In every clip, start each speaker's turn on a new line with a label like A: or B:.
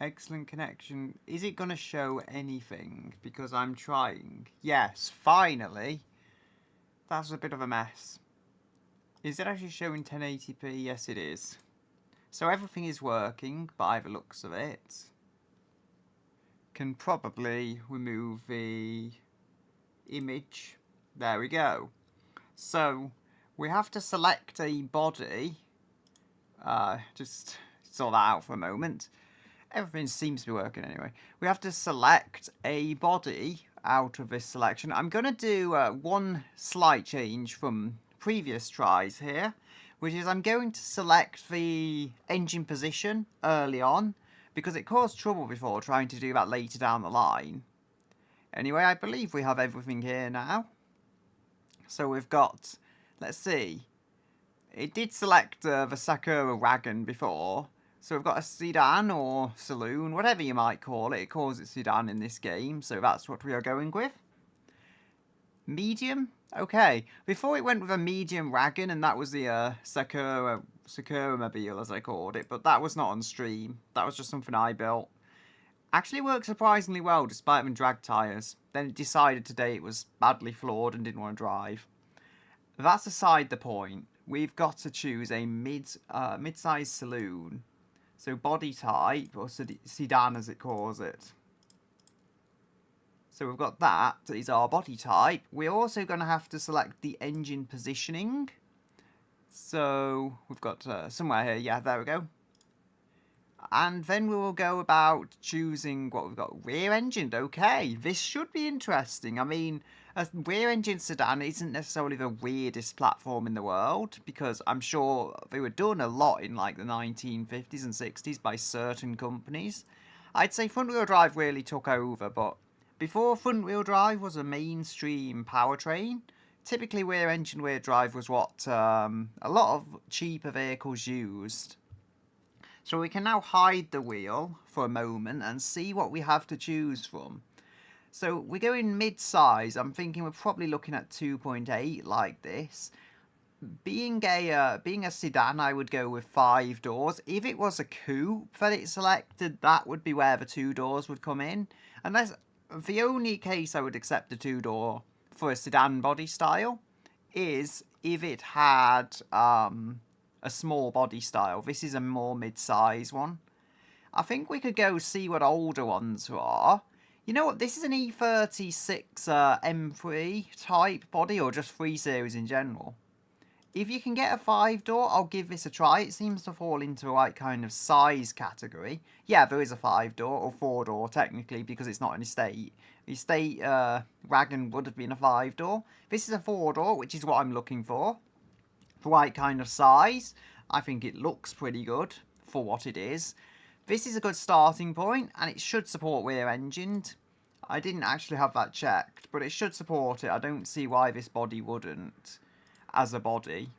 A: Excellent connection. Is it going to show anything? Because I'm trying. Yes, finally. That's a bit of a mess. Is it actually showing 1080p? Yes, it is. So everything is working by the looks of it. Can probably remove the image. There we go. So we have to select a body. Just sort that out for a moment. Everything seems to be working anyway. We have to select a body out of this selection. I'm going to do one slight change from previous tries here, which is I'm going to select the engine position early on, because it caused trouble before trying to do that later down the line. Anyway, I believe we have everything here now. So we've got, let's see, it did select the Sakura wagon before. So we've got a sedan or saloon, whatever you might call it. It calls it sedan in this game, so that's what we are going with. Medium? Okay. Before it went with a medium wagon, and that was the Sakura mobile, as I called it, but that was not on stream. That was just something I built. Actually worked surprisingly well, despite having drag tyres. Then it decided today it was badly flawed and didn't want to drive. That's aside the point. We've got to choose a mid-sized saloon. So body type, or sedan as it calls it. So we've got that is our body type. We're also going to have to select the engine positioning. So we've got somewhere here, yeah, there we go. And then we will go about choosing what we've got. Rear engined, okay. This should be interesting. I mean, a rear engine sedan isn't necessarily the weirdest platform in the world, because I'm sure they were done a lot in like the 1950s and 60s by certain companies. I'd say front wheel drive really took over, but before front wheel drive was a mainstream powertrain, typically rear engine rear drive was what a lot of cheaper vehicles used. So we can now hide the wheel for a moment and see what we have to choose from. So we're going mid-size. I'm thinking we're probably looking at 2.8 like this. Being a sedan, I would go with 5 doors. If it was a coupe that it selected, that would be where the 2 doors would come in. Unless the only case I would accept a 2-door for a sedan body style is if it had a small body style. This is a more mid-size one. I think we could go see what older ones are. You know what, this is an E36 M3 type body, or just 3 Series in general. If you can get a 5-door, I'll give this a try. It seems to fall into the right kind of size category. Yeah, there is a 5-door, or 4-door technically, because it's not an estate. The estate wagon would have been a 5-door. This is a 4-door, which is what I'm looking for. The right kind of size. I think it looks pretty good for what it is. This is a good starting point, and it should support rear-engined. I didn't actually have that checked, but it should support it. I don't see why this body wouldn't, as a body.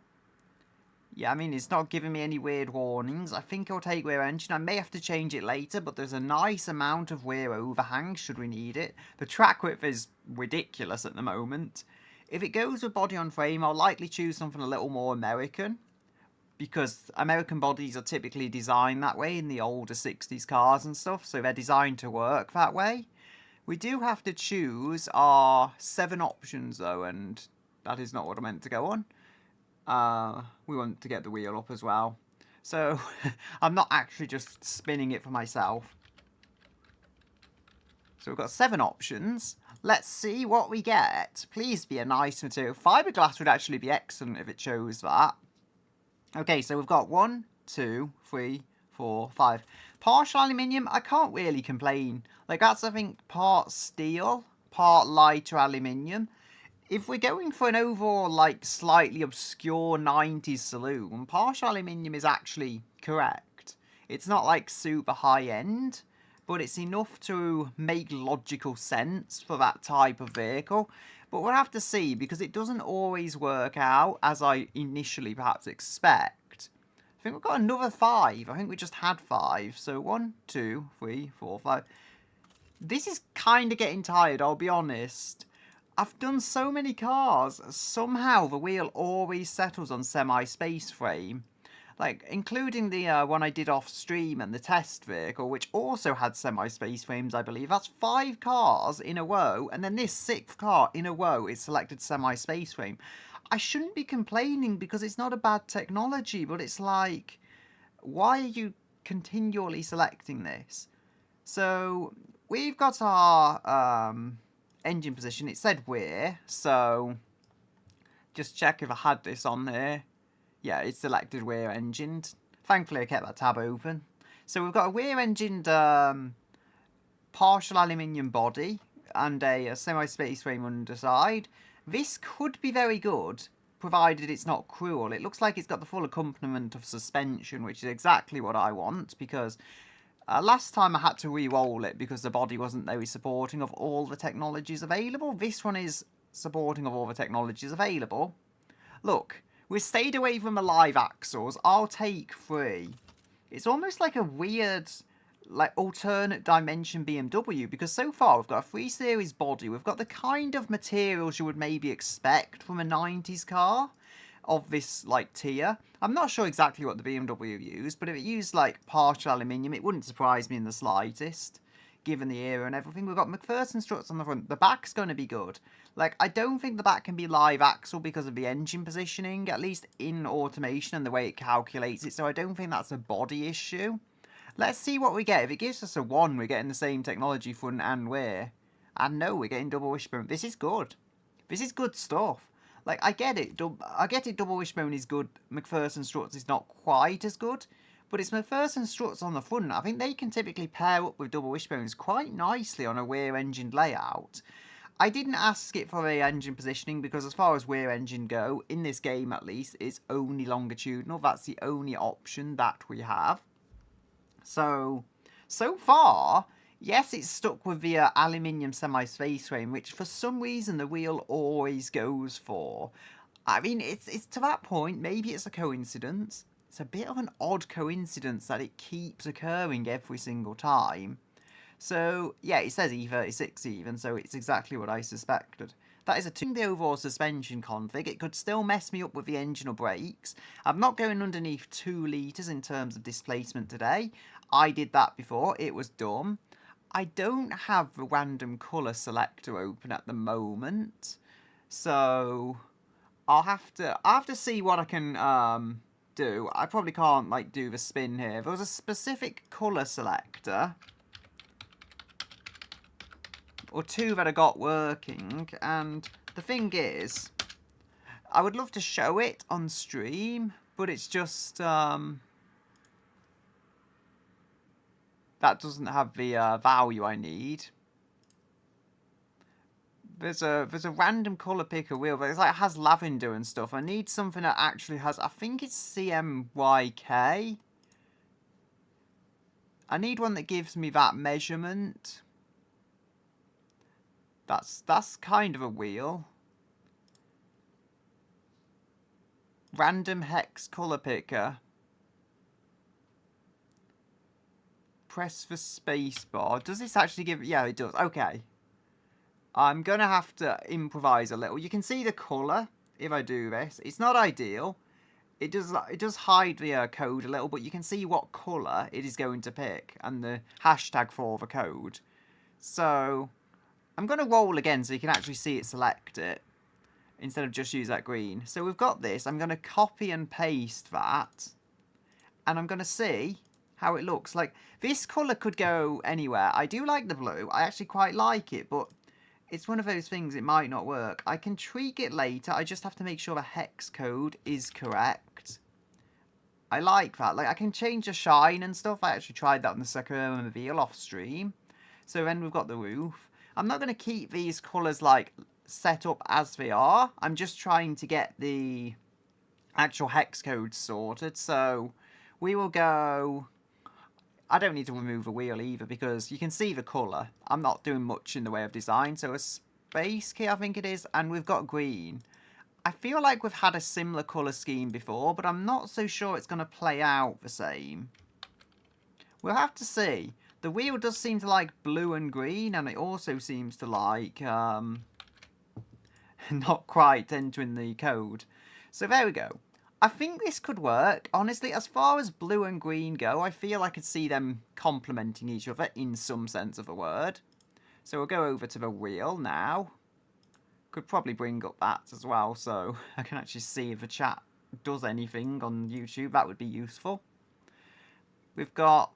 A: Yeah, I mean, it's not giving me any weird warnings. I think I'll take rear engine. I may have to change it later, but there's a nice amount of rear overhang should we need it. The track width is ridiculous at the moment. If it goes with body on frame, I'll likely choose something a little more American, because American bodies are typically designed that way in the older 60s cars and stuff, so they're designed to work that way. We do have to choose our 7 options though, and that is not what I meant to go on. We want to get the wheel up as well. So I'm not actually just spinning it for myself. So we've got 7 options. Let's see what we get. Please be a nice material. Fiberglass would actually be excellent if it chose that. Okay, so we've got 1, 2, 3, 4, 5. Partial aluminium, I can't really complain. Like, that's, I think, part steel, part lighter aluminium. If we're going for an overall, like, slightly obscure 90s saloon, partial aluminium is actually correct. It's not, like, super high-end, but it's enough to make logical sense for that type of vehicle. But we'll have to see, because it doesn't always work out as I initially perhaps expect. I think we've got another 5. I think we just had 5. So 1, 2, 3, 4, 5. This is kind of getting tired, I'll be honest. I've done so many cars. Somehow the wheel always settles on semi-space frame. like, including the one I did off stream and the test vehicle, which also had semi-space frames, I believe. That's 5 cars in a row, and then this 6th car in a row is selected semi-space frame. I shouldn't be complaining because it's not a bad technology, but it's like, why are you continually selecting this? So we've got our engine position. It said we're, so just check if I had this on there. Yeah, it's selected rear engined. Thankfully I kept that tab open. So we've got a rear engined partial aluminium body and a semi-space frame underside. This could be very good, provided it's not cruel. It looks like it's got the full accompaniment of suspension, which is exactly what I want, because last time I had to re-roll it because the body wasn't very supporting of all the technologies available. This one is supporting of all the technologies available. Look, we stayed away from the live axles. I'll take 3. It's almost like a weird, like, alternate dimension BMW, because so far we've got a 3 Series body. We've got the kind of materials you would maybe expect from a 90s car of this, like, tier. I'm not sure exactly what the BMW used, but if it used, like, partial aluminium, it wouldn't surprise me in the slightest, given the era and everything. We've got McPherson struts on the front. The back's going to be good. Like, I don't think the back can be live axle because of the engine positioning, at least in automation and the way it calculates it, so I don't think that's a body issue. Let's see what we get. If it gives us a 1, we're getting the same technology front and rear. And no, we're getting double wishbone. This is good. This is good stuff. Like, I get it. Double wishbone is good. McPherson struts is not quite as good. But it's McPherson struts on the front. I think they can typically pair up with double wishbones quite nicely on a rear-engined layout. I didn't ask it for a engine positioning because as far as rear engine go, in this game at least, it's only longitudinal. That's the only option that we have. So far, yes, it's stuck with the aluminium semi-space frame, which for some reason the wheel always goes for. I mean, it's to that point, maybe it's a coincidence. It's a bit of an odd coincidence that it keeps occurring every single time. So, yeah, it says E36 even, so it's exactly what I suspected. That is the overall suspension config. It could still mess me up with the engine or brakes. I'm not going underneath 2 litres in terms of displacement today. I did that before. It was dumb. I don't have the random colour selector open at the moment. So I'll have to see what I can do. I probably can't, like, do the spin here. If there was a specific colour selector, or 2 that I got working, and the thing is, I would love to show it on stream, but it's just, that doesn't have the value I need. There's a random colour picker wheel, but it's like it has lavender and stuff. I need something that actually has, I think it's CMYK. I need one that gives me that measurement. That's kind of a wheel. Random hex colour picker. Press the space bar. Does this actually give... Yeah, it does. Okay. I'm going to have to improvise a little. You can see the colour if I do this. It's not ideal. It does hide the code a little, but you can see what colour it is going to pick and the hashtag for the code. So I'm going to roll again so you can actually see it select it instead of just use that green. So we've got this. I'm going to copy and paste that, and I'm going to see how it looks. Like, this colour could go anywhere. I do like the blue. I actually quite like it, but it's one of those things, it might not work. I can tweak it later. I just have to make sure the hex code is correct. I like that. Like, I can change the shine and stuff. I actually tried that on the Sakura Mobile off stream. So then we've got the roof. I'm not going to keep these colours, like, set up as they are. I'm just trying to get the actual hex code sorted. So we will go... I don't need to remove a wheel either because you can see the colour. I'm not doing much in the way of design. So a space key, I think it is, and we've got green. I feel like we've had a similar colour scheme before, but I'm not so sure it's going to play out the same. We'll have to see. The wheel does seem to like blue and green, and it also seems to like not quite entering the code. So there we go. I think this could work. Honestly, as far as blue and green go, I feel I could see them complementing each other in some sense of the word. So we'll go over to the wheel now. Could probably bring up that as well, so I can actually see if the chat does anything on YouTube. That would be useful. We've got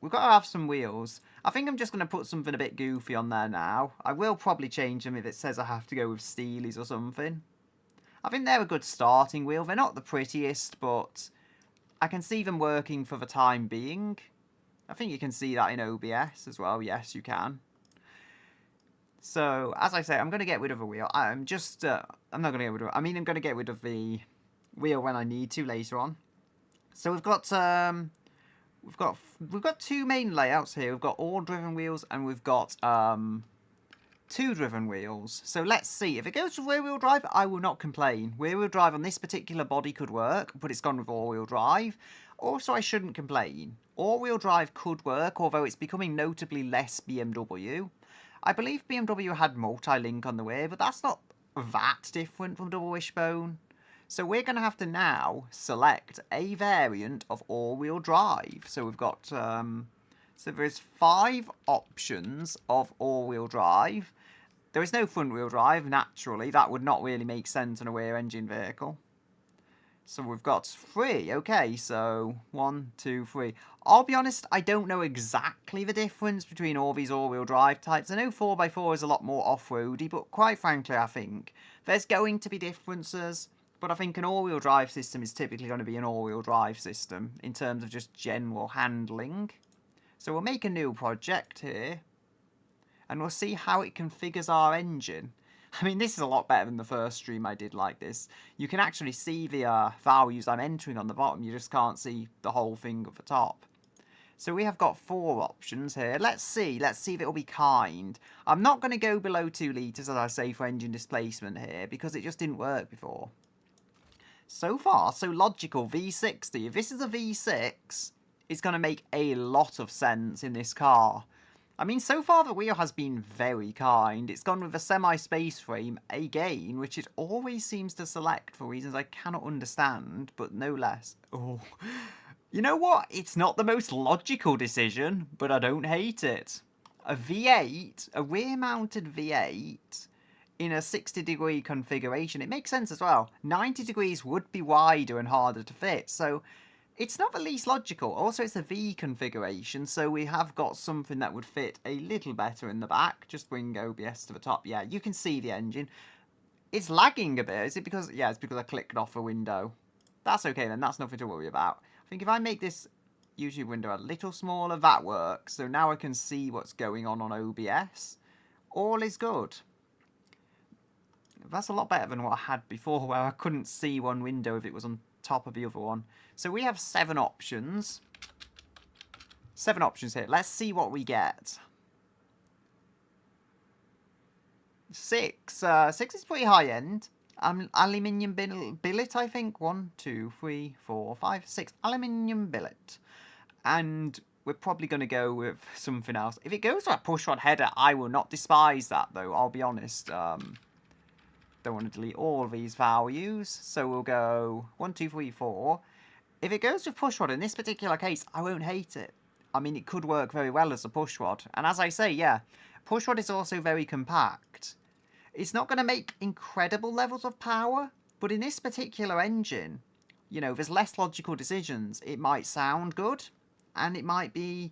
A: we've got to have some wheels. I think I'm just going to put something a bit goofy on there now. I will probably change them if it says I have to go with steelies or something. I think they're a good starting wheel. They're not the prettiest, but I can see them working for the time being. I think you can see that in OBS as well. Yes, you can. So, as I say, I'm going to get rid of a wheel. I'm not going to get rid of it. I mean, I'm going to get rid of the wheel when I need to later on. So we've got two main layouts here. We've got all driven wheels and we've got two driven wheels. So let's see. If it goes with rear wheel drive, I will not complain. Rear wheel drive on this particular body could work, but it's gone with all wheel drive. Also, I shouldn't complain. All wheel drive could work, although it's becoming notably less BMW. I believe BMW had multi-link on the way, but that's not that different from double wishbone. So we're going to have to now select a variant of all-wheel drive. So we've got, so there's 5 options of all-wheel drive. There is no front-wheel drive, naturally. That would not really make sense on a rear-engine vehicle. So we've got 3. Okay, so 1, 2, 3. I'll be honest, I don't know exactly the difference between all these all-wheel drive types. I know 4x4 is a lot more off-roady, but quite frankly, I think there's going to be differences. But I think an all-wheel drive system is typically going to be an all-wheel drive system in terms of just general handling. So we'll make a new project here. And we'll see how it configures our engine. I mean, this is a lot better than the first stream I did like this. You can actually see the values I'm entering on the bottom. You just can't see the whole thing at the top. So we have got 4 options here. Let's see if it'll be kind. I'm not going to go below 2 litres, as I say, for engine displacement here, because it just didn't work before. So far, so logical. V60. If this is a V6, it's going to make a lot of sense in this car. I mean, so far the wheel has been very kind. It's gone with a semi-space frame, again, which it always seems to select for reasons I cannot understand, but no less. Oh, you know what? It's not the most logical decision, but I don't hate it. A V8, a rear-mounted V8, in a 60-degree configuration, it makes sense as well. 90 degrees would be wider and harder to fit, so it's not the least logical. Also, it's a V configuration, so we have got something that would fit a little better in the back. Just bring OBS to the top. Yeah, you can see the engine. It's lagging a bit. Is it because... Yeah, it's because I clicked off a window. That's okay then. That's nothing to worry about. I think if I make this YouTube window a little smaller, that works. So now I can see what's going on OBS. All is good. That's a lot better than what I had before, where I couldn't see one window if it was on top of the other one. So we have 7 options. 7 options here. Let's see what we get. 6. 6 is pretty high end. Aluminium billet, I think. 1, 2, 3, 4, 5, 6. Aluminium billet. And we're probably going to go with something else. If it goes to a push-rod header, I will not despise that, though. I'll be honest. Don't want to delete all of these values. So we'll go 1, 2, 3, 4. If it goes with pushrod, in this particular case, I won't hate it. I mean, it could work very well as a pushrod. And as I say, yeah, pushrod is also very compact. It's not going to make incredible levels of power, but in this particular engine, you know, there's less logical decisions. It might sound good, and it might be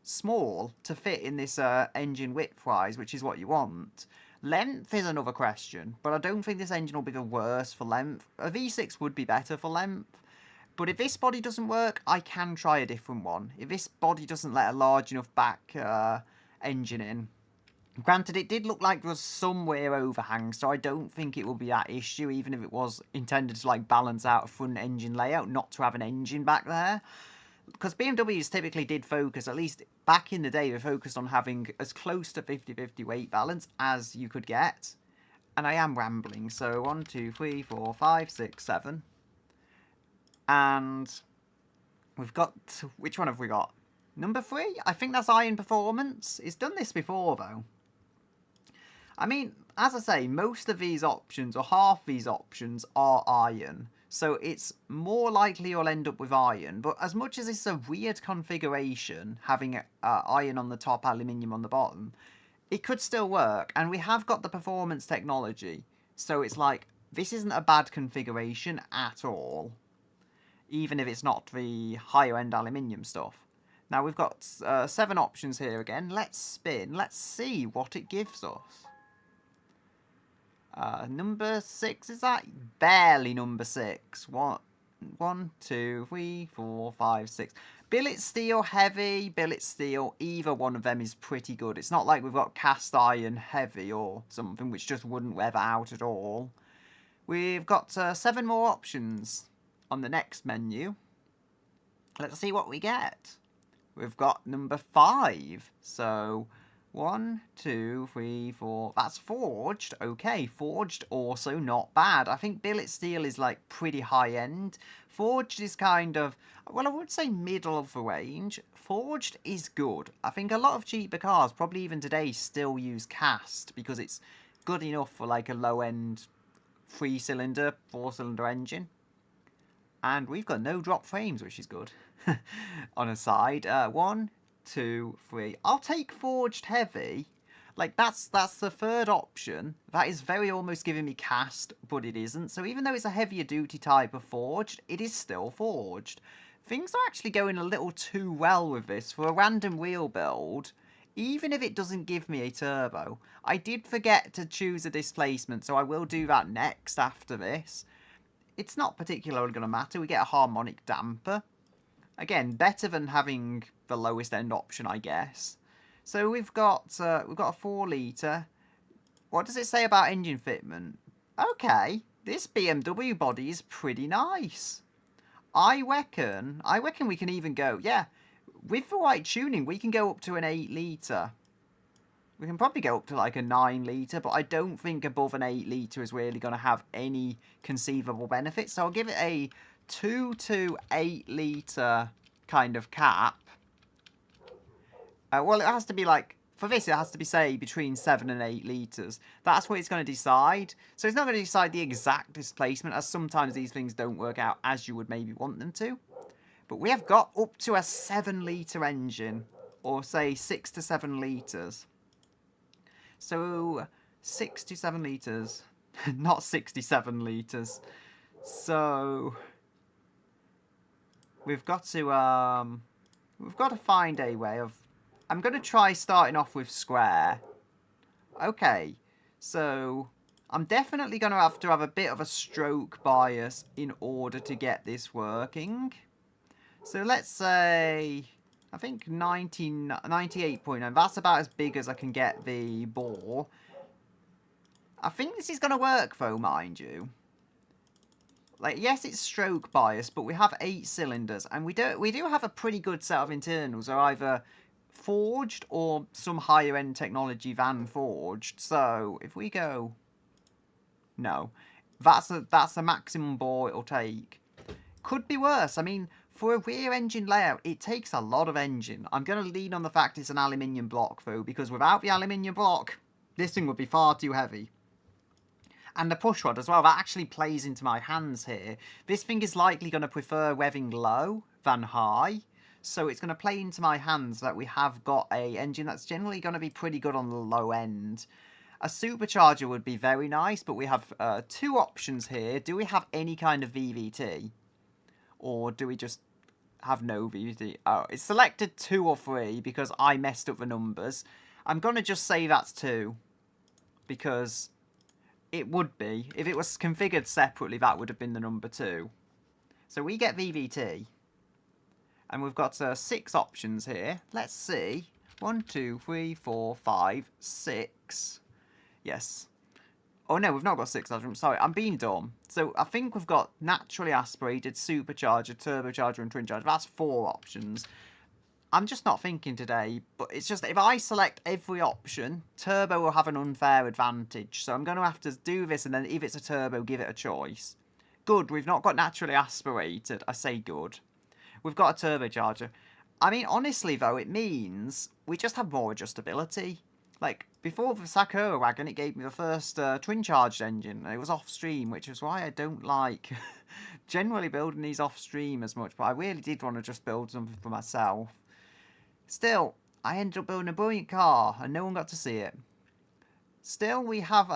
A: small to fit in this engine width-wise, which is what you want. Length is another question, but I don't think this engine will be the worst for length. A V6 would be better for length. But if this body doesn't work, I can try a different one. If this body doesn't let a large enough back engine in. Granted, it did look like there was some wear overhang, so I don't think it will be that issue, even if it was intended to like balance out a front engine layout, not to have an engine back there. Because BMWs typically did focus, at least back in the day, they focused on having as close to 50-50 weight balance as you could get. And I am rambling, so 1, 2, 3, 4, 5, 6, 7. And we've got... Which one have we got? Number 3? I think that's Iron Performance. It's done this before, though. I mean, as I say, most of these options, or half these options, are iron. So it's more likely you'll end up with iron. But as much as it's a weird configuration, having iron on the top, aluminium on the bottom, it could still work. And we have got the performance technology. So it's like, this isn't a bad configuration at all. Even if it's not the higher end aluminium stuff. Now we've got 7 options here again. Let's spin. Let's see what it gives us. Number 6, is that? Barely number 6. 1, 2, 3, 4, 5, 6. Billet steel, heavy, billet steel. Either one of them is pretty good. It's not like we've got cast iron heavy or something which just wouldn't weather out at all. We've got 7 more options on the next menu. Let's see what we get. We've got number 5. So 1, 2, 3, 4. That's forged. Okay, forged also not bad. I think billet steel is like pretty high end. Forged is kind of, well, I would say middle of the range. Forged is good. I think a lot of cheaper cars, probably even today, still use cast because it's good enough for like a low end 3-cylinder, 4-cylinder engine. And we've got no drop frames, which is good. On a side, 1, 2, 3. I'll take forged heavy. Like that's the third option. That is very almost giving me cast, but it isn't. So even though it's a heavier duty type of forged, it is still forged. Things are actually going a little too well with this for a random wheel build. Even if it doesn't give me a turbo. I did forget to choose a displacement, so I will do that next after this. It's not particularly going to matter. We get a harmonic damper. Again, better than having the lowest end option, I guess. So we've got a 4 litre. What does it say about engine fitment? Okay, this BMW body is pretty nice. I reckon we can even go, yeah, with the right tuning, we can go up to an 8 litre. We can probably go up to like a 9 litre, but I don't think above an 8 litre is really going to have any conceivable benefits. So I'll give it a 2 to 8 litre kind of cap. Well, it has to be like, for this it has to be, say, between 7 and 8 litres. That's what it's going to decide. So it's not going to decide the exact displacement, as sometimes these things don't work out as you would maybe want them to. But we have got up to a 7 litre engine, or say 6 to 7 litres. So 6 to 7 litres, not 67 litres. So we've got to find a way of. I'm going to try starting off with square. Okay, so I'm definitely going to have a bit of a stroke bias in order to get this working. So let's say, I think 98.9. That's about as big as I can get the bore. I think this is going to work though, mind you. Like, yes, it's stroke bias, but we have 8 cylinders, and we do have a pretty good set of internals. They're either forged or some higher end technology than forged. So if we go, no, that's the maximum bore it'll take. Could be worse. I mean, for a rear engine layout, it takes a lot of engine. I'm going to lean on the fact it's an aluminium block though, because without the aluminium block, this thing would be far too heavy. And the push rod as well, that actually plays into my hands here. This thing is likely going to prefer revving low than high. So it's going to play into my hands that we have got a engine that's generally going to be pretty good on the low end. A supercharger would be very nice, but we have 2 options here. Do we have any kind of VVT? Or do we just have no VVT? Oh, it's selected 2 or 3 because I messed up the numbers. I'm going to just say that's 2. Because it would be. If it was configured separately, that would have been the number 2. So we get VVT. And we've got 6 options here. Let's see. 1, 2, 3, 4, 5, 6. Yes. Oh no, we've not got 6. I'm sorry, I'm being dumb. So I think we've got naturally aspirated, supercharger, turbocharger, and twin charger. That's 4 options. I'm just not thinking today, but it's just if I select every option, turbo will have an unfair advantage. So I'm going to have to do this, and then if it's a turbo, give it a choice. Good, we've not got naturally aspirated. I say good. We've got a turbocharger. I mean, honestly, though, it means we just have more adjustability. Like, before the Sakura wagon, it gave me the first twin-charged engine. And it was off-stream, which is why I don't like generally building these off-stream as much. But I really did want to just build something for myself. Still, I ended up building a brilliant car, and no one got to see it. Still, we have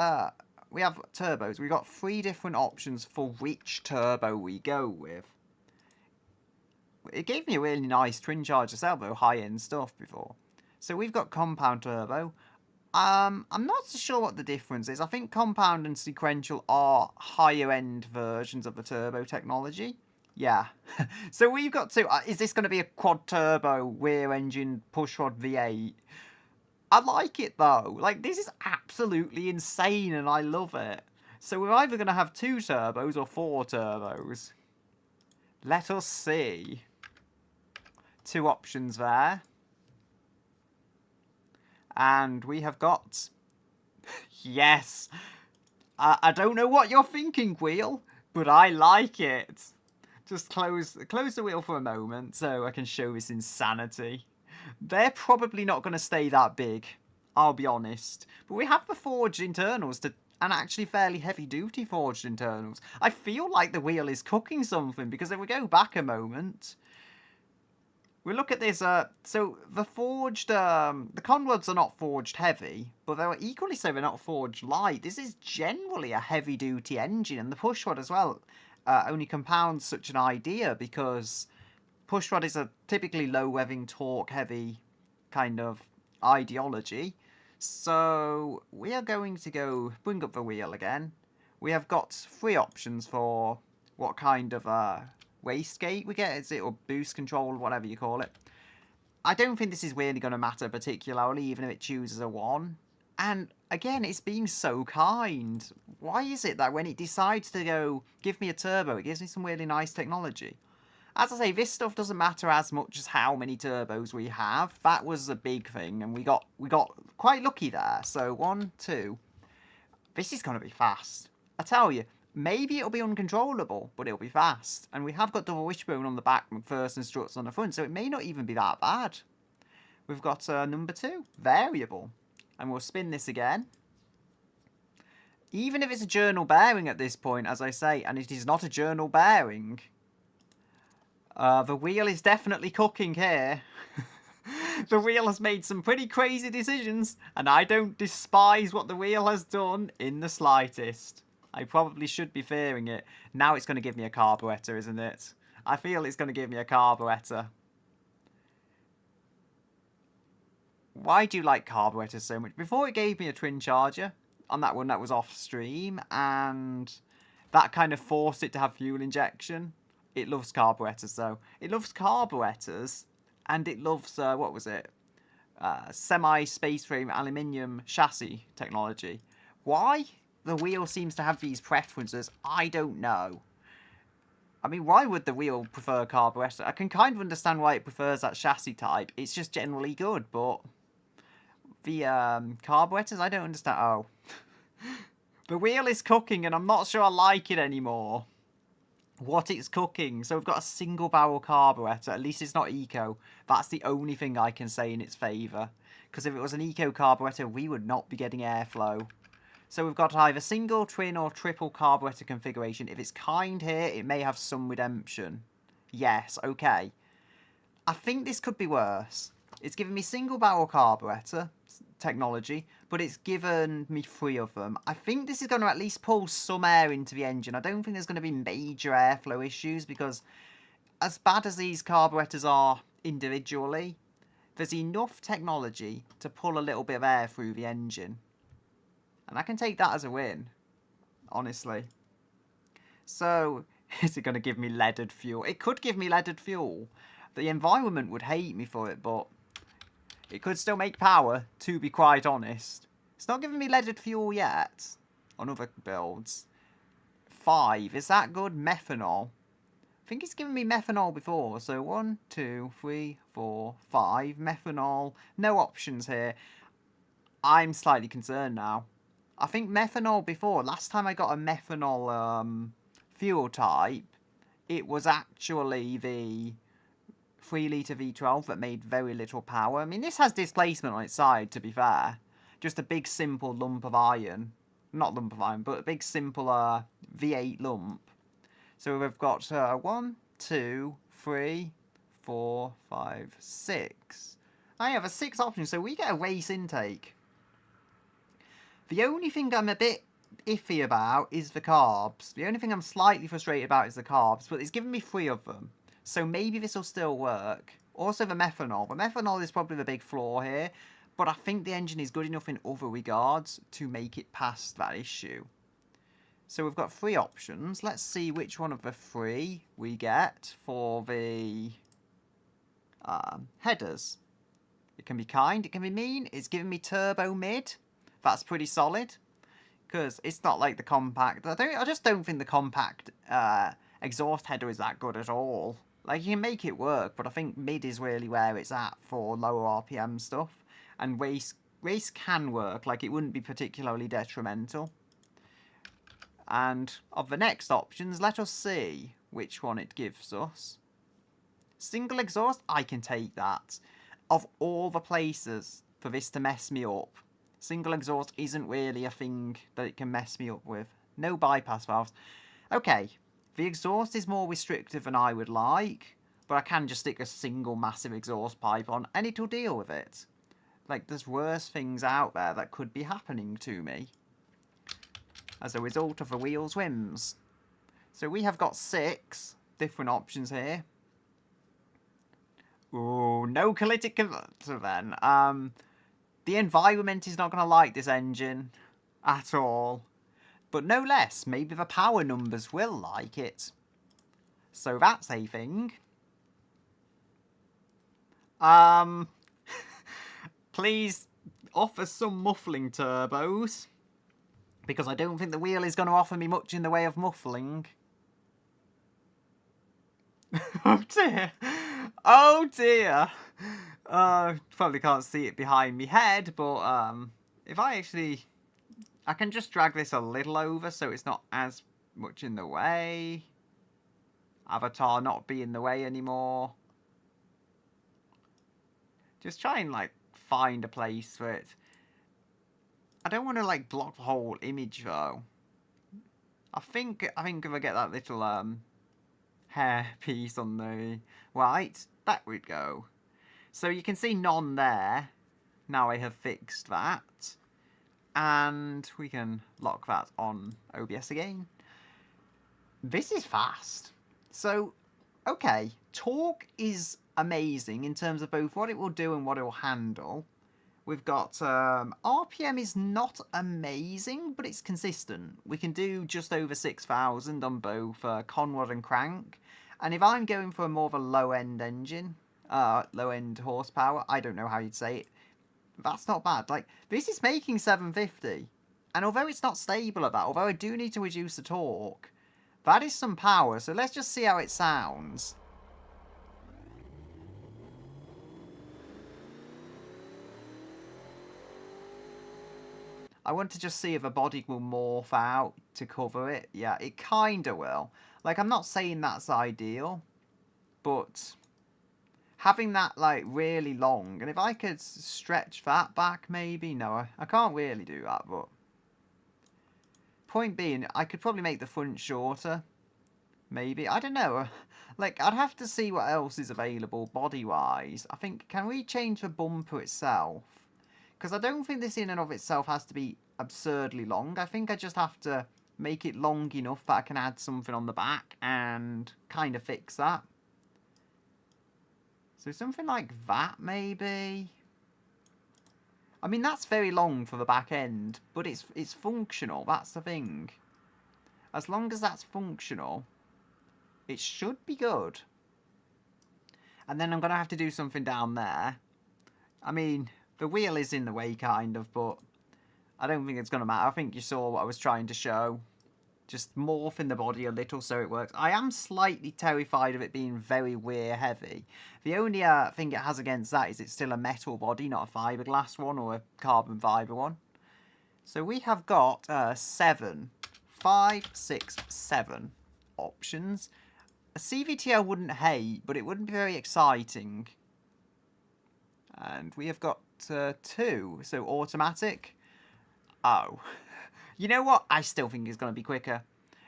A: turbos. We've got 3 different options for which turbo we go with. It gave me a really nice twin-charger cell, though, high-end stuff before. So we've got compound turbo. I'm not so sure what the difference is. I think compound and sequential are higher-end versions of the turbo technology. Yeah. So we've got to... is this going to be a quad-turbo, rear-engine, push-rod V8? I like it, though. Like, this is absolutely insane, and I love it. So we're either going to have 2 turbos or 4 turbos. Let us see. 2 options there. And we have got... yes! I don't know what you're thinking, wheel, but I like it. Just close the wheel for a moment so I can show this insanity. They're probably not going to stay that big, I'll be honest. But we have the forged internals, and actually fairly heavy-duty forged internals. I feel like the wheel is cooking something, because if we go back a moment... we look at this, so the forged, the conrods are not forged heavy, but they're equally so they're not forged light. This is generally a heavy-duty engine, and the pushrod as well only compounds such an idea, because pushrod is a typically low-revving, torque-heavy kind of ideology. So we are going to go bring up the wheel again. We have got 3 options for what kind of wastegate we get. Is it, or boost control, whatever you call it. I don't think this is really going to matter particularly, even if it chooses a 1. And again, it's being so kind. Why is it that when it decides to go give me a turbo, it gives me some really nice technology? As I say, this stuff doesn't matter as much as how many turbos we have. That was a big thing, and we got quite lucky there. So 1, 2. This is going to be fast. I tell you, maybe it'll be uncontrollable, but it'll be fast. And we have got double wishbone on the back, McPherson struts on the front, so it may not even be that bad. We've got number 2, variable. And we'll spin this again. Even if it's a journal bearing at this point, as I say, and it is not a journal bearing, the wheel is definitely cooking here. The wheel has made some pretty crazy decisions, and I don't despise what the wheel has done in the slightest. I probably should be fearing it. Now it's going to give me a carburetor, isn't it? I feel it's going to give me a carburetor. Why do you like carburetors so much? Before it gave me a twin charger. On that one, that was off stream, and that kind of forced it to have fuel injection. It loves carburetors, though. It loves carburetors, and it loves, what was it? Semi-space frame aluminium chassis technology. Why the wheel seems to have these preferences, I don't know. I mean, why would the wheel prefer carburetor? I can kind of understand why it prefers that chassis type. It's just generally good, but the carburetors, I don't understand. Oh. The wheel is cooking, and I'm not sure I like it anymore. What it's cooking. So we've got a single barrel carburetor. At least it's not eco. That's the only thing I can say in its favour. Because if it was an eco carburetor, we would not be getting airflow. So we've got either single, twin, or triple carburetor configuration. If it's kind here, it may have some redemption. Yes, okay. I think this could be worse. It's given me single barrel carburetor technology, but it's given me 3 of them. I think this is going to at least pull some air into the engine. I don't think there's going to be major airflow issues, because as bad as these carburetors are individually, there's enough technology to pull a little bit of air through the engine. And I can take that as a win, honestly. So, is it going to give me leaded fuel? It could give me leaded fuel. The environment would hate me for it, but it could still make power, to be quite honest. It's not giving me leaded fuel yet on other builds. 5, is that good? Methanol. I think it's given me methanol before. So 1, 2, 3, 4, 5. Methanol. No options here. I'm slightly concerned now. I think methanol before, last time I got a methanol fuel type, it was actually the 3 litre V12 that made very little power. I mean, this has displacement on its side, to be fair. just a big simple lump of iron. Not lump of iron, but a big simple V8 lump. So we've got 1, 2, 3, 4, 5, 6. I have 6 options, so we get a race intake. The only thing I'm a bit iffy about is the carbs. The only thing I'm slightly frustrated about is the carbs, but it's given me 3 of them. So maybe this will still work. Also the methanol. The methanol is probably the big flaw here, but I think the engine is good enough in other regards to make it past that issue. So we've got 3 options. Let's see which one of the 3 we get for the headers. It can be kind, it can be mean. It's giving me turbo mid. That's pretty solid. Because it's not like the compact. I just don't think the compact exhaust header is that good at all. Like, you can make it work, but I think mid is really where it's at for lower RPM stuff. And race can work. Like, it wouldn't be particularly detrimental. And of the next options, let us see which one it gives us. Single exhaust, I can take that. Of all the places for this to mess me up, single exhaust isn't really a thing that it can mess me up with. No bypass valves. Okay, the exhaust is more restrictive than I would like, but I can just stick a single massive exhaust pipe on and it'll deal with it. Like, there's worse things out there that could be happening to me as a result of the wheel's whims. So we have got 6 different options here. Ooh, no catalytic converter then. The environment is not going to like this engine at all. But no less, maybe the power numbers will like it. So that's a thing. Please offer some muffling turbos. Because I don't think the wheel is going to offer me much in the way of muffling. Oh dear. Oh dear. Probably can't see it behind me head, but if I can just drag this a little over so it's not as much in the way. Avatar not be in the way anymore. Just try and like find a place for it. I don't want to like block the whole image though. I think if I get that little hair piece on the right, that would go. So you can see none there. Now I have fixed that. And we can lock that on OBS again. This is fast. So, okay, torque is amazing in terms of both what it will do and what it will handle. We've got RPM is not amazing, but it's consistent. We can do just over 6,000 on both conrod and crank. And if I'm going for more of a low-end engine, low-end horsepower, I don't know how you'd say it, that's not bad. Like, this is making 750. And although it's not stable at that, although I do need to reduce the torque, that is some power. So let's just see how it sounds. I want to just see if a body will morph out to cover it. Yeah, it kind of will. Like, I'm not saying that's ideal, but having that, like, really long, and if I could stretch that back, maybe. No, I can't really do that, but point being, I could probably make the front shorter. Maybe. I don't know. Like, I'd have to see what else is available body-wise. I think, can we change the bumper itself? Because I don't think this in and of itself has to be absurdly long. I think I just have to make it long enough that I can add something on the back and kind of fix that. So something like that, maybe? I mean, that's very long for the back end, but it's functional. That's the thing. As long as that's functional, it should be good. And then I'm going to have to do something down there. I mean, the wheel is in the way, kind of, but I don't think it's going to matter. I think you saw what I was trying to show. Just morphing the body a little so it works. I am slightly terrified of it being very rear heavy. The only thing it has against that is it's still a metal body, not a fiberglass one or a carbon fiber one. So we have got 7 options. A CVT I wouldn't hate, but it wouldn't be very exciting. And we have got 2, so automatic. Oh. You know what? I still think it's going to be quicker,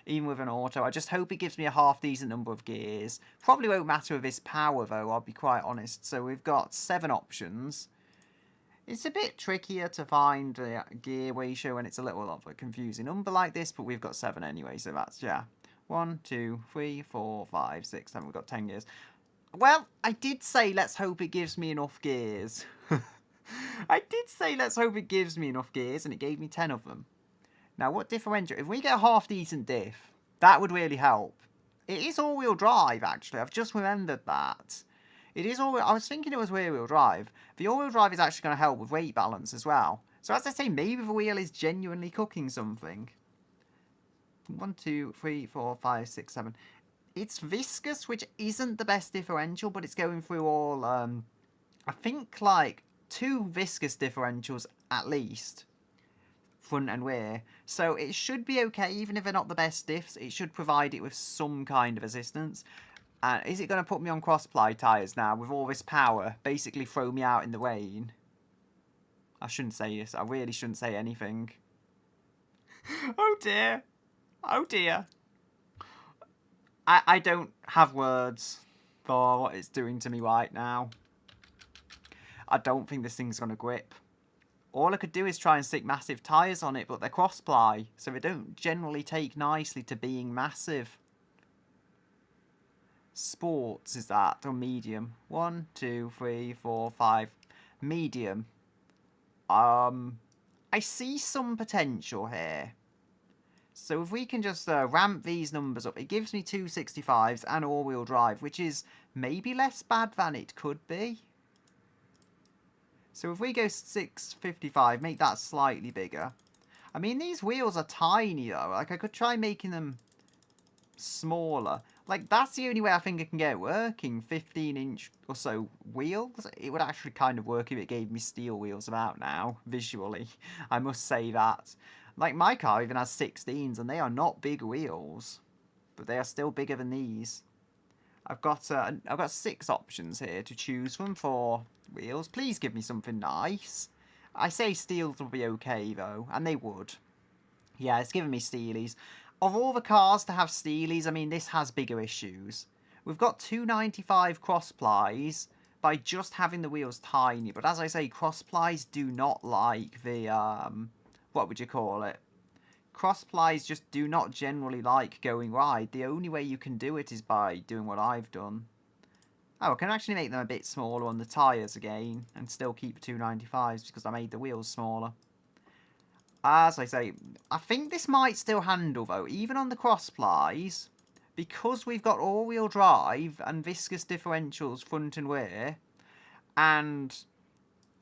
A: even with an auto. I just hope it gives me a half-decent number of gears. Probably won't matter with this power, though, I'll be quite honest. So we've got 7 options. It's a bit trickier to find the gear ratio when it's a little of a confusing number like this, but we've got 7 anyway, so that's, yeah. 1, 2, 3, 4, 5, 6, 7, we've got 10 gears. Well, I did say let's hope it gives me enough gears. I did say let's hope it gives me enough gears, and it gave me 10 of them. Now, what differential? If we get a half-decent diff, that would really help. It is all-wheel drive, actually. I've just remembered that. It is all. I was thinking it was rear-wheel drive. The all-wheel drive is actually going to help with weight balance as well. So as I say, maybe the wheel is genuinely cooking something. 1, 2, 3, 4, 5, 6, 7. It's viscous, which isn't the best differential, but it's going through all, I think, like, 2 viscous differentials at least. Front and rear. So it should be okay, even if they're not the best diffs. It should provide it with some kind of assistance. And is it going to put me on cross-ply tyres now with all this power? Basically throw me out in the rain? I shouldn't say this. I really shouldn't say anything. Oh dear. Oh dear. I don't have words for what it's doing to me right now. I don't think this thing's going to grip. All I could do is try and stick massive tyres on it, but they're cross-ply, so they don't generally take nicely to being massive. Sports, is that? Or medium? 1, 2, 3, 4, 5. Medium. I see some potential here. So if we can just ramp these numbers up, it gives me 265s and all-wheel drive, which is maybe less bad than it could be. So if we go 655, make that slightly bigger. I mean, these wheels are tiny, though. Like, I could try making them smaller. Like, that's the only way I think I can get it working. 15-inch or so wheels. It would actually kind of work if it gave me steel wheels about now, visually. I must say that. Like, my car even has 16s, and they are not big wheels. But they are still bigger than these. I've got 6 options here to choose from for wheels. Please give me something nice. I say steels will be okay, though, and they would. Yeah, it's giving me steelies. Of all the cars to have steelies, I mean, this has bigger issues. We've got 295 cross-plies by just having the wheels tiny. But as I say, cross-plies do not like the, what would you call it? Cross-plies just do not generally like going wide. The only way you can do it is by doing what I've done. Oh, I can actually make them a bit smaller on the tyres again and still keep 295s because I made the wheels smaller. As I say, I think this might still handle, though, even on the cross-plies, because we've got all-wheel drive and viscous differentials front and rear, and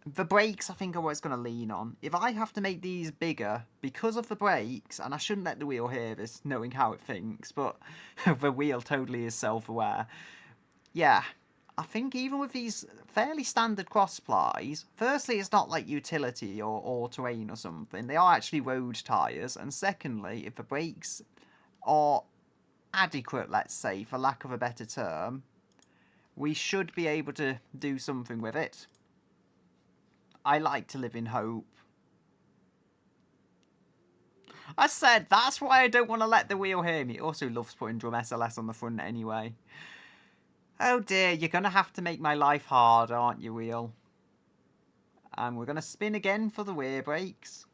A: the brakes, I think, are what it's going to lean on. If I have to make these bigger because of the brakes, and I shouldn't let the wheel hear this, knowing how it thinks, but the wheel totally is self-aware. Yeah, I think even with these fairly standard cross-plies, firstly, it's not like utility or all-terrain or something. They are actually road tyres. And secondly, if the brakes are adequate, let's say, for lack of a better term, we should be able to do something with it. I like to live in hope. I said, that's why I don't want to let the wheel hear me. It also loves putting drum SLS on the front anyway. Oh dear, you're going to have to make my life hard, aren't you, wheel? And we're going to spin again for the rear brakes.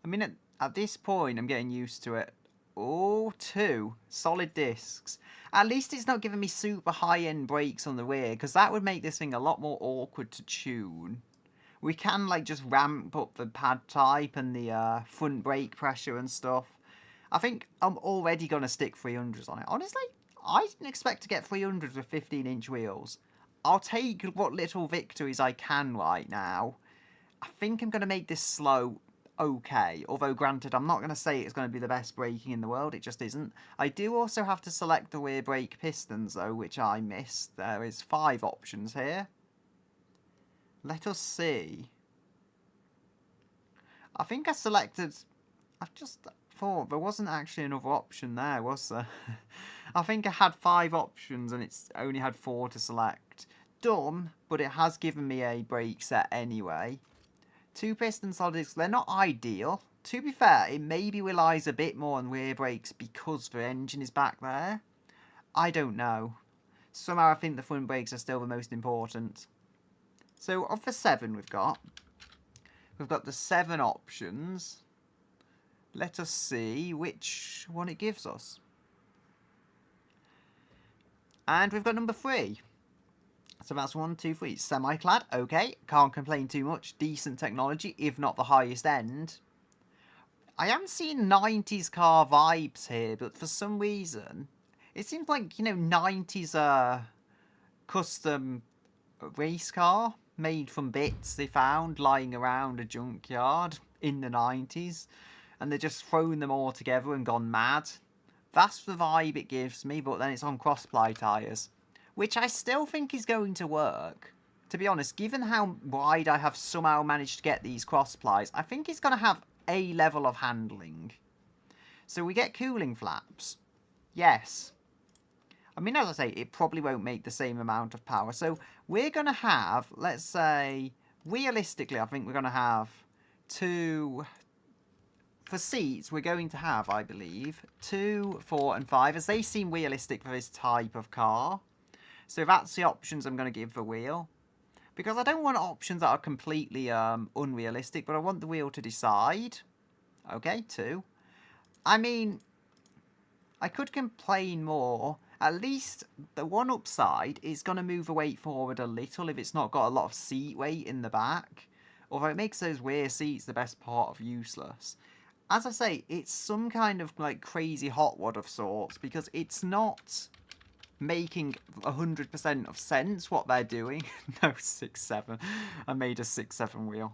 A: I mean, at this point, I'm getting used to it. Oh, 2 solid discs. At least it's not giving me super high-end brakes on the rear, because that would make this thing a lot more awkward to tune. We can, like, just ramp up the pad type and the front brake pressure and stuff. I think I'm already going to stick 300s on it. Honestly, I didn't expect to get 300s with 15-inch wheels. I'll take what little victories I can right now. I think I'm going to make this slow okay. Although, granted, I'm not going to say it's going to be the best braking in the world. It just isn't. I do also have to select the rear brake pistons, though, which I missed. There is 5 options here. Let us see. I think I selected... I've just thought there wasn't actually another option there, was there? I think I had 5 options and it's only had 4 to select. dumb, but it has given me a brake set anyway. 2 piston solid discs, they're not ideal. To be fair, it maybe relies a bit more on rear brakes because the engine is back there. I don't know. Somehow I think the front brakes are still the most important. So of the 7 we've got the 7 options. Let us see which one it gives us. And we've got number 3. So that's 1, 2, 3. Semi-clad, okay. Can't complain too much. Decent technology, if not the highest end. I am seeing 90s car vibes here, but for some reason, it seems like, you know, 90s custom race car made from bits they found lying around a junkyard in the 90s. And they're just thrown them all together and gone mad. That's the vibe it gives me, but then it's on cross-ply tyres. Which I still think is going to work. To be honest, given how wide I have somehow managed to get these cross-plies, I think it's going to have a level of handling. So we get cooling flaps. Yes. I mean, as I say, it probably won't make the same amount of power. So we're going to have, let's say, realistically, I think we're going to have 2... For seats, we're going to have, I believe, 2, 4, and 5, as they seem realistic for this type of car. So that's the options I'm going to give the wheel. Because I don't want options that are completely unrealistic, but I want the wheel to decide. Okay, 2. I mean, I could complain more. At least the one upside is going to move the weight forward a little if it's not got a lot of seat weight in the back. Although it makes those rear seats the best part of useless. As I say, it's some kind of like crazy hot rod of sorts because it's not making 100% of sense what they're doing. No, 6.7. I made a 6.7 wheel.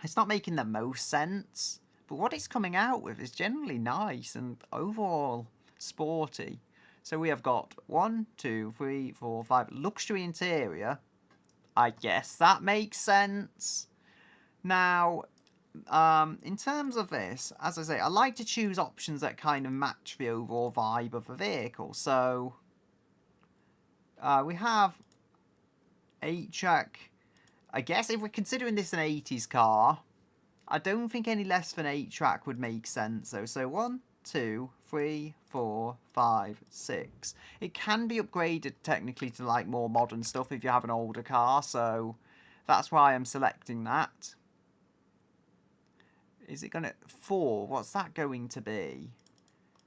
A: It's not making the most sense, but what it's coming out with is generally nice and overall sporty. So we have got 1, 2, 3, 4, 5 luxury interior. I guess that makes sense. Now, in terms of this, as I say, I like to choose options that kind of match the overall vibe of the vehicle. So, we have 8-track. I guess if we're considering this an 80s car, I don't think any less than 8-track would make sense though. So 1, 2, 3, 4, 5, 6. It can be upgraded technically to like more modern stuff if you have an older car, so that's why I'm selecting that. Is it gonna 4? What's that going to be?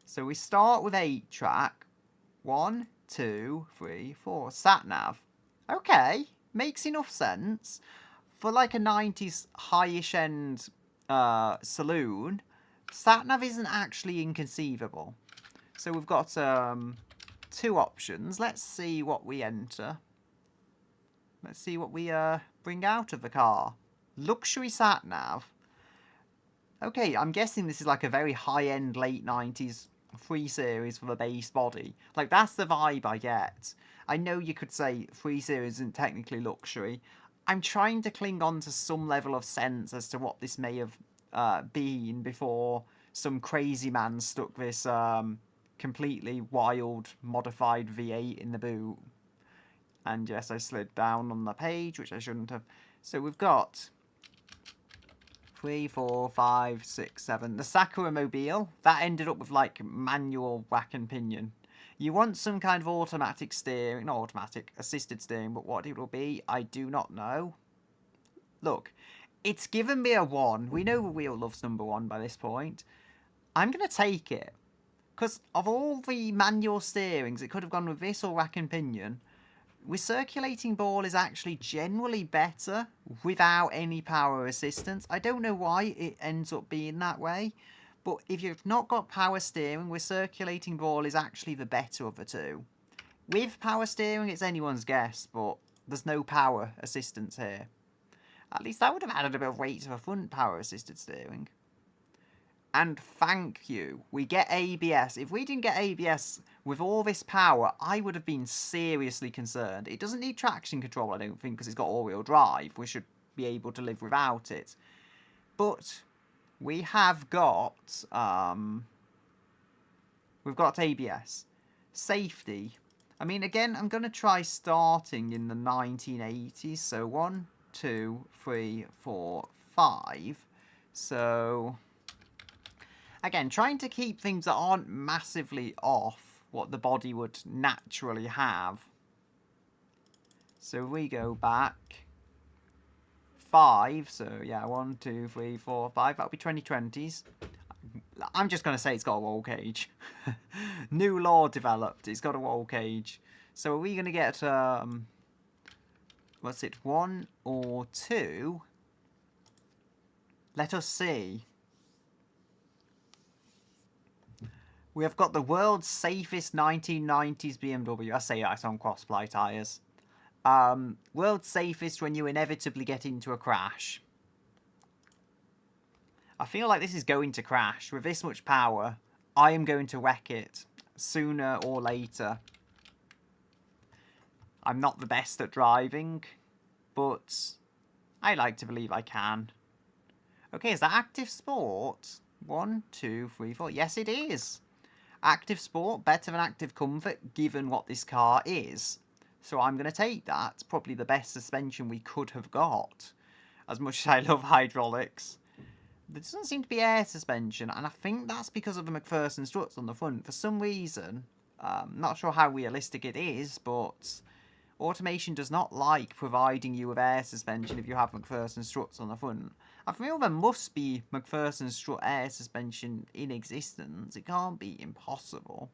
A: So we start with 8-track. 1, 2, 3, 4. Sat nav. Okay, makes enough sense for like a 90s high-ish end saloon. Sat nav isn't actually inconceivable. So we've got 2 options. Let's see what we enter. Let's see what we bring out of the car. Luxury sat nav. Okay, I'm guessing this is like a very high-end late 90s 3 Series for the base body. Like, that's the vibe I get. I know you could say 3 Series isn't technically luxury. I'm trying to cling on to some level of sense as to what this may have been before some crazy man stuck this completely wild modified V8 in the boot. And yes, I slid down on the page, which I shouldn't have. So we've got 3, 4, 5, 6, 7. The Sakura Mobile, that ended up with like manual rack and pinion. You want some kind of automatic steering, not automatic, assisted steering, but what it will be, I do not know. Look, it's given me a 1. We know the wheel loves number 1 by this point. I'm going to take it. Because of all the manual steerings, it could have gone with this or rack and pinion. Recirculating ball is actually generally better without any power assistance. I don't know why it ends up being that way, but if you've not got power steering, recirculating ball is actually the better of the 2. With power steering, it's anyone's guess, but there's no power assistance here. At least that would have added a bit of weight to the front power assisted steering. And thank you, we get ABS. If we didn't get ABS with all this power, I would have been seriously concerned. It doesn't need traction control, I don't think, because it's got all-wheel drive. We should be able to live without it. But we have got, we've got ABS. Safety. I mean, again, I'm going to try starting in the 1980s. So 1, 2, 3, 4, 5. So, again, trying to keep things that aren't massively off what the body would naturally have. So we go back 5. So, yeah, 1, 2, 3, 4, 5. That'll be 2020s. I'm just going to say it's got a roll cage. New law developed. It's got a roll cage. So are we going to get, what's it, 1 or 2? Let us see. We have got the world's safest 1990s BMW. I say that, it's on cross-ply tyres. World's safest when you inevitably get into a crash. I feel like this is going to crash. With this much power, I am going to wreck it sooner or later. I'm not the best at driving, but I like to believe I can. Okay, is that active sport? 1, 2, 3, 4. Yes, it is. Active sport, better than active comfort, given what this car is. So I'm going to take that. It's probably the best suspension we could have got. As much as I love hydraulics. There doesn't seem to be air suspension, and I think that's because of the McPherson struts on the front. For some reason, not sure how realistic it is, but automation does not like providing you with air suspension if you have McPherson struts on the front. I feel there must be McPherson strut air suspension in existence. It can't be impossible.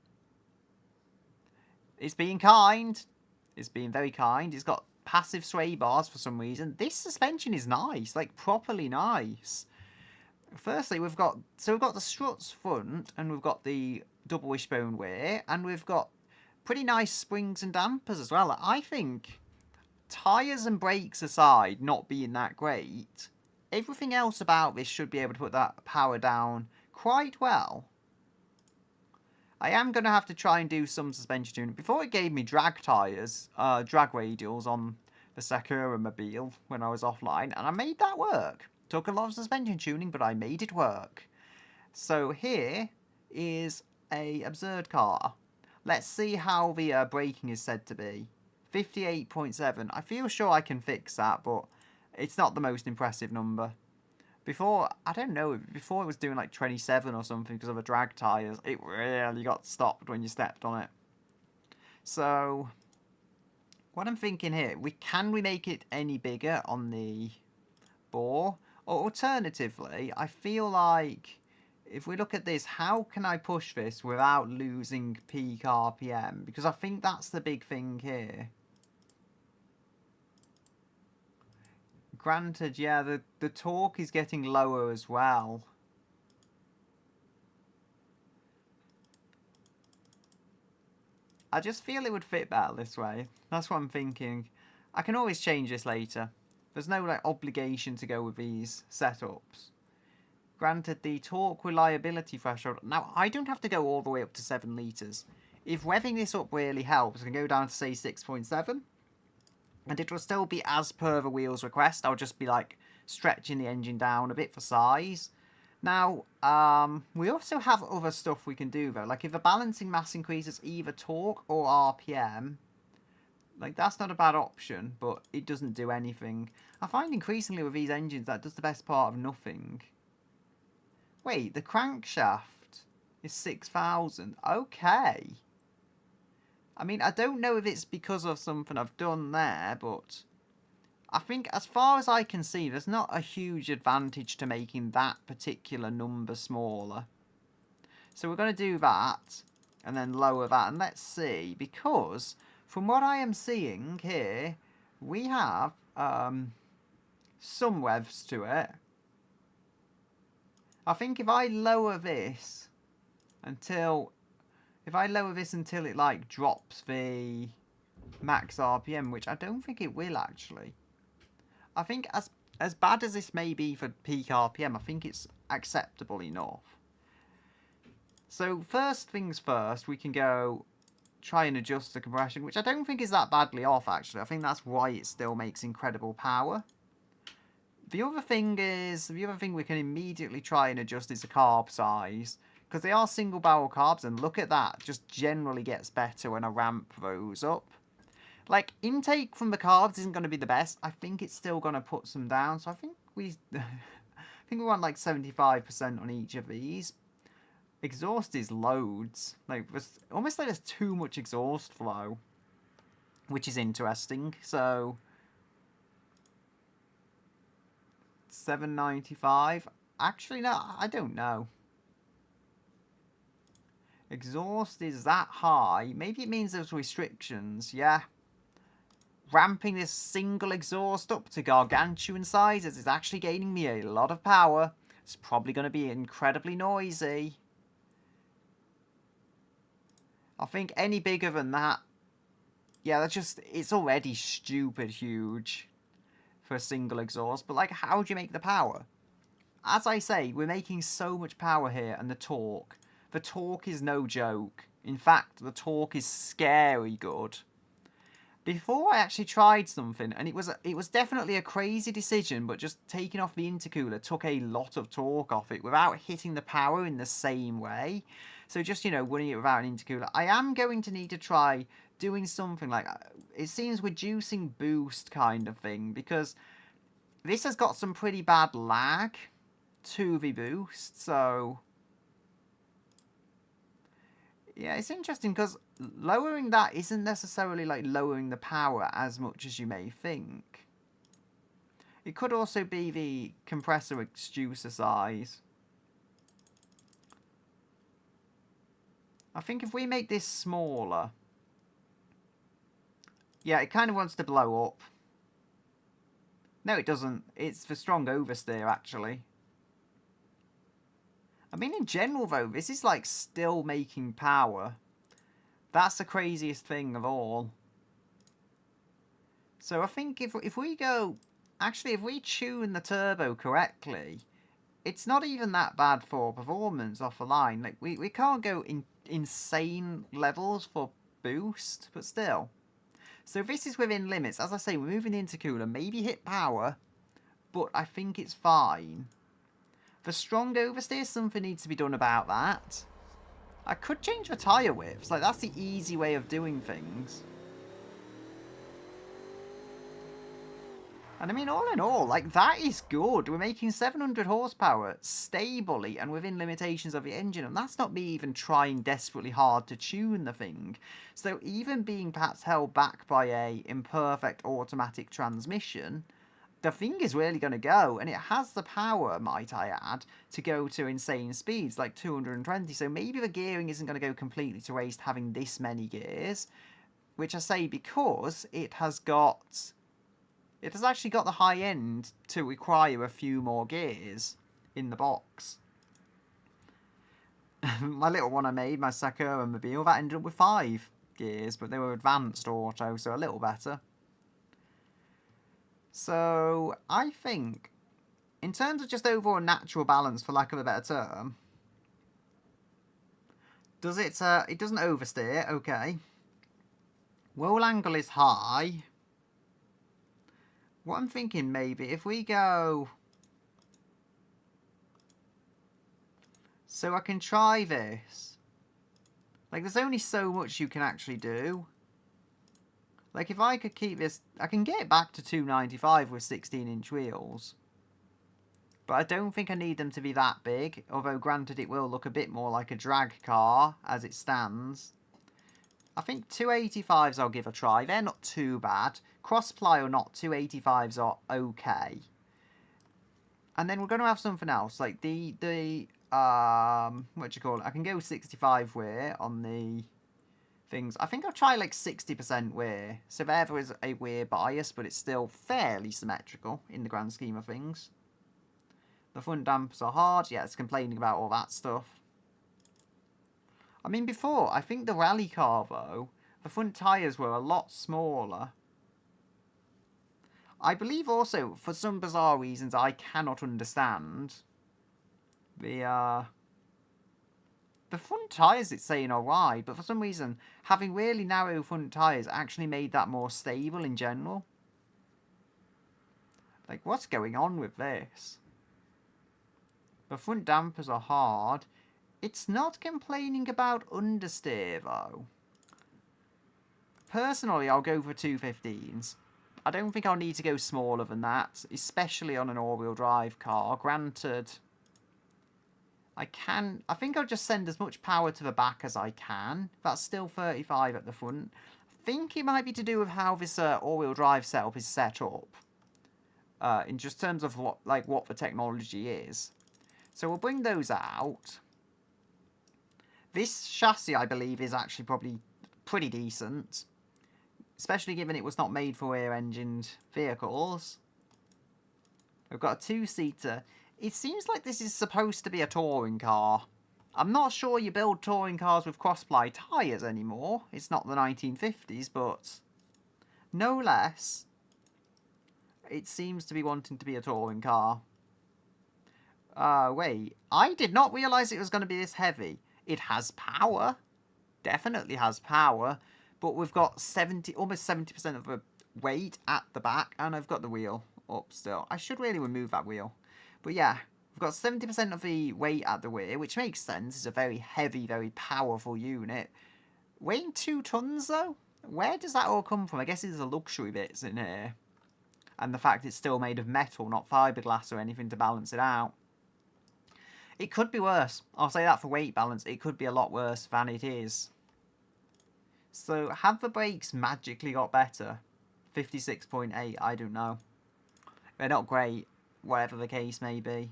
A: It's being kind. It's being very kind. It's got passive sway bars for some reason. This suspension is nice, like properly nice. Firstly, we've got the struts front, and we've got the double wishbone wear, and we've got pretty nice springs and dampers as well. I think, tyres and brakes aside not being that great, everything else about this should be able to put that power down quite well. I am going to have to try and do some suspension tuning. Before it gave me drag tyres, drag radials on the Sakura Mobile when I was offline, and I made that work. Took a lot of suspension tuning, but I made it work. So here is a absurd car. Let's see how the braking is said to be. 58.7. I feel sure I can fix that, but it's not the most impressive number. Before, I don't know, before it was doing like 27 or something because of the drag tyres. It really got stopped when you stepped on it. So, what I'm thinking here, can we make it any bigger on the bore? Or alternatively, I feel like if we look at this, how can I push this without losing peak RPM? Because I think that's the big thing here. Granted, yeah, the torque is getting lower as well. I just feel it would fit better this way. That's what I'm thinking. I can always change this later. There's no like obligation to go with these setups. Granted, the torque reliability threshold... Now, I don't have to go all the way up to 7 litres. If revving this up really helps, I can go down to, say, 6.7. And it will still be as per the wheel's request. I'll just be, like, stretching the engine down a bit for size. Now, we also have other stuff we can do, though. Like, if the balancing mass increases either torque or RPM... Like, that's not a bad option, but it doesn't do anything. I find increasingly with these engines that does the best part of nothing. Wait, the crankshaft is 6,000. Okay. I mean, I don't know if it's because of something I've done there, but I think as far as I can see, there's not a huge advantage to making that particular number smaller. So we're going to do that, and then lower that, and let's see, because from what I am seeing here, we have some revs to it. I think if I lower this until it like drops the max RPM, which I don't think it will actually. I think as bad as this may be for peak RPM, I think it's acceptable enough. So first things first, we can go try and adjust the compression, which I don't think is that badly off actually. I think that's why it still makes incredible power. The other thing we can immediately try and adjust is the carb size. Because they are single barrel carbs, and look at that. Just generally gets better when a ramp those up. Like, intake from the carbs isn't going to be the best. I think it's still going to put some down. So I think we... I think we want like 75% on each of these. Exhaust is loads. Like, almost like there's too much exhaust flow. Which is interesting. So... 795. Actually, no, I don't know. Exhaust is that high. Maybe it means there's restrictions. Yeah. Ramping this single exhaust up to gargantuan sizes is actually gaining me a lot of power. It's probably going to be incredibly noisy. I think any bigger than that... Yeah, that's just... It's already stupid huge for a single exhaust. But, like, how do you make the power? As I say, we're making so much power here, and the torque. The torque is no joke. In fact, the torque is scary good. Before I actually tried something, and it was definitely a crazy decision, but just taking off the intercooler took a lot of torque off it without hitting the power in the same way. So just, you know, running it without an intercooler. I am going to need to try doing something like, it seems reducing boost kind of thing, because this has got some pretty bad lag to the boost, so... Yeah, it's interesting because lowering that isn't necessarily like lowering the power as much as you may think. It could also be the compressor extruder size. I think if we make this smaller... Yeah, it kind of wants to blow up. No, it doesn't. It's for strong oversteer, actually. I mean, in general, though, this is, like, still making power. That's the craziest thing of all. So I think if we go... Actually, if we tune the turbo correctly, it's not even that bad for performance off the line. Like, we can't go insane levels for boost, but still. So this is within limits. As I say, we're moving the intercooler. Maybe hit power, but I think it's fine. For strong oversteer, something needs to be done about that. I could change the tyre widths. Like, that's the easy way of doing things. And I mean, all in all, like, that is good. We're making 700 horsepower stably and within limitations of the engine. And that's not me even trying desperately hard to tune the thing. So even being perhaps held back by a imperfect automatic transmission... The thing is really going to go, and it has the power, might I add, to go to insane speeds, like 220. So maybe the gearing isn't going to go completely to waste having this many gears, which I say because it has actually got the high end to require a few more gears in the box. My little one I made, my Sakura Mobile, that ended up with 5 gears, but they were advanced auto, so a little better. So, I think, in terms of just overall natural balance, for lack of a better term, it doesn't oversteer, okay. Roll angle is high. What I'm thinking, maybe, if we go... So I can try this. Like, there's only so much you can actually do. Like, if I could keep this... I can get it back to 295 with 16-inch wheels. But I don't think I need them to be that big. Although, granted, it will look a bit more like a drag car as it stands. I think 285s I'll give a try. They're not too bad. Cross-ply or not, 285s are okay. And then we're going to have something else. Like, what do you call it? I can go 65 wear on the... things. I think I'll try like 60% wear. So there is a wear bias, but it's still fairly symmetrical in the grand scheme of things. The front dampers are hard. Yeah, it's complaining about all that stuff. I mean, before, I think the rally car, though, the front tyres were a lot smaller. I believe also, for some bizarre reasons I cannot understand, the front tyres, it's saying alright, but for some reason, having really narrow front tyres actually made that more stable in general. Like, what's going on with this? The front dampers are hard. It's not complaining about understeer, though. Personally, I'll go for 215s. I don't think I'll need to go smaller than that, especially on an all-wheel drive car. Granted, I think I'll just send as much power to the back as I can. That's still 35 at the front. I think it might be to do with how this all-wheel drive setup is set up. In just terms of what the technology is. So we'll bring those out. This chassis, I believe, is actually probably pretty decent. Especially given it was not made for rear-engined vehicles. We've got a two-seater. It seems like this is supposed to be a touring car. I'm not sure you build touring cars with cross-ply tyres anymore. It's not the 1950s, but no less, it seems to be wanting to be a touring car. Wait. I did not realise it was going to be this heavy. It has power. Definitely has power. But we've got almost 70% of the weight at the back. And I've got the wheel up still. I should really remove that wheel. But yeah, we've got 70% of the weight at the rear, which makes sense. It's a very heavy, very powerful unit. Weighing 2 tons, though? Where does that all come from? I guess it's the luxury bits in here. And the fact it's still made of metal, not fiberglass or anything to balance it out. It could be worse. I'll say that for weight balance. It could be a lot worse than it is. So, have the brakes magically got better? 56.8, I don't know. They're not great, whatever the case may be.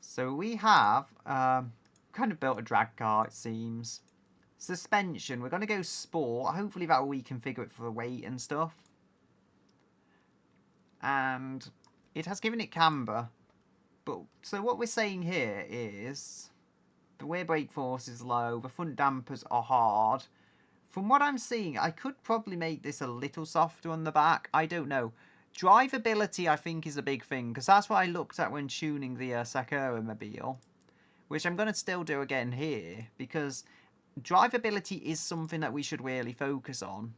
A: So we have kind of built a drag car, it seems. Suspension, we're going to go sport. Hopefully that will reconfigure it for the weight and stuff. And it has given it camber. But so what we're saying here is the rear brake force is low, the front dampers are hard. From what I'm seeing, I could probably make this a little softer on the back. I don't know. Drivability, I think, is a big thing, because that's what I looked at when tuning the Sakura Mobile, which I'm going to still do again here, because drivability is something that we should really focus on,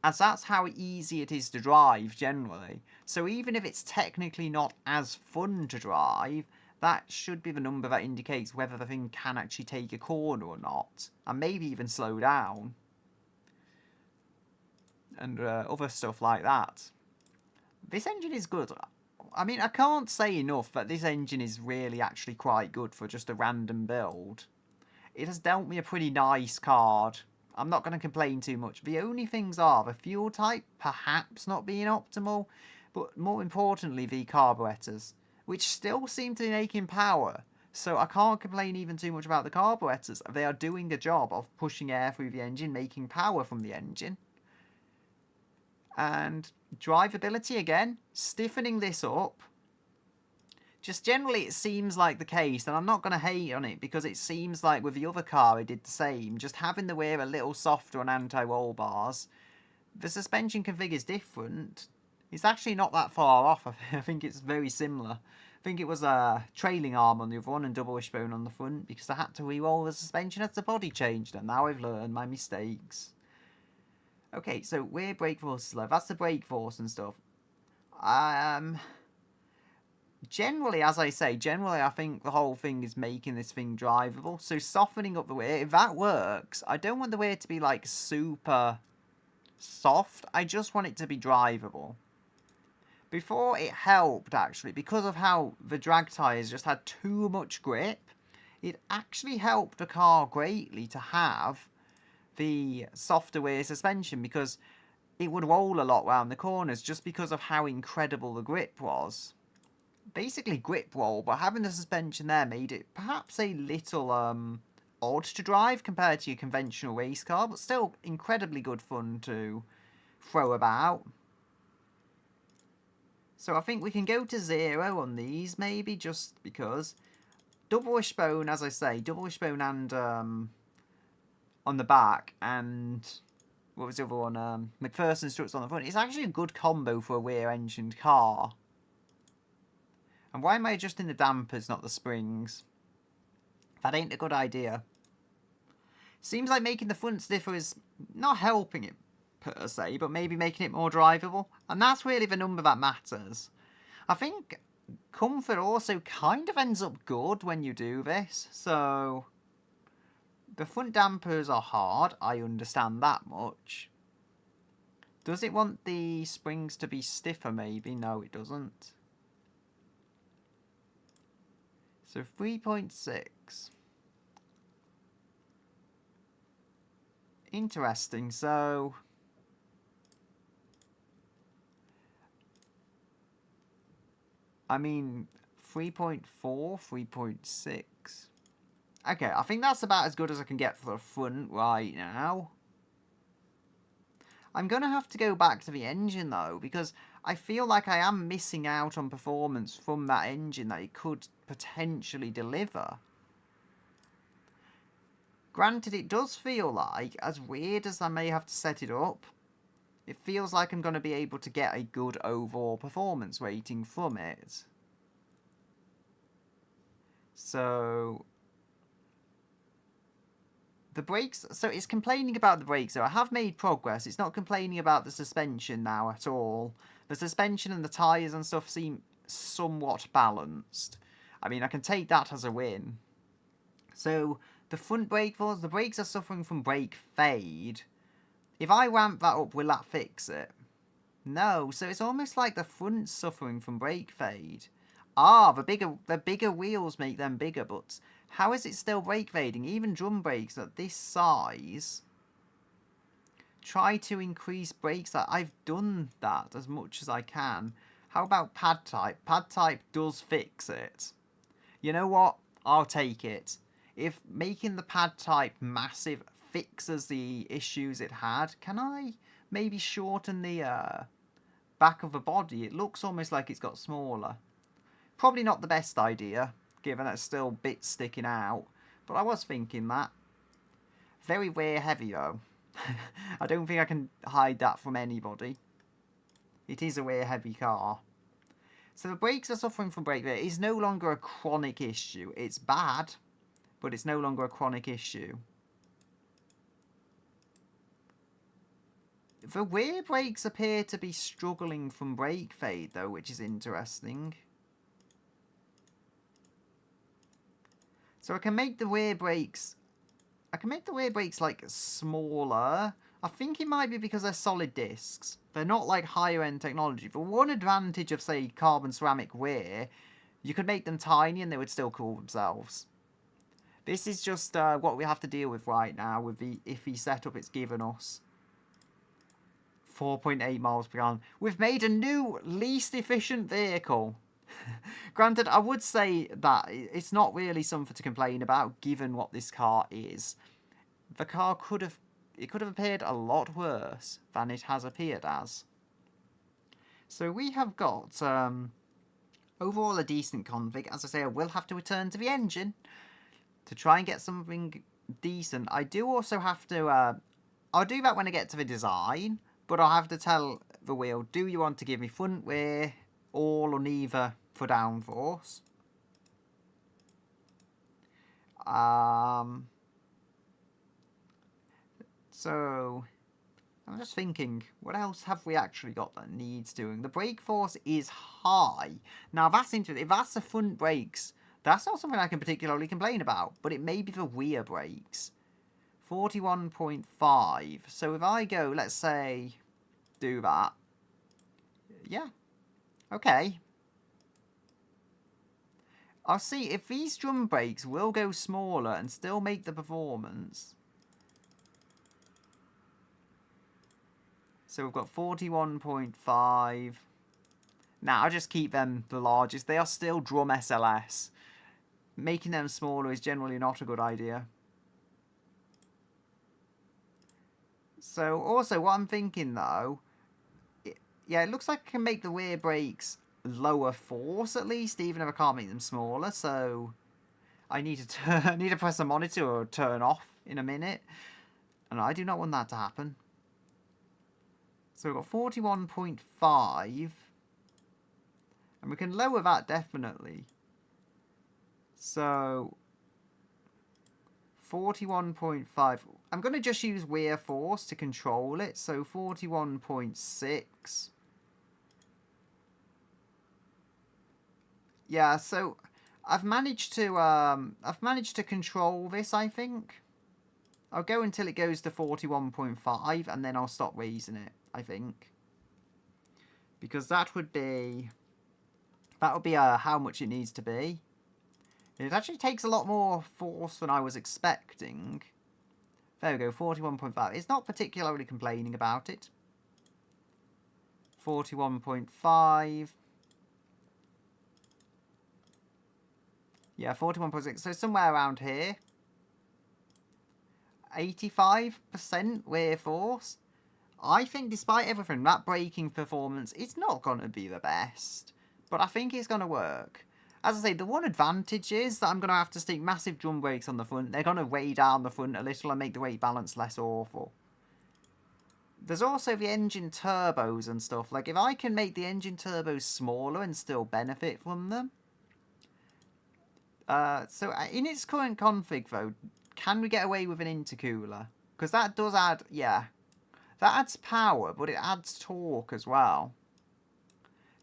A: as that's how easy it is to drive, generally. So even if it's technically not as fun to drive, that should be the number that indicates whether the thing can actually take a corner or not, and maybe even slow down, and other stuff like that. This engine is good. I mean, I can't say enough that this engine is really actually quite good for just a random build. It has dealt me a pretty nice card. I'm not going to complain too much. The only things are the fuel type perhaps not being optimal, but more importantly the carburetors, which still seem to be making power. So I can't complain even too much about the carburetors. They are doing the job of pushing air through the engine, making power from the engine. And drivability again, stiffening this up. Just generally it seems like the case, and I'm not going to hate on it because it seems like with the other car it did the same. Just having the rear a little softer on anti-roll bars. The suspension config is different. It's actually not that far off. I think it's very similar. I think it was a trailing arm on the other one and double wishbone on the front because I had to re-roll the suspension as the body changed, and now I've learned my mistakes. Okay, so rear brake force is low. That's the brake force and stuff. Generally, as I say, I think the whole thing is making this thing drivable. So softening up the rear, if that works, I don't want the rear to be like super soft. I just want it to be drivable. Before it helped, actually, because of how the drag tyres just had too much grip, it actually helped the car greatly to have the softer rear suspension, because it would roll a lot round the corners just because of how incredible the grip was. Basically grip roll, but having the suspension there made it perhaps a little odd to drive compared to your conventional race car, but still incredibly good fun to throw about. So I think we can go to 0 on these, maybe, just because. Double wishbone, as I say, double wishbone and on the back, and what was the other one? McPherson struts on the front. It's actually a good combo for a rear-engined car. And why am I adjusting the dampers, not the springs? That ain't a good idea. Seems like making the front stiffer is not helping it per se, but maybe making it more drivable. And that's really the number that matters. I think comfort also kind of ends up good when you do this. So the front dampers are hard, I understand that much. Does it want the springs to be stiffer maybe? No, it doesn't. So 3.6. Interesting. So I mean 3.4, 3.6. Okay, I think that's about as good as I can get for the front right now. I'm going to have to go back to the engine though, because I feel like I am missing out on performance from that engine that it could potentially deliver. Granted, it does feel like, as weird as I may have to set it up, it feels like I'm going to be able to get a good overall performance rating from it. So the brakes, so it's complaining about the brakes. So I have made progress. It's not complaining about the suspension now at all. The suspension and the tyres and stuff seem somewhat balanced. I mean, I can take that as a win. So the front brake force, the brakes are suffering from brake fade. If I ramp that up, will that fix it? No, so it's almost like the front's suffering from brake fade. Ah, the bigger wheels make them bigger, but how is it still brake fading? Even drum brakes at this size try to increase brakes. I've done that as much as I can. How about pad type? Pad type does fix it. You know what? I'll take it. If making the pad type massive fixes the issues it had, can I maybe shorten the back of the body? It looks almost like it's got smaller. Probably not the best idea, given it's still bits sticking out. But I was thinking that. Very rear heavy though. I don't think I can hide that from anybody. It is a rear heavy car. So the brakes are suffering from brake fade. It's no longer a chronic issue. It's bad, but it's no longer a chronic issue. The rear brakes appear to be struggling from brake fade though, which is interesting. So I can make the rear brakes like smaller. I think it might be because they're solid discs. They're not like higher end technology. But one advantage of say carbon ceramic rear, you could make them tiny and they would still cool themselves. This is just what we have to deal with right now with the iffy setup it's given us. 4.8 miles per gallon. We've made a new least efficient vehicle. Granted, I would say that it's not really something to complain about, given what this car is. The car could have appeared a lot worse than it has appeared as. So we have got overall a decent config. As I say, I will have to return to the engine to try and get something decent. I do also have to. I'll do that when I get to the design, but I'll have to tell the wheel: do you want to give me front, rear, all or neither for downforce? So I'm just thinking, what else have we actually got that needs doing? The brake force is high. Now that's interesting. If that's the front brakes, that's not something I can particularly complain about, but it may be the rear brakes. 41.5. So if I go, let's say, do that. Yeah. Okay. I'll see if these drum brakes will go smaller and still make the performance. So we've got 41.5. Now I'll just keep them the largest. They are still drum SLS. Making them smaller is generally not a good idea. So also what I'm thinking though, yeah, it looks like I can make the rear brakes lower force at least, even if I can't make them smaller. So I need to press the monitor or turn off in a minute, and I do not want that to happen. So we've got 41.5, and we can lower that definitely. So 41.5. I'm going to just use rear force to control it. So 41.6. Yeah, so I've managed to control this, I think. I'll go until it goes to 41.5 and then I'll stop raising it, I think. Because that would be how much it needs to be. It actually takes a lot more force than I was expecting. There we go, 41.5. It's not particularly complaining about it. 41.5. Yeah, 41.6. So somewhere around here. 85% wear force. I think despite everything, that braking performance is not going to be the best. But I think it's going to work. As I say, the one advantage is that I'm going to have to stick massive drum brakes on the front. They're going to weigh down the front a little and make the weight balance less awful. There's also the engine turbos and stuff. Like, if I can make the engine turbos smaller and still benefit from them. So in its current config, though, can we get away with an intercooler? Because that does add, yeah. That adds power, but it adds torque as well.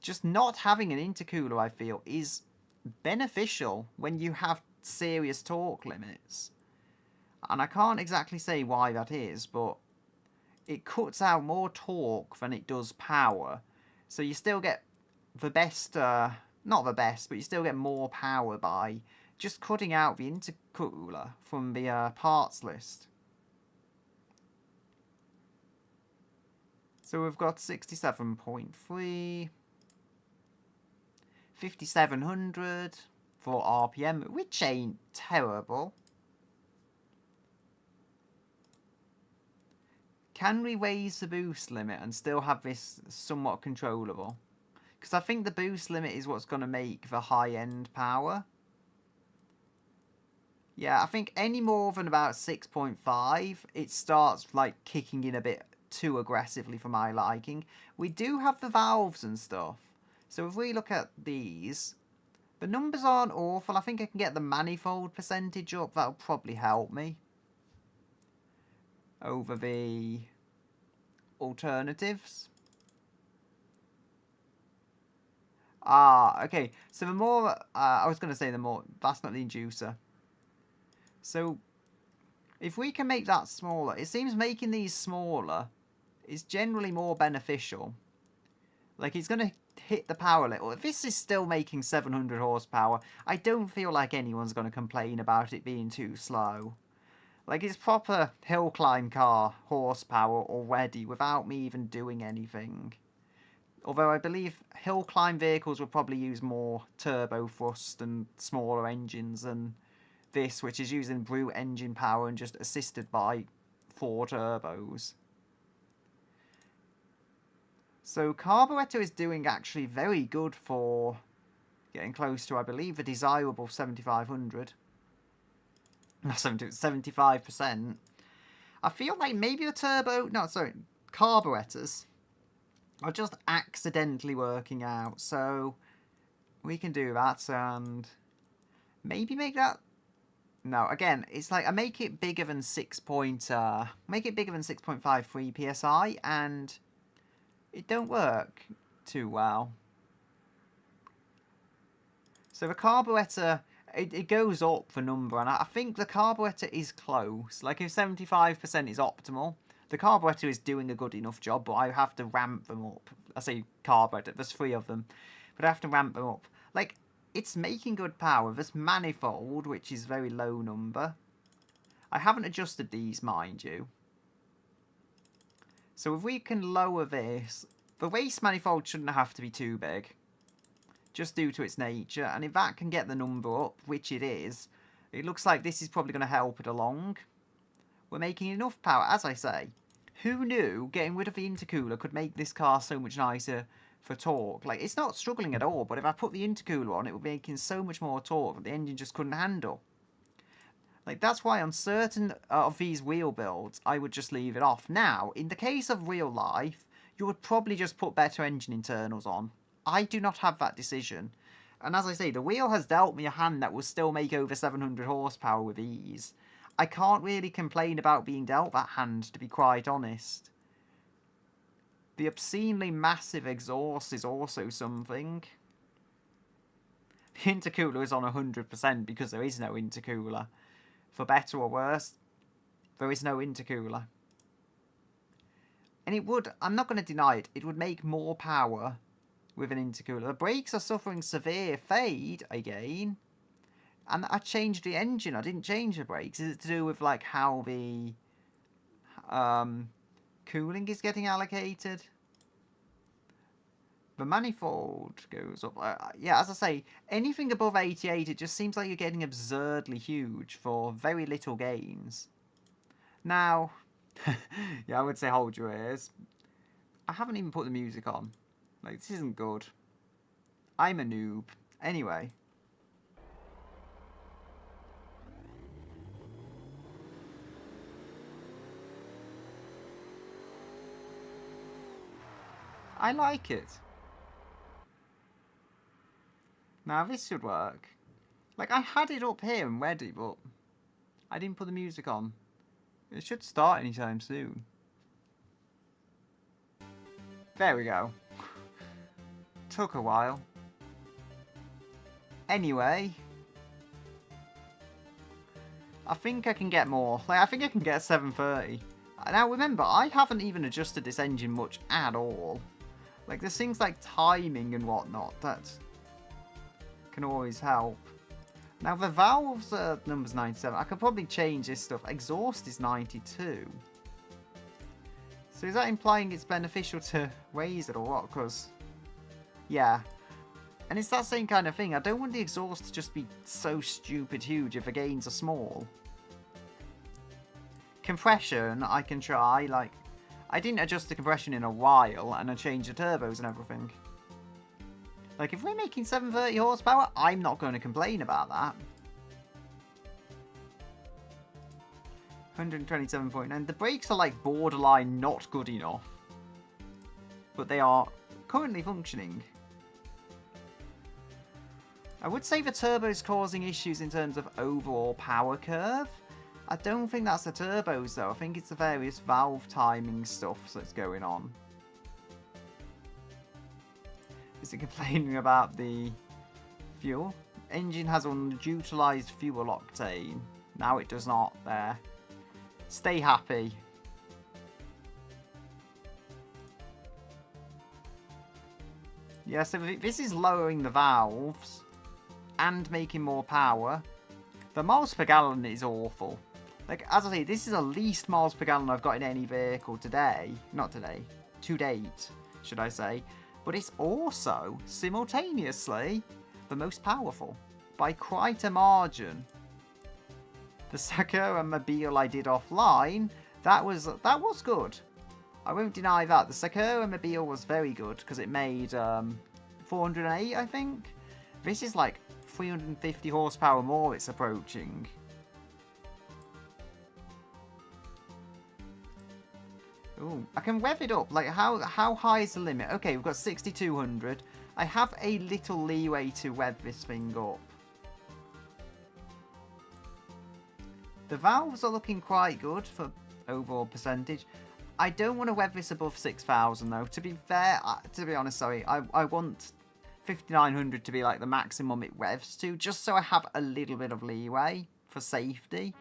A: Just not having an intercooler, I feel, is beneficial when you have serious torque limits. And I can't exactly say why that is, but it cuts out more torque than it does power. So you still get the best, not the best, but you still get more power by just cutting out the intercooler from the parts list. So we've got 67.3, 5700 for RPM, which ain't terrible. Can we raise the boost limit and still have this somewhat controllable? Because I think the boost limit is what's going to make the high-end power. Yeah, I think any more than about 6.5, it starts like kicking in a bit too aggressively for my liking. We do have the valves and stuff. So if we look at these, the numbers aren't awful. I think I can get the manifold percentage up. That'll probably help me over the alternatives. Ah, okay. So the more, I was going to say the more, that's not the inducer. So if we can make that smaller, it seems making these smaller is generally more beneficial. Like, it's going to hit the power level. If this is still making 700 horsepower, I don't feel like anyone's going to complain about it being too slow. Like, it's proper hill climb car horsepower already without me even doing anything. Although I believe hill climb vehicles will probably use more turbo thrust and smaller engines than this, which is using brute engine power and just assisted by 4 turbos. So carburetor is doing actually very good for getting close to, I believe, the desirable 7500. Not 75%. I feel like maybe the carburetors are just accidentally working out. So we can do that and maybe make that. No, again, it's like I make it bigger than 6.53 psi and it don't work too well. So the carburetor, it goes up the number, and I think the carburetor is close. Like, if 75% is optimal, the carburetor is doing a good enough job, but I have to ramp them up. I say carburetor, there's 3 of them, but I have to ramp them up. Like, it's making good power. There's manifold, which is very low number. I haven't adjusted these, mind you. So if we can lower this, the race manifold shouldn't have to be too big, just due to its nature. And if that can get the number up, which it is, it looks like this is probably going to help it along. We're making enough power. As I say, who knew getting rid of the intercooler could make this car so much nicer for torque? Like, it's not struggling at all, but if I put the intercooler on, it would be making so much more torque that the engine just couldn't handle. Like, that's why on certain of these wheel builds, I would just leave it off. Now, in the case of real life, you would probably just put better engine internals on. I do not have that decision. And as I say, the wheel has dealt me a hand that will still make over 700 horsepower with ease. I can't really complain about being dealt that hand, to be quite honest. The obscenely massive exhaust is also something. The intercooler is on 100% because there is no intercooler. For better or worse, there is no intercooler. And it would, I'm not going to deny it, it would make more power with an intercooler. The brakes are suffering severe fade again. And I changed the engine, I didn't change the brakes. Is it to do with like how the cooling is getting allocated? The manifold goes up. Yeah, as I say, anything above 88, it just seems like you're getting absurdly huge for very little gains. Now, yeah, I would say hold your ears. I haven't even put the music on. Like, this isn't good. I'm a noob. Anyway. I like it. Now, this should work. Like, I had it up here and ready, but I didn't put the music on. It should start anytime soon. There we go. Took a while. Anyway. I think I can get more. Like, I think I can get 730. Now, remember, I haven't even adjusted this engine much at all. Like, there's things like timing and whatnot that can always help. Now, the valves are numbers 97. I could probably change this stuff. Exhaust is 92. So is that implying it's beneficial to raise it or what? Because, yeah. And it's that same kind of thing. I don't want the exhaust to just be so stupid huge if the gains are small. Compression, I can try. Like, I didn't adjust the compression in a while, and I changed the turbos and everything. Like, if we're making 730 horsepower, I'm not going to complain about that. 127.9. The brakes are, like, borderline not good enough. But they are currently functioning. I would say the turbo's causing issues in terms of overall power curve. I don't think that's the turbos, though. I think it's the various valve timing stuff that's going on. Is it complaining about the fuel? Engine has underutilized fuel octane. Now it does not there. Stay happy. Yeah, so this is lowering the valves and making more power. The miles per gallon is awful. Like, as I say, this is the least miles per gallon I've got in any vehicle today. Not today. To date, should I say. But it's also, simultaneously, the most powerful. By quite a margin. The Sakura Mobile I did offline, that was good. I won't deny that. The Sakura Mobile was very good, because it made 408, I think. This is like 350 horsepower more it's approaching. Ooh, I can rev it up. Like, how high is the limit? Okay, we've got 6,200. I have a little leeway to rev this thing up. The valves are looking quite good for overall percentage. I don't want to rev this above 6,000 though. To be fair, to be honest, sorry, I want 5,900 to be like the maximum it revs to, just so I have a little bit of leeway for safety.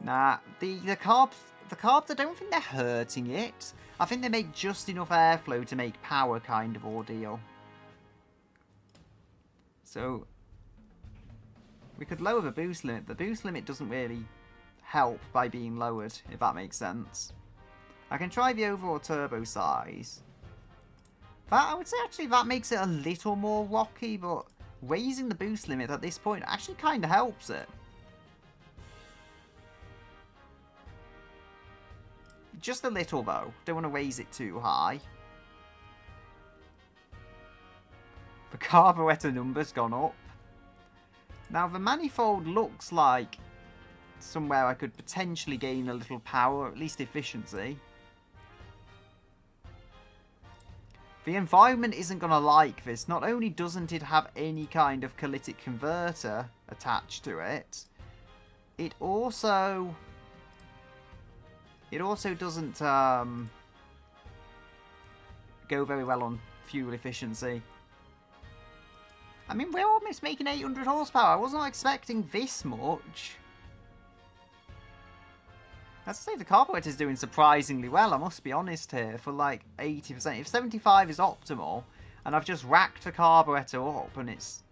A: Nah, the carbs, I don't think they're hurting it. I think they make just enough airflow to make power kind of ordeal. So, we could lower the boost limit. The boost limit doesn't really help by being lowered, if that makes sense. I can try the overall turbo size. That, I would say actually that makes it a little more rocky, but raising the boost limit at this point actually kind of helps it. Just a little though. Don't want to raise it too high. The carburetor number's gone up. Now the manifold looks like somewhere I could potentially gain a little power, or at least efficiency. The environment isn't going to like this. Not only doesn't it have any kind of catalytic converter attached to it, it also doesn't go very well on fuel efficiency. I mean, we're almost making 800 horsepower. I wasn't expecting this much. Let's say the carburetor is doing surprisingly well, I must be honest here, for like 80%. If 75 is optimal, and I've just racked the carburetor up, and it's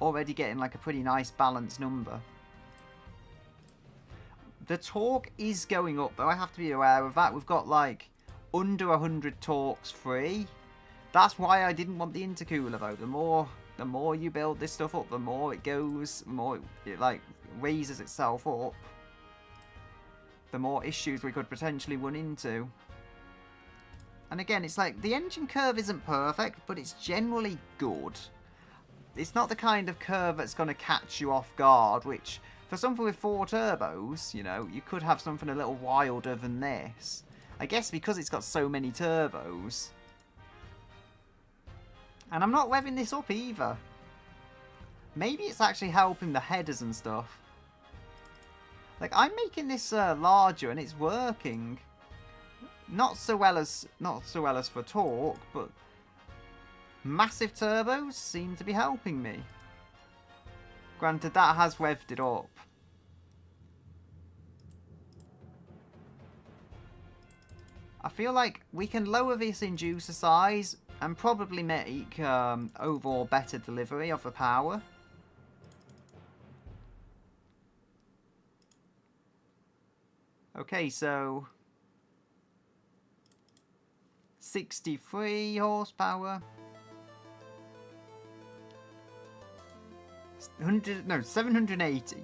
A: already getting like a pretty nice balanced number. The torque is going up, though. I have to be aware of that. We've got like under 100 torques free. That's why I didn't want the intercooler, though. The more you build this stuff up, the more it goes, the more it like raises itself up, the more issues we could potentially run into. And again, it's like the engine curve isn't perfect, but it's generally good. It's not the kind of curve that's going to catch you off guard, which for something with 4 turbos, you know, you could have something a little wilder than this. I guess because it's got so many turbos. And I'm not revving this up either. Maybe it's actually helping the headers and stuff. Like, I'm making this larger and it's working. Not so well as for torque, but massive turbos seem to be helping me. Granted, that has revved it up. I feel like we can lower this inducer size and probably make overall better delivery of the power. Okay, so 63 horsepower. 780.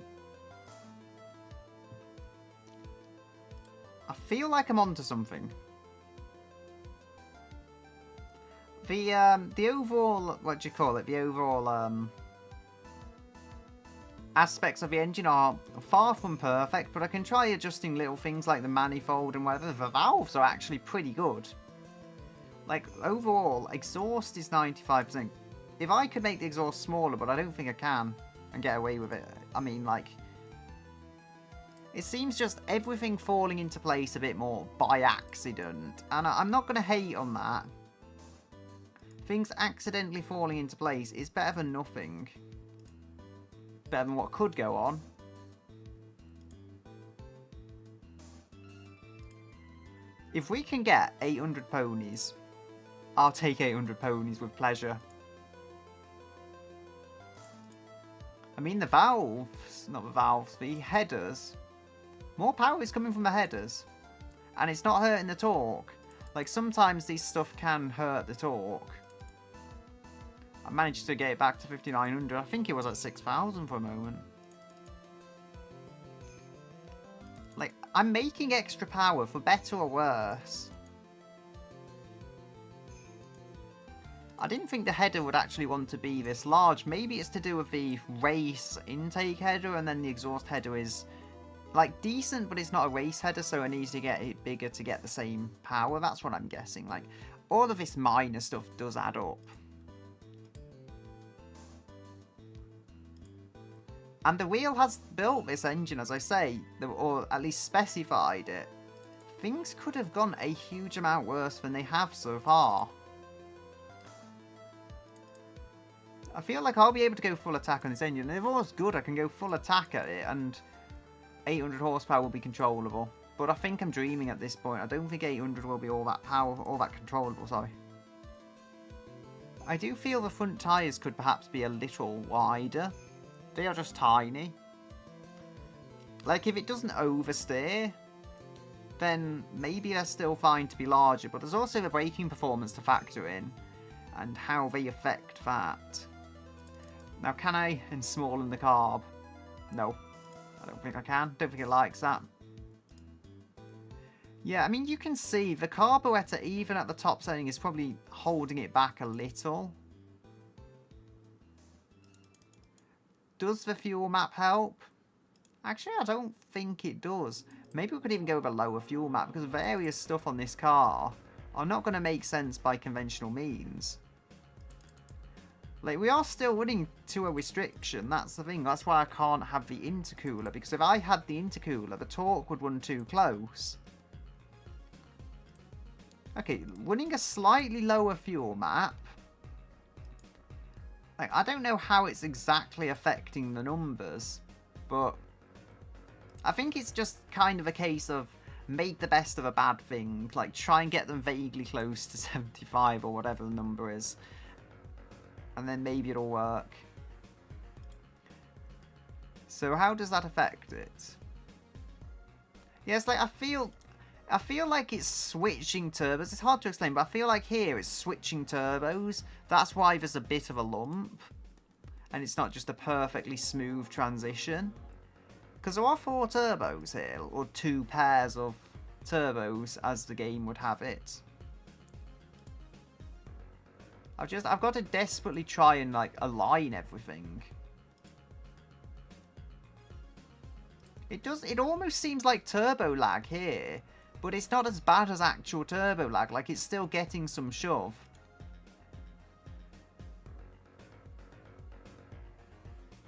A: I feel like I'm onto something. The overall, what do you call it? The overall aspects of the engine are far from perfect, but I can try adjusting little things like the manifold and whatever. The valves are actually pretty good. Like, overall, exhaust is 95%. If I could make the exhaust smaller, but I don't think I can, and get away with it. I mean, like, it seems just everything falling into place a bit more by accident. And I'm not going to hate on that. Things accidentally falling into place is better than nothing. Better than what could go on. If we can get 800 ponies, I'll take 800 ponies with pleasure. I mean, the valves, not the valves, the headers. More power is coming from the headers. And it's not hurting the torque. Like, sometimes these stuff can hurt the torque. I managed to get it back to 5,900. I think it was at 6,000 for a moment. Like, I'm making extra power for better or worse. I didn't think the header would actually want to be this large. Maybe it's to do with the race intake header, and then the exhaust header is like decent, but it's not a race header, so it needs to get it bigger to get the same power. That's what I'm guessing. Like, all of this minor stuff does add up. And the wheel has built this engine, as I say, or at least specified it. Things could have gone a huge amount worse than they have so far. I feel like I'll be able to go full attack on this engine. And if all's good, I can go full attack at it, and 800 horsepower will be controllable. But I think I'm dreaming at this point. I don't think 800 will be all that powerful, all that controllable, sorry. I do feel the front tyres could perhaps be a little wider. They are just tiny. Like, if it doesn't oversteer, then maybe they're still fine to be larger. But there's also the braking performance to factor in, and how they affect that. Now, can I ensmallen the carb? No. I don't think I can. Don't think it likes that. Yeah, I mean, you can see the carburetor, even at the top setting, is probably holding it back a little. Does the fuel map help? Actually, I don't think it does. Maybe we could even go with a lower fuel map, because various stuff on this car are not going to make sense by conventional means. Like, we are still running to a restriction, that's the thing. That's why I can't have the intercooler, because if I had the intercooler, the torque would run too close. Okay, running a slightly lower fuel map. Like, I don't know how it's exactly affecting the numbers, but I think it's just kind of a case of make the best of a bad thing. Like, try and get them vaguely close to 75 or whatever the number is. And then maybe it'll work. So how does that affect it? Yes, like, I feel like it's switching turbos. It's hard to explain, but I feel like here it's switching turbos. That's why there's a bit of a lump. And it's not just a perfectly smooth transition. Because there are 4 turbos here, or 2 pairs of turbos, as the game would have it. I've got to desperately try and, like, align everything. It almost seems like turbo lag here, but it's not as bad as actual turbo lag. Like, it's still getting some shove.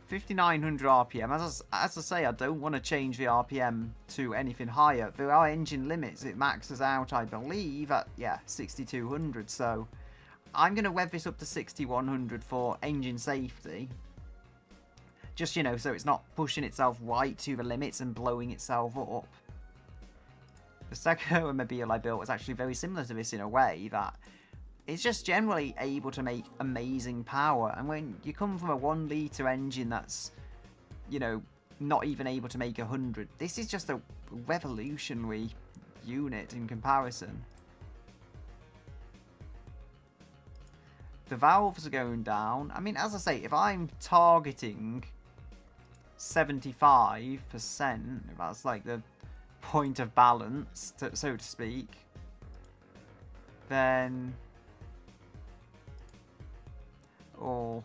A: $5,900 RPM. As I say, I don't want to change the RPM to anything higher. There are engine limits. It maxes out, I believe, at, yeah, 6,200. So I'm going to rev this up to 6,100 for engine safety. Just, you know, so it's not pushing itself right to the limits and blowing itself up. The second automobile I built was actually very similar to this in a way, that it's just generally able to make amazing power. And when you come from a 1 litre engine that's, you know, not even able to make 100, this is just a revolutionary unit in comparison. The valves are going down. I mean, as I say, if I'm targeting 75%, if that's like the point of balance, so to speak, then... Or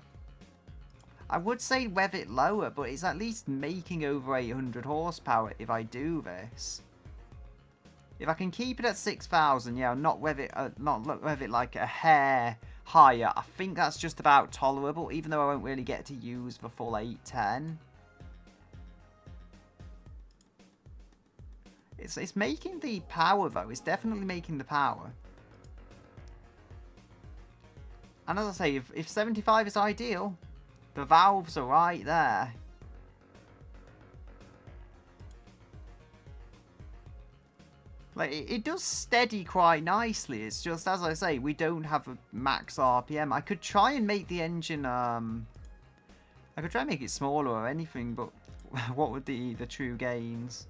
A: I would say rev it lower, but it's at least making over 800 horsepower if I do this. If I can keep it at 6,000, yeah, not rev it like a hair higher, I think that's just about tolerable, even though I won't really get to use the full 810. It's making the power, though. It's definitely making the power. And as I say, if 75 is ideal, the valves are right there. Like, it does steady quite nicely. It's just, as I say, we don't have a max RPM. I could try and make the engine, I could try and make it smaller or anything, but what would the true gains?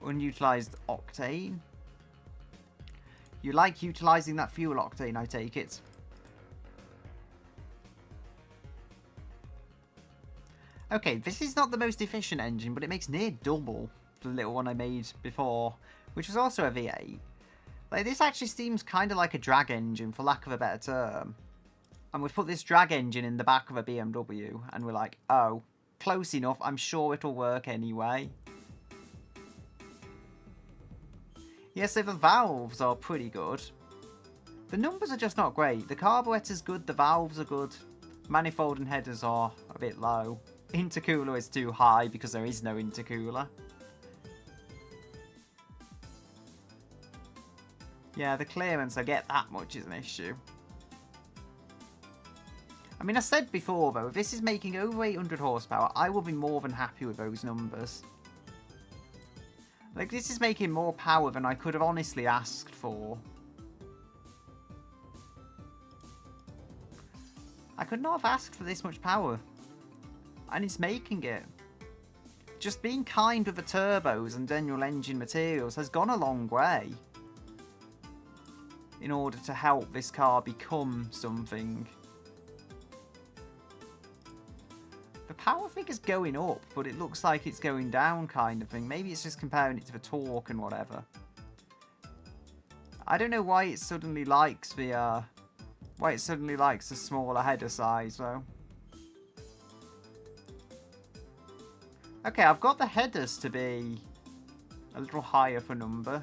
A: Unutilized octane. You like utilizing that fuel octane, I take it. Okay, this is not the most efficient engine, but it makes near double the little one I made before, which was also a V8. Like, this actually seems kind of like a drag engine, for lack of a better term. And we've put this drag engine in the back of a BMW, and we're like, oh, close enough, I'm sure it'll work anyway. Yeah, so the valves are pretty good. The numbers are just not great. The carburetor's good, the valves are good. Manifold and headers are a bit low. Intercooler is too high because there is no intercooler. Yeah, the clearance, I get that much is an issue. I mean, I said before, though, if this is making over 800 horsepower, I will be more than happy with those numbers. Like, this is making more power than I could have honestly asked for. I could not have asked for this much power. And it's making it. Just being kind with the turbos and general engine materials has gone a long way in order to help this car become something. The power figure's going up, but it looks like it's going down kind of thing. Maybe it's just comparing it to the torque and whatever. I don't know why it suddenly likes the smaller header size though. Okay, I've got the headers to be a little higher for number.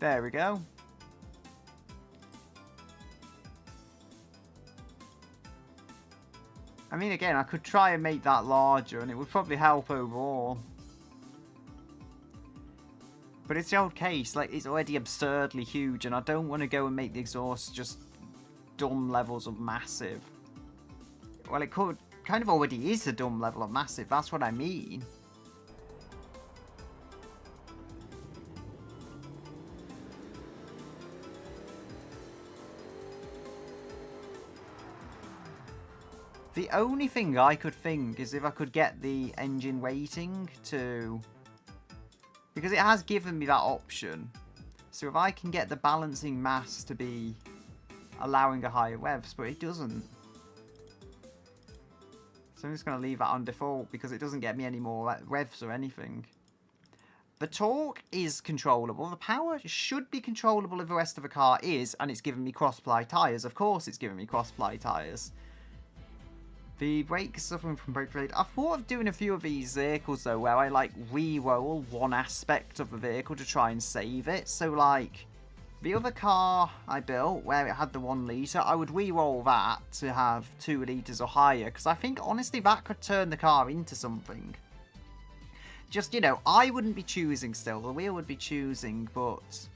A: There we go. I mean, again, I could try and make that larger, and it would probably help overall. But it's the old case, like, it's already absurdly huge, and I don't want to go and make the exhaust just dumb levels of massive. Well, it could, kind of already is a dumb level of massive, that's what I mean. The only thing I could think is if I could get the engine weighting to... Because it has given me that option. So if I can get the balancing mass to be allowing a higher revs, but it doesn't. So I'm just going to leave that on default because it doesn't get me any more revs or anything. The torque is controllable. The power should be controllable if the rest of the car is, and it's giving me cross-ply tyres. Of course it's giving me cross-ply tyres. The brakes suffering from brake fade. I thought of doing a few of these vehicles though where I like re-roll one aspect of the vehicle to try and save it. So like the other car I built where it had the 1 litre, I would re-roll that to have 2 litres or higher because I think honestly that could turn the car into something. Just, you know, I wouldn't be choosing still, the wheel would be choosing, but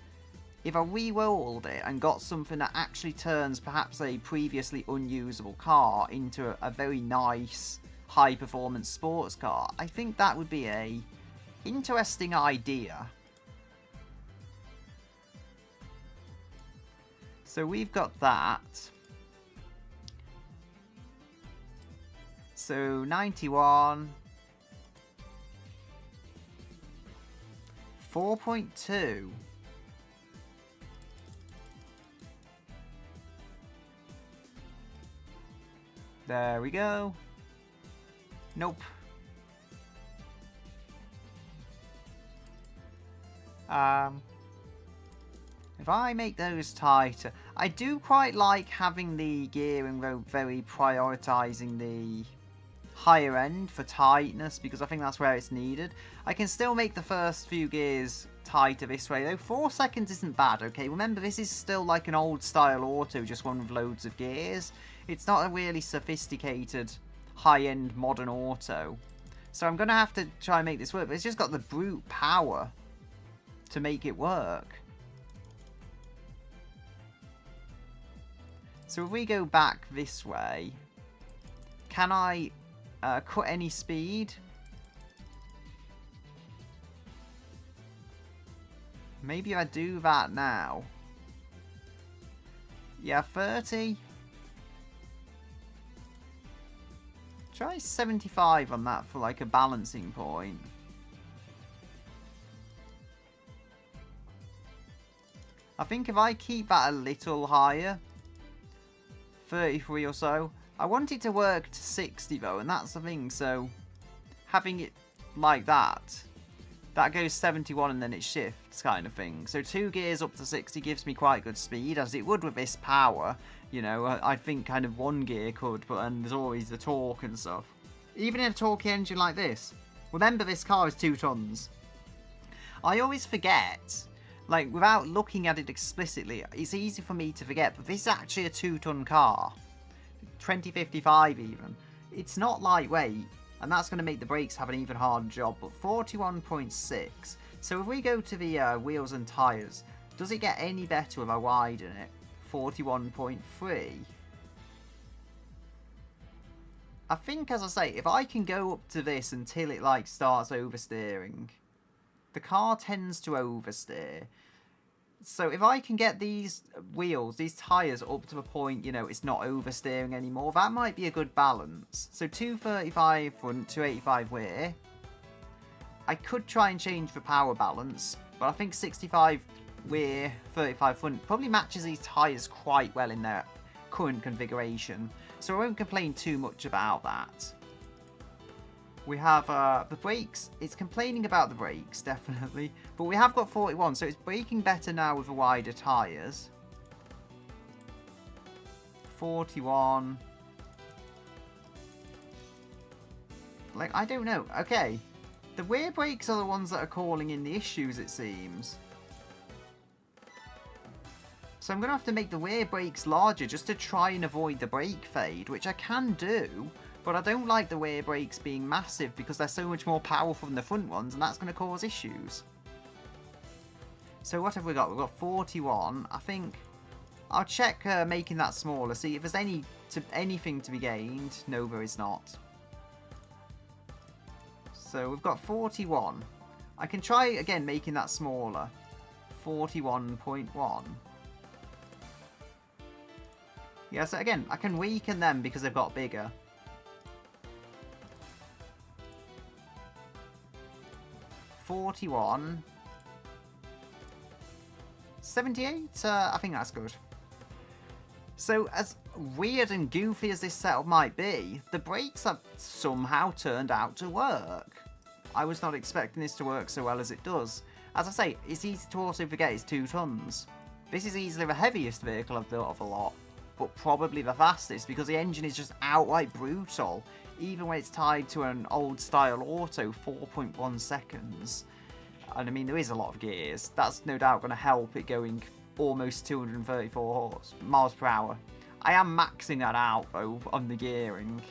A: if I re-rolled it and got something that actually turns perhaps a previously unusable car into a very nice high-performance sports car, I think that would be a interesting idea. So we've got that. So 91. 4.2. There we go. Nope. If I make those tighter, I do quite like having the gearing very prioritizing the higher end for tightness because I think that's where it's needed. I can still make the first few gears tighter this way though. 4 seconds isn't bad, okay? Remember, this is still like an old style auto, just one with loads of gears. It's not a really sophisticated, high-end modern auto. So I'm going to have to try and make this work, but it's just got the brute power to make it work. So if we go back this way, can I cut any speed? Maybe I do that now. Yeah, 30. Try 75 on that for like a balancing point. I think if I keep that a little higher, 33 or so, I want it to work to 60 though, and that's the thing, so having it like that, that goes 71 and then it shifts kind of thing. So 2 gears up to 60 gives me quite good speed, as it would with this power. You know, I think kind of 1 gear could, but then there's always the torque and stuff. Even in a torquey engine like this, remember this car is 2 tons. I always forget, like without looking at it explicitly, it's easy for me to forget, but this is actually a 2-ton car. 2055 even. It's not lightweight, and that's going to make the brakes have an even harder job, but 41.6. So if we go to the wheels and tyres, does it get any better if I widen it? 41.3. I think, as I say, if I can go up to this until it like starts oversteering, the car tends to oversteer. So if I can get these wheels, these tyres up to the point, you know, it's not oversteering anymore, that might be a good balance. So 235 front, 285 rear. I could try and change the power balance, but I think 65 rear, 35 front probably matches these tyres quite well in their current configuration. So I won't complain too much about that. We have the brakes. It's complaining about the brakes, definitely. But we have got 41, so it's braking better now with the wider tyres. 41. Like, I don't know. Okay. The rear brakes are the ones that are calling in the issues, it seems. So I'm going to have to make the rear brakes larger just to try and avoid the brake fade, which I can do. But I don't like the rear brakes being massive because they're so much more powerful than the front ones, and that's going to cause issues. So what have we got? We've got 41. I think I'll check making that smaller, see if there's anything to be gained. No, there is not. So we've got 41. I can try again making that smaller. 41.1. Yeah, so again, I can weaken them because they've got bigger. 41. 78? I think that's good. So, as weird and goofy as this setup might be, the brakes have somehow turned out to work. I was not expecting this to work so well as it does. As I say, it's easy to also forget it's 2 tons. This is easily the heaviest vehicle I've built of a lot, but probably the fastest because the engine is just outright brutal. Even when it's tied to an old style auto, 4.1 seconds. And I mean, there is a lot of gears. That's no doubt going to help it going almost 234 miles per hour. I am maxing that out though on the gearing.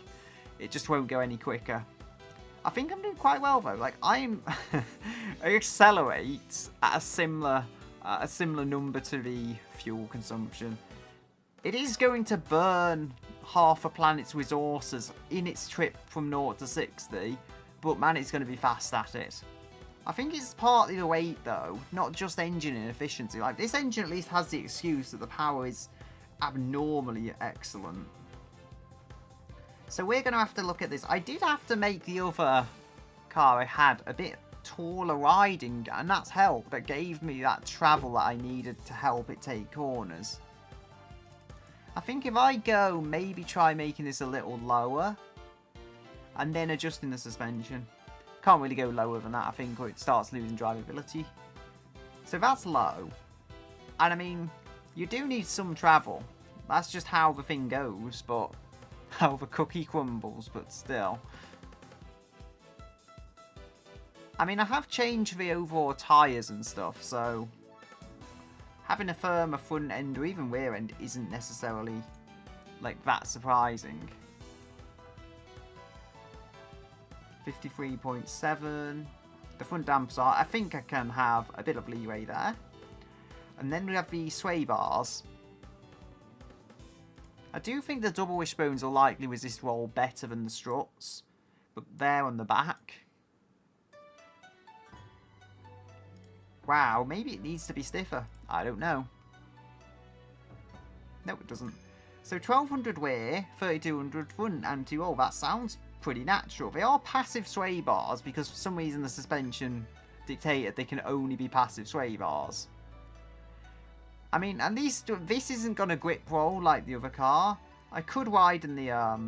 A: It just won't go any quicker. I think I'm doing quite well though. Like I accelerate at a similar number to the fuel consumption. It is going to burn half a planet's resources in its trip from 0 to 60, but man, it's going to be fast at it. I think it's partly the weight though, not just engine inefficiency. Like this engine at least has the excuse that the power is abnormally excellent. So we're going to have to look at this. I did have to make the other car I had a bit taller riding, and that's helped. That gave me that travel that I needed to help it take corners. I think if I go, maybe try making this a little lower, and then adjusting the suspension. Can't really go lower than that, I think, or it starts losing drivability. So that's low. And I mean, you do need some travel. That's just how the thing goes, but how the cookie crumbles, but still. I mean, I have changed the overall tyres and stuff, so having a firmer front end or even rear end isn't necessarily like that surprising. 53.7. The front dampers are, I think I can have a bit of leeway there. And then we have the sway bars. I do think the double wishbones will likely resist roll better than the struts, but they're on the back. Wow, maybe it needs to be stiffer. I don't know. No, it doesn't. So 1200 rear, 3200 front, and 2 all. That sounds pretty natural. They are passive sway bars because for some reason the suspension dictated they can only be passive sway bars. I mean, at least this isn't going to grip roll like the other car. I could widen the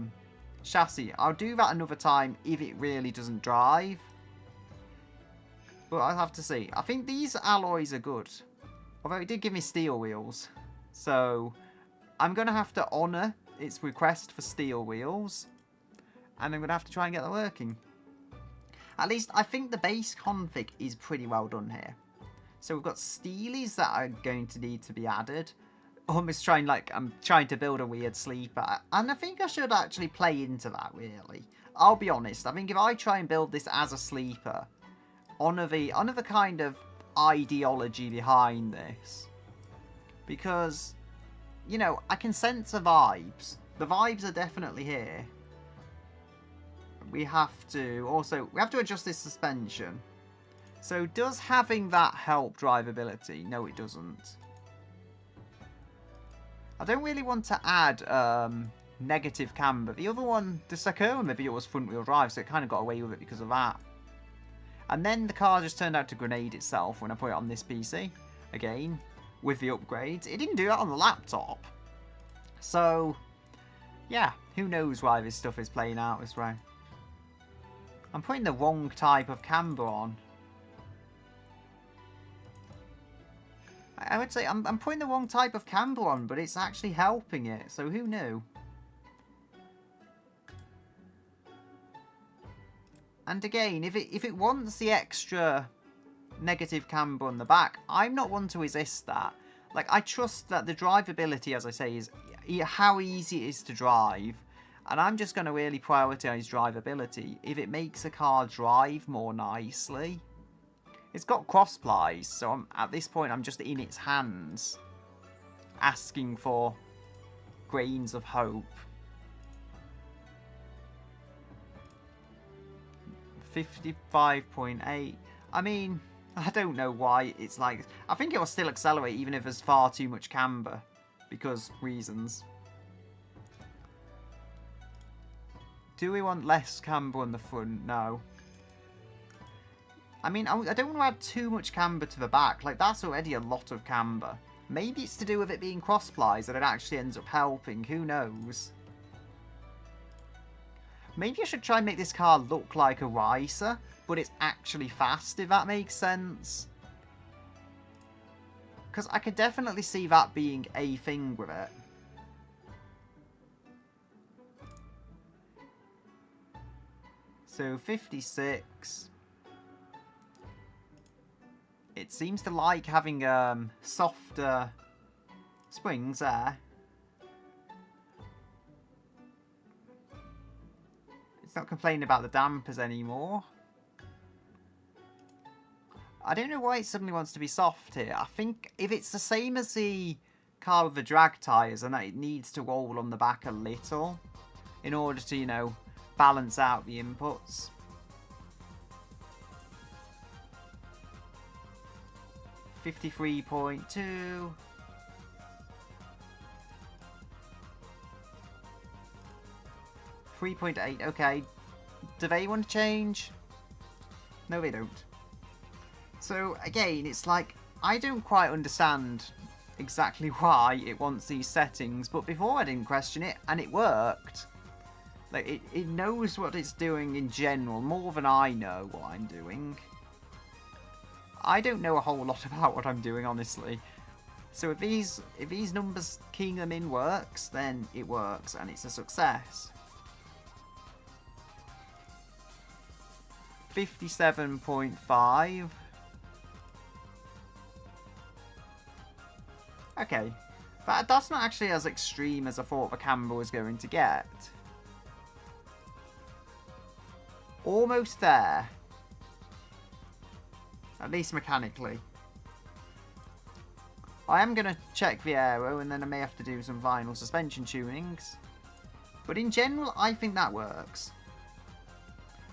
A: chassis. I'll do that another time if it really doesn't drive. But I'll have to see. I think these alloys are good. Although it did give me steel wheels. So I'm going to have to honour its request for steel wheels. And I'm going to have to try and get that working. At least I think the base config is pretty well done here. So we've got steelies that are going to need to be added. Almost trying like, I'm trying to build a weird sleeper. And I think I should actually play into that really. I'll be honest, I think if I try and build this as a sleeper, honour the kind of ideology behind this. Because, you know, I can sense the vibes. The vibes are definitely here. We have to adjust this suspension. So does having that help drivability? No, it doesn't. I don't really want to add negative camber. The other one, the Sakura, maybe it was front wheel drive, so it kind of got away with it because of that. And then the car just turned out to grenade itself when I put it on this PC. Again, with the upgrades. It didn't do that on the laptop. So, yeah, who knows why this stuff is playing out this way. I'm putting the wrong type of camber on. I would say I'm putting the wrong type of camber on, but it's actually helping it, so who knew? And again, if it wants the extra negative camber on the back, I'm not one to resist that. Like, I trust that the drivability, as I say, is how easy it is to drive. And I'm just going to really prioritise drivability. If it makes a car drive more nicely. It's got cross plies, so at this point I'm just in its hands, asking for grains of hope. 55.8. I mean, I don't know why it's like... I think it will still accelerate even if there's far too much camber. Because reasons. Do we want less camber on the front? No. I mean, I don't want to add too much camber to the back. Like, that's already a lot of camber. Maybe it's to do with it being cross plies that it actually ends up helping. Who knows? Maybe I should try and make this car look like a ricer, but it's actually fast, if that makes sense. Because I could definitely see that being a thing with it. So, 56. It seems to like having softer springs there. It's not complaining about the dampers anymore. I don't know why it suddenly wants to be soft here. I think if it's the same as the car with the drag tyres, and that it needs to roll on the back a little in order to, you know, balance out the inputs. $53.2. $3.8. Okay. Do they want to change? No, they don't. So, again, it's like, I don't quite understand exactly why it wants these settings, but before I didn't question it, and it worked. Like, it knows what it's doing in general, more than I know what I'm doing. I don't know a whole lot about what I'm doing, honestly. So if these numbers keying them in works, then it works, and it's a success. 57.5. Okay. That's not actually as extreme as I thought the camber was going to get. Almost there. At least mechanically. I am going to check the aero, and then I may have to do some vinyl suspension tunings. But in general, I think that works.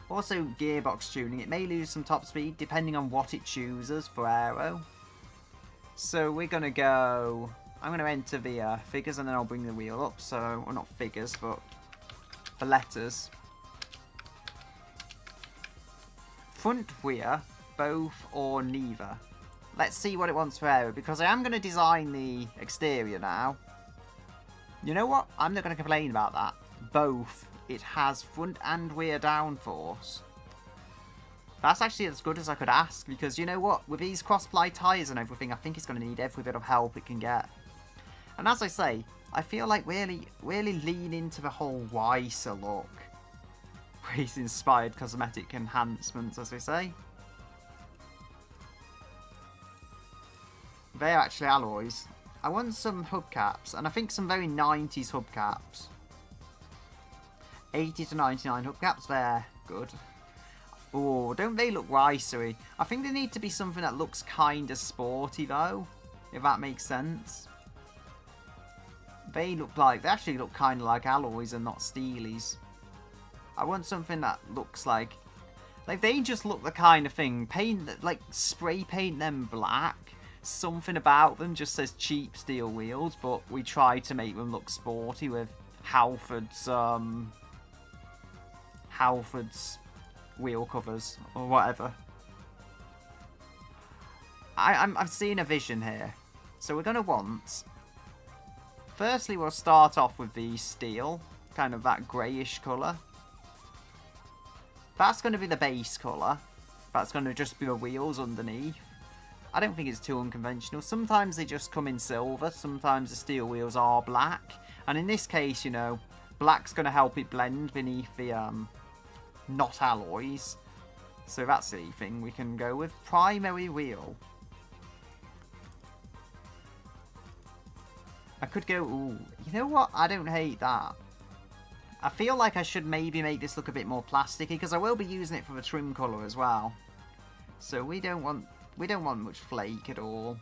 A: Also, gearbox tuning. It may lose some top speed, depending on what it chooses for aero. So we're going to go... I'm going to enter the figures, and then I'll bring the wheel up. So, well, not figures, but the letters. Front rear, both or neither. Let's see what it wants for aero, because I am going to design the exterior now. You know what? I'm not going to complain about that. Both. It has front and rear downforce. That's actually as good as I could ask, because you know what? With these cross-ply tyres and everything, I think it's going to need every bit of help it can get. And as I say, I feel like really lean into the whole Weiser look. Race-inspired cosmetic enhancements, as they say. They are actually alloys. I want some hubcaps, and I think some very 90s hubcaps. 80 to 99 hubcaps, they're good. Oh, don't they look ricery? I think they need to be something that looks kind of sporty, though, if that makes sense. They actually look kind of like alloys and not steelies. I want something that looks like they just look the kind of thing, spray paint them black. Something about them just says cheap steel wheels, but we try to make them look sporty with Halford's wheel covers or whatever. I'm seeing a vision here. So we're gonna want. Firstly, we'll start off with the steel, kind of that greyish colour. That's going to be the base colour. That's going to just be the wheels underneath. I don't think it's too unconventional. Sometimes they just come in silver. Sometimes the steel wheels are black. And in this case, you know, black's going to help it blend beneath the not alloys. So that's the thing we can go with. Primary wheel. I could go, ooh, you know what? I don't hate that. I feel like I should maybe make this look a bit more plasticky, because I will be using it for the trim colour as well. So we don't want much flake at all.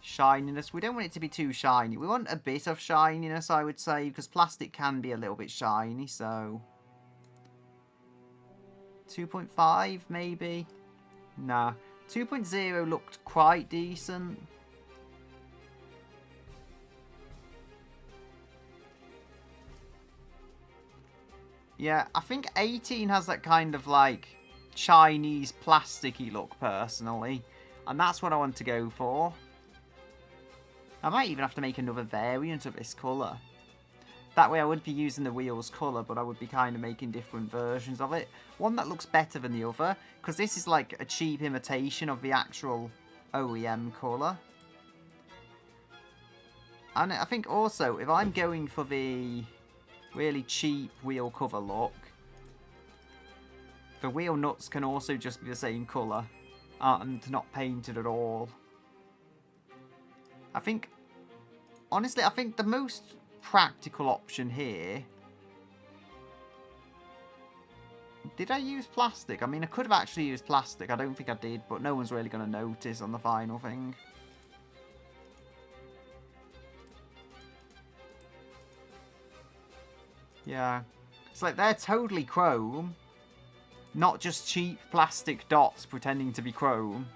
A: Shininess, we don't want it to be too shiny. We want a bit of shininess, I would say, because plastic can be a little bit shiny, so 2.5 maybe. Nah, 2.0 looked quite decent. Yeah, I think 18 has that kind of like Chinese plasticky look personally, and that's what I want to go for. I might even have to make another variant of this colour. That way I would be using the wheels colour, but I would be kind of making different versions of it. One that looks better than the other, because this is like a cheap imitation of the actual OEM colour. And I think also, if I'm going for the really cheap wheel cover look, the wheel nuts can also just be the same colour and not painted at all. I think, honestly, I think the most practical option here... Did I use plastic? I mean, I could have actually used plastic. I don't think I did, but no one's really going to notice on the final thing. Yeah. It's like they're totally chrome. Not just cheap plastic dots pretending to be chrome.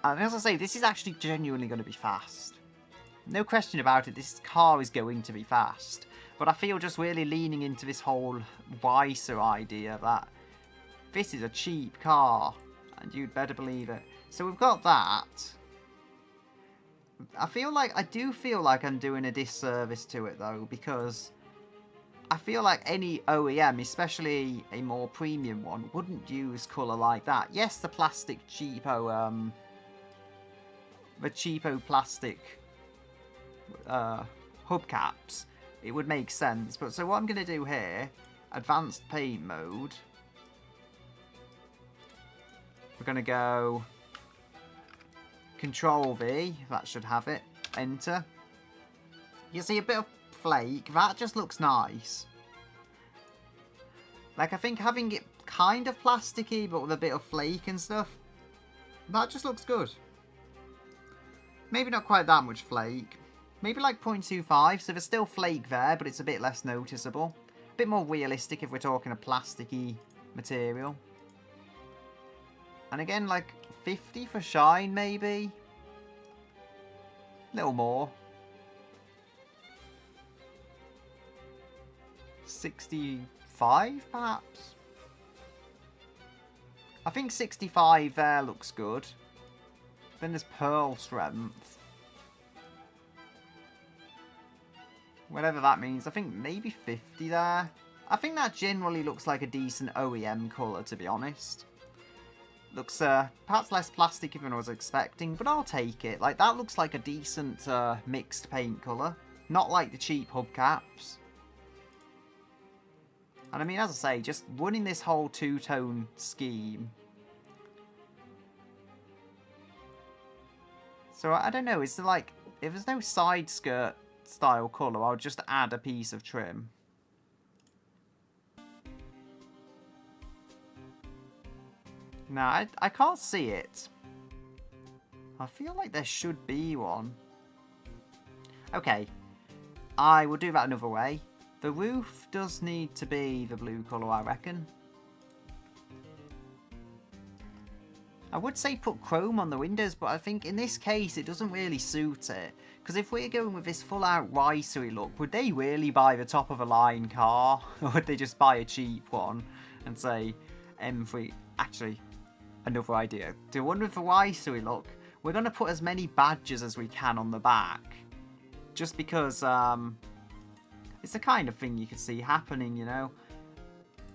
A: And as I say, this is actually genuinely going to be fast. No question about it, this car is going to be fast. But I feel just really leaning into this whole Weiser idea that this is a cheap car. And you'd better believe it. So we've got that. I do feel like I'm doing a disservice to it though, because I feel like any OEM, especially a more premium one, wouldn't use colour like that. Yes, the plastic cheapo, plastic hubcaps, it would make sense. But so what I'm going to do here, advanced paint mode, we're going to go Control V, that should have it, enter. You see a bit of flake, that just looks nice. Like, I think having it kind of plasticky but with a bit of flake and stuff, that just looks good. Maybe not quite that much flake. Maybe like 0.25, so there's still flake there, but it's a bit less noticeable. A bit more realistic if we're talking a plasticky material. And again, like 50 for shine, maybe. A little more. 65, perhaps? I think 65 there looks good. Then there's pearl strength. Whatever that means. I think maybe 50 there. I think that generally looks like a decent OEM colour, to be honest. Looks perhaps less plastic than I was expecting, but I'll take it. Like, that looks like a decent mixed paint colour. Not like the cheap hubcaps. And I mean, as I say, just running this whole two-tone scheme. So, I don't know, is there like, if there's no side skirt style colour, I'll just add a piece of trim. Nah, I can't see it. I feel like there should be one. Okay, I will do that another way. The roof does need to be the blue colour, I reckon. I would say put chrome on the windows, but I think in this case it doesn't really suit it. Because if we're going with this full-out Weisery look, would they really buy the top-of-the-line car? Or would they just buy a cheap one and say, M3... Actually, another idea. The one with the Weisery look, we're going to put as many badges as we can on the back. Just because it's the kind of thing you could see happening, you know.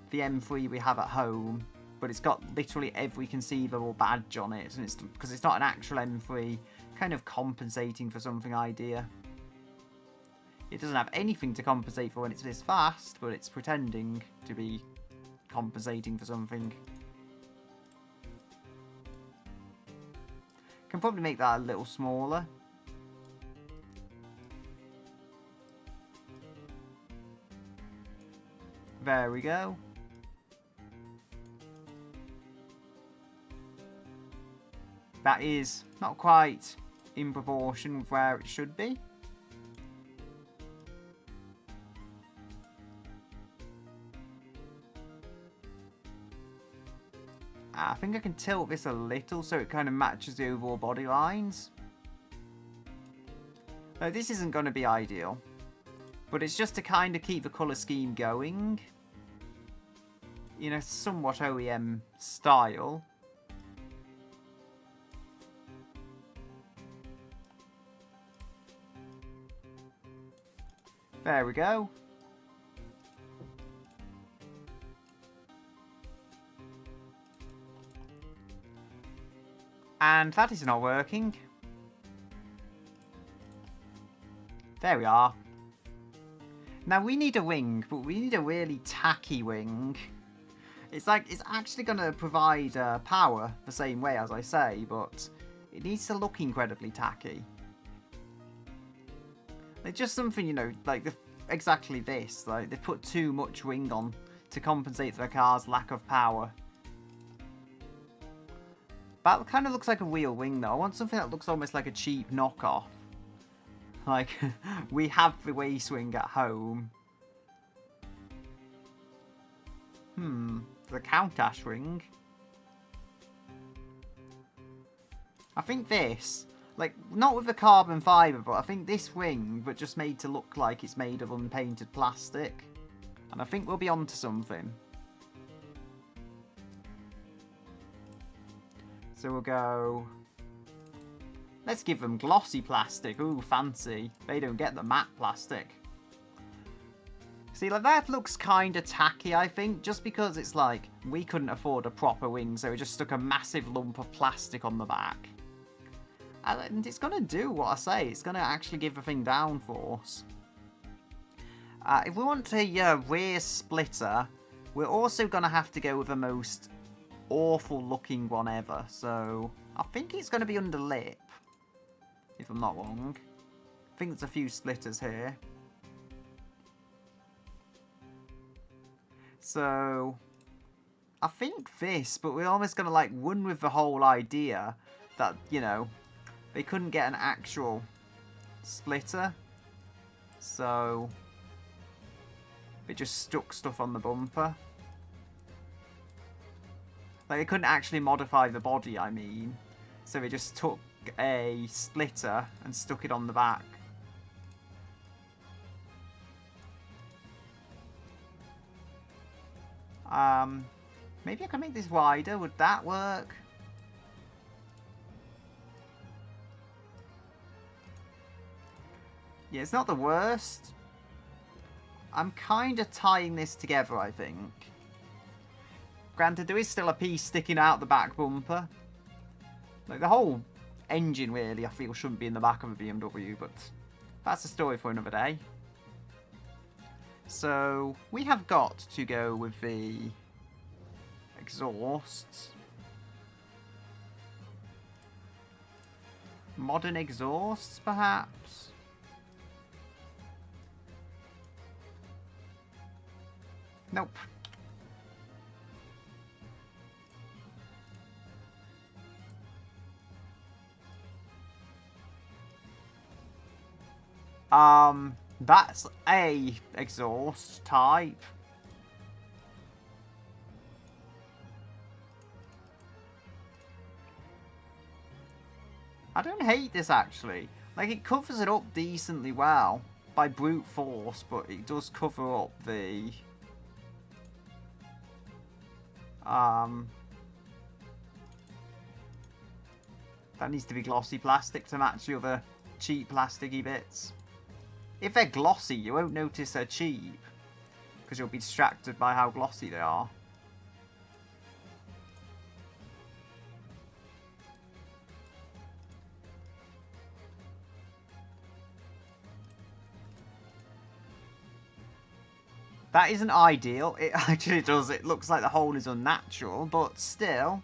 A: The M3 we have at home, but it's got literally every conceivable badge on it, and it's because it's not an actual M3, kind of compensating for something idea. It doesn't have anything to compensate for when it's this fast, but it's pretending to be compensating for something. Can probably make that a little smaller. There we go. That is not quite in proportion with where it should be. I think I can tilt this a little so it kind of matches the overall body lines. Now, this isn't going to be ideal, but it's just to kind of keep the colour scheme going in a somewhat OEM style. There we go. And that is not working. There we are. Now we need a wing, but we need a really tacky wing. It's like, it's actually going to provide power the same way as I say, but it needs to look incredibly tacky. It's just something, you know, like exactly this. Like, they've put too much wing on to compensate for the car's lack of power. That kind of looks like a real wing, though. I want something that looks almost like a cheap knockoff. Like, we have the waist wing at home. The Countach wing. I think this, like, not with the carbon fibre, but I think this wing, but just made to look like it's made of unpainted plastic. And I think we'll be onto something. So we'll go... Let's give them glossy plastic. Ooh, fancy. They don't get the matte plastic. See, like, that looks kind of tacky, I think, just because it's like, we couldn't afford a proper wing, so we just stuck a massive lump of plastic on the back. And it's going to do what I say. It's going to actually give the thing downforce. If we want a rear splitter, we're also going to have to go with the most awful looking one ever. So I think it's going to be under lip, if I'm not wrong. I think there's a few splitters here. So I think this, but we're almost going to like run with the whole idea that, you know, they couldn't get an actual splitter. So they just stuck stuff on the bumper. Like, they couldn't actually modify the body, I mean. So they just took a splitter and stuck it on the back. Maybe I can make this wider. Would that work? Yeah, it's not the worst. I'm kind of tying this together, I think. Granted, there is still a piece sticking out the back bumper. Like, the whole engine, really, I feel, shouldn't be in the back of a BMW, but that's a story for another day. So, we have got to go with the exhausts. Modern exhausts, perhaps? Nope. That's a exhaust type. I don't hate this, actually. Like, it covers it up decently well by brute force, but it does cover up the that needs to be glossy plastic to match the other cheap plasticky bits. If they're glossy, you won't notice they're cheap, because you'll be distracted by how glossy they are. That isn't ideal. It actually does. It looks like the hole is unnatural, but still.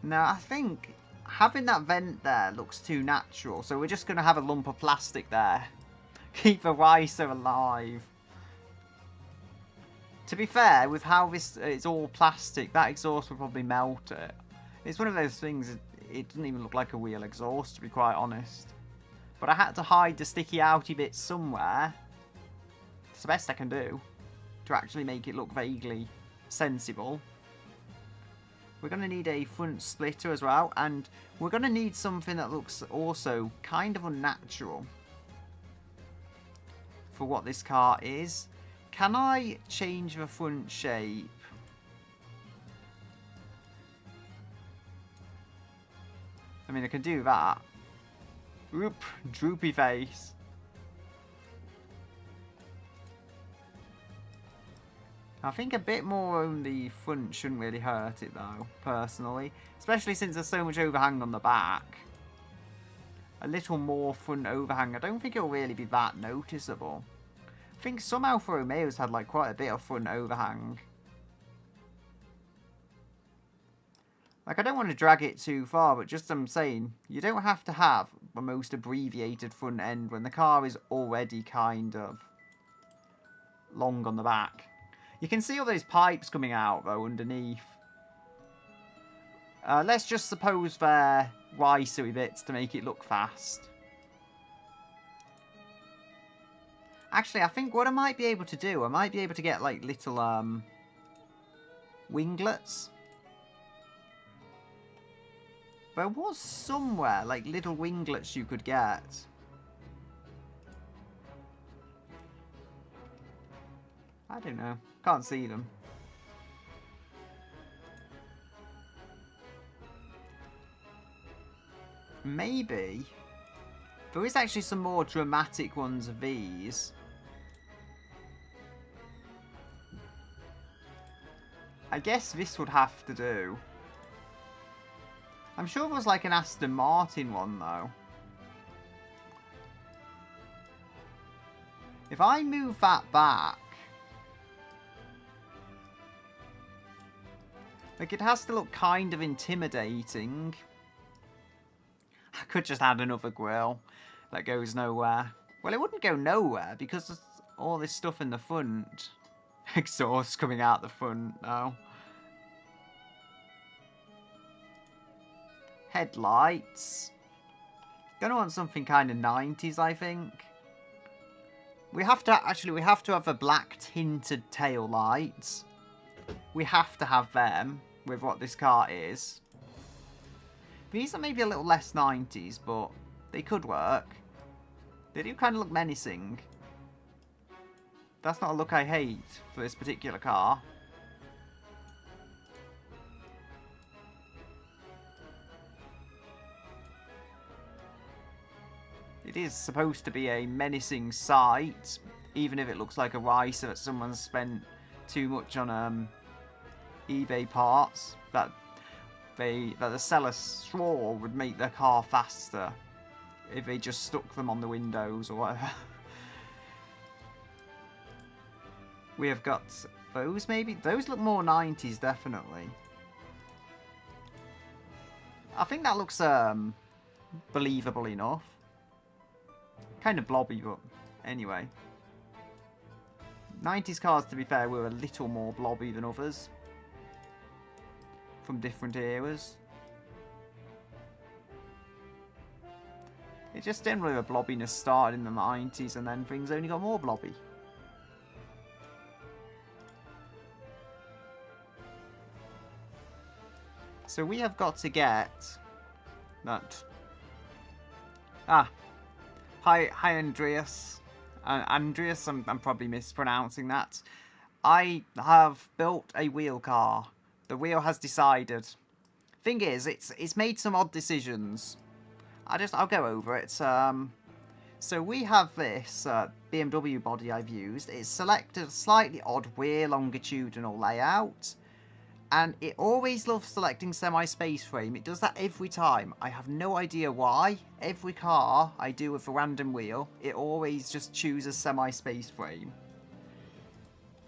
A: Now, I think having that vent there looks too natural, so we're just going to have a lump of plastic there. Keep the ricer alive. To be fair, with how this it's all plastic, that exhaust will probably melt it. It's one of those things, it doesn't even look like a real exhaust, to be quite honest. But I had to hide the sticky outy bits somewhere. It's the best I can do to actually make it look vaguely sensible. We're going to need a front splitter as well, and we're going to need something that looks also kind of unnatural for what this car is. Can I change the front shape? I mean, I can do that. Oop, droopy face. I think a bit more on the front shouldn't really hurt it though, personally. Especially since there's so much overhang on the back. A little more front overhang. I don't think it'll really be that noticeable. I think some Alfa Romeos had like quite a bit of front overhang. Like, I don't want to drag it too far, but just I'm saying, you don't have to have the most abbreviated front end when the car is already kind of long on the back. You can see all those pipes coming out, though, underneath. Let's just suppose they're ricery bits to make it look fast. Actually, I think what I might be able to do, I might be able to get, like, little, winglets. There was somewhere, like, little winglets you could get. I don't know. Can't see them. Maybe. There is actually some more dramatic ones of these. I guess this would have to do. I'm sure there was like an Aston Martin one though. If I move that back, like, it has to look kind of intimidating. I could just add another grille that goes nowhere. Well, it wouldn't go nowhere because there's all this stuff in the front. Exhaust coming out the front now. Headlights. Gonna want something kind of 90s, I think. We have to have the black tinted tail lights. We have to have them with what this car is. These are maybe a little less 90s, but they could work. They do kind of look menacing. That's not a look I hate for this particular car. It is supposed to be a menacing sight, even if it looks like a ricer that someone's spent too much on eBay parts that the seller swore would make their car faster if they just stuck them on the windows or whatever. We have got those, maybe? Those look more 90s, definitely. I think that looks believable enough. Kind of blobby, but anyway. 90s cars, to be fair, were a little more blobby than others. From different eras. It just generally the blobbiness started in the 90s and then things only got more blobby. So we have got to get that. Hi Andreas. Andreas, I'm probably mispronouncing that. I have built a wheel car. The wheel has decided. Thing is, it's made some odd decisions. I'll go over it. So we have this BMW body I've used. It's selected a slightly odd rear longitudinal layout. And it always loves selecting semi-space frame. It does that every time. I have no idea why. Every car I do with a random wheel, it always just chooses semi-space frame.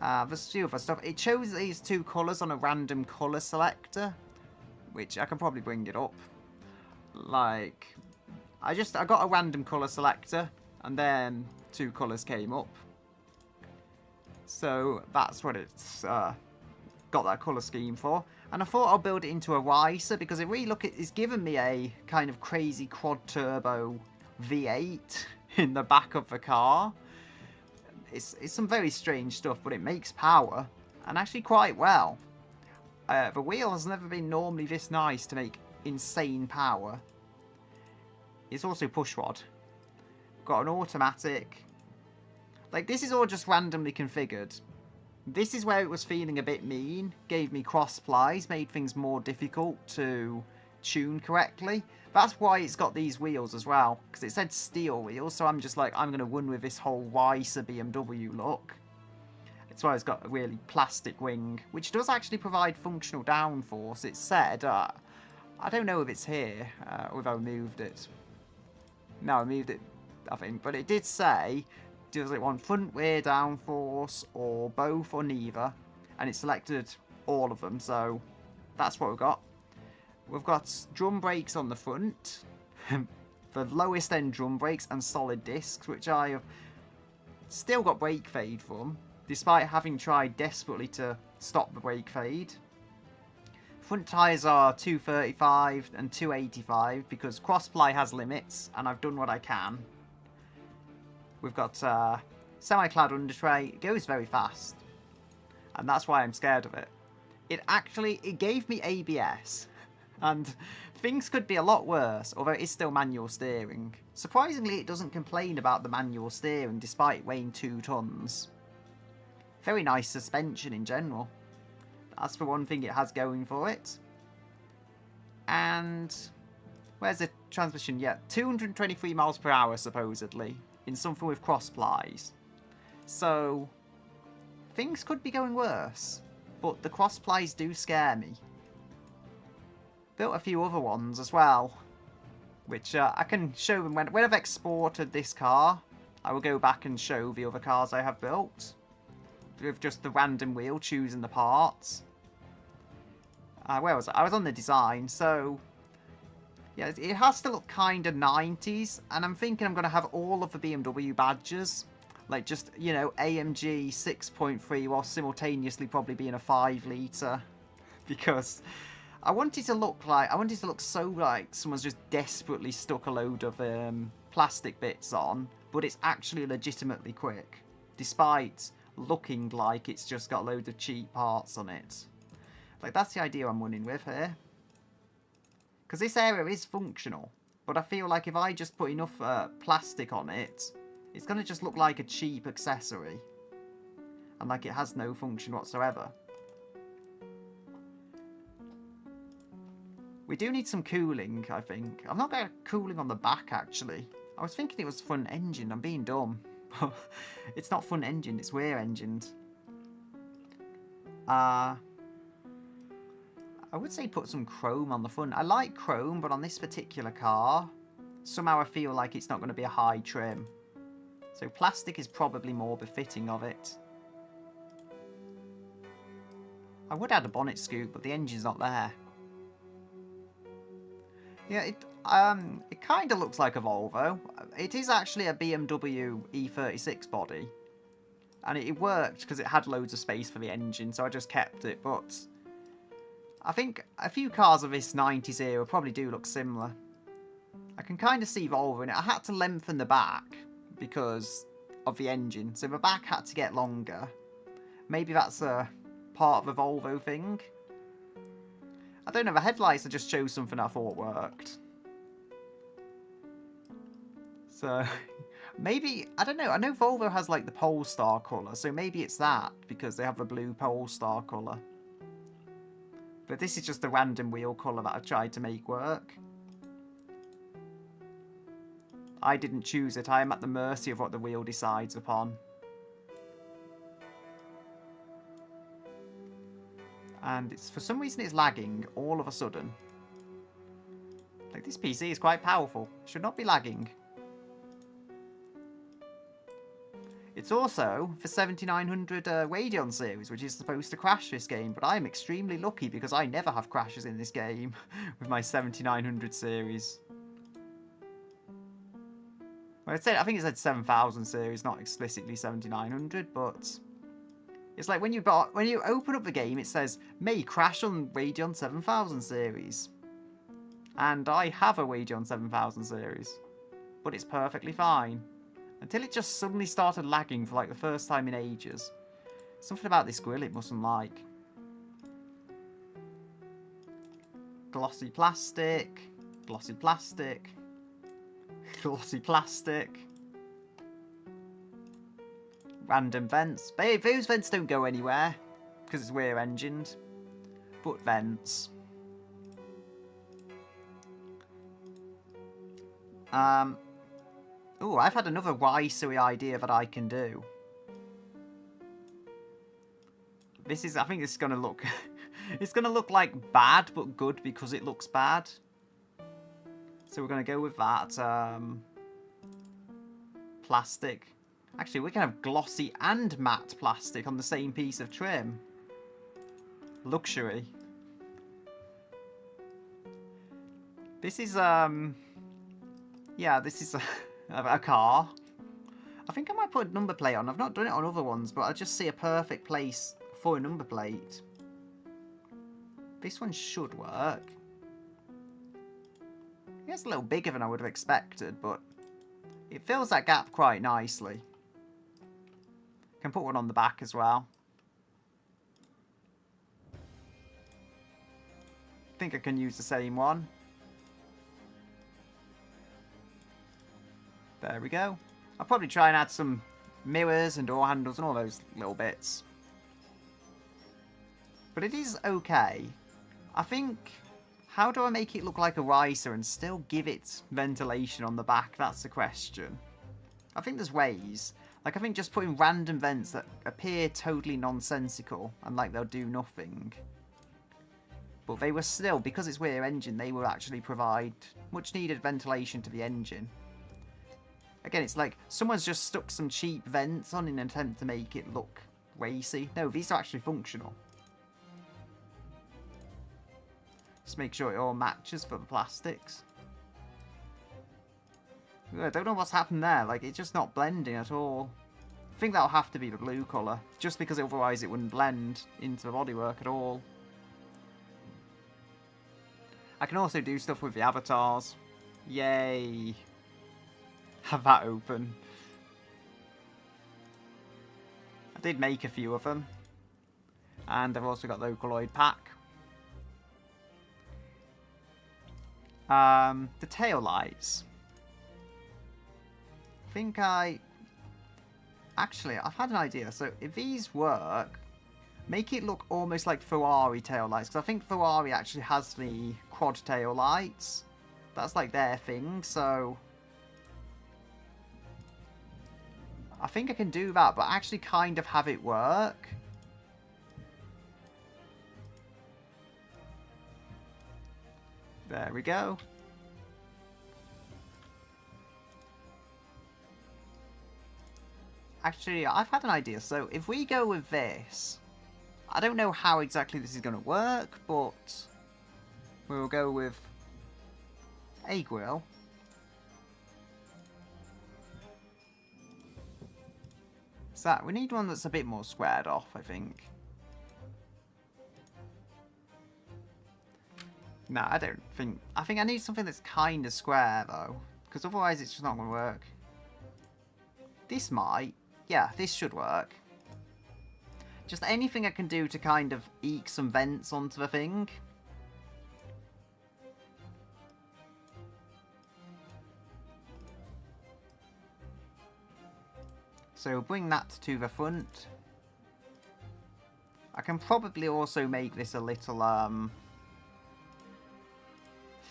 A: There's a few other stuff. It chose these two colours on a random colour selector, which I can probably bring it up. Like, I got a random colour selector, and then 2 colours came up. So that's what it's got that colour scheme for. And I thought I'll build it into a riser, because if we look at, it's given me a kind of crazy quad turbo V8 in the back of the car. It's some very strange stuff, but it makes power, and actually quite well. The wheel has never been normally this nice to make insane power. It's also push rod. Got an automatic. Like, this is all just randomly configured. This is where it was feeling a bit mean. Gave me cross plies, made things more difficult to tune correctly. That's why it's got these wheels as well, because it said steel wheels, so I'm just like, I'm going to run with this whole Weiser BMW look. That's why it's got a really plastic wing, which does actually provide functional downforce. It said, I don't know if it's here, or if I moved it. No, I moved it, I think, but it did say, does it want front rear downforce, or both, or neither? And it selected all of them, so that's what we've got. We've got drum brakes on the front, the lowest end drum brakes and solid discs, which I have still got brake fade from, despite having tried desperately to stop the brake fade. Front tyres are 235 and 285 because cross-ply has limits, and I've done what I can. We've got semi-clad under tray. It goes very fast, and that's why I'm scared of it. It gave me ABS, and things could be a lot worse, although it is still manual steering. Surprisingly, it doesn't complain about the manual steering despite weighing 2 tons. Very nice suspension in general. That's the one thing it has going for it. And where's the transmission? Yeah, 223 miles per hour supposedly, in something with cross plies. So things could be going worse, but the cross plies do scare me. Built a few other ones as well, which I can show them when I've exported this car. I will go back and show the other cars I have built with just the random wheel, choosing the parts. Where was I? I was on the design, so yeah, it has to look kind of 90s, and I'm thinking I'm going to have all of the BMW badges, like just, you know, AMG 6.3 while simultaneously probably being a 5 litre, because I want it to look so like someone's just desperately stuck a load of plastic bits on, but it's actually legitimately quick, despite looking like it's just got loads of cheap parts on it. Like, that's the idea I'm running with here. Because this area is functional, but I feel like if I just put enough plastic on it, it's going to just look like a cheap accessory. And like it has no function whatsoever. We do need some cooling, I think. I've not got cooling on the back, actually. I was thinking it was front engine. I'm being dumb. It's not front engine, it's rear engined. I would say put some chrome on the front. I like chrome, but on this particular car, somehow I feel like it's not going to be a high trim. So plastic is probably more befitting of it. I would add a bonnet scoop, but the engine's not there. Yeah, it kind of looks like a Volvo. It is actually a BMW E36 body. And it worked because it had loads of space for the engine, so I just kept it. But I think a few cars of this 90s era probably do look similar. I can kind of see Volvo in it. I had to lengthen the back because of the engine. So the back had to get longer. Maybe that's a part of the Volvo thing. I don't know, the headlights, I just chose something I thought worked. So, maybe, I don't know, I know Volvo has like the Polestar colour, so maybe it's that, because they have the blue Polestar colour. But this is just a random wheel colour that I've tried to make work. I didn't choose it, I am at the mercy of what the wheel decides upon. And it's, for some reason it's lagging all of a sudden. Like, this PC is quite powerful. Should not be lagging. It's also for 7900 Radeon series, which is supposed to crash this game, but I'm extremely lucky because I never have crashes in this game with my 7900 series. Well, I think it said 7000 series, not explicitly 7900, but it's like when you open up the game, it says may crash on Radeon 7000 series, and I have a Radeon 7000 series, but it's perfectly fine until it just suddenly started lagging for like the first time in ages. Something about this grill it mustn't like. Glossy plastic, glossy plastic. Glossy plastic. Random vents. But those vents don't go anywhere because it's rear engined. But vents. Oh, I've had another why-silly idea that I can do. I think this is gonna look it's gonna look like bad but good because it looks bad. So we're going to go with that. Plastic. Actually, we can have glossy and matte plastic on the same piece of trim. Luxury. This is, yeah, this is a car. I think I might put a number plate on. I've not done it on other ones, but I just see a perfect place for a number plate. This one should work. It's a little bigger than I would have expected, but it fills that gap quite nicely. Can put one on the back as well. I think I can use the same one. There we go. I'll probably try and add some mirrors and door handles and all those little bits. But it is okay. I think... How do I make it look like a riser and still give it ventilation on the back? That's the question. I think there's ways. Like, I think just putting random vents that appear totally nonsensical and like they'll do nothing. But they were still, because it's rear engine, they will actually provide much needed ventilation to the engine. Again, it's like someone's just stuck some cheap vents on in an attempt to make it look racy. No, these are actually functional. Just make sure it all matches for the plastics. I don't know what's happened there. Like, it's just not blending at all. I think that'll have to be the blue colour. Just because otherwise it wouldn't blend into the bodywork at all. I can also do stuff with the avatars. Yay. Have that open. I did make a few of them. And I've also got the Vocaloid pack. The tail lights. I think actually, I've had an idea. So if these work, make it look almost like Ferrari tail lights. Because I think Ferrari actually has the quad tail lights. That's like their thing. So I think I can do that, but actually kind of have it work. There we go. Actually, I've had an idea. So if we go with this, I don't know how exactly this is going to work, but we'll go with a grill. So we need one that's a bit more squared off, I think. No, I don't think... I think I need something that's kind of square, though. Because otherwise it's just not going to work. This might. Yeah, this should work. Just anything I can do to kind of eke some vents onto the thing. So bring that to the front. I can probably also make this a little,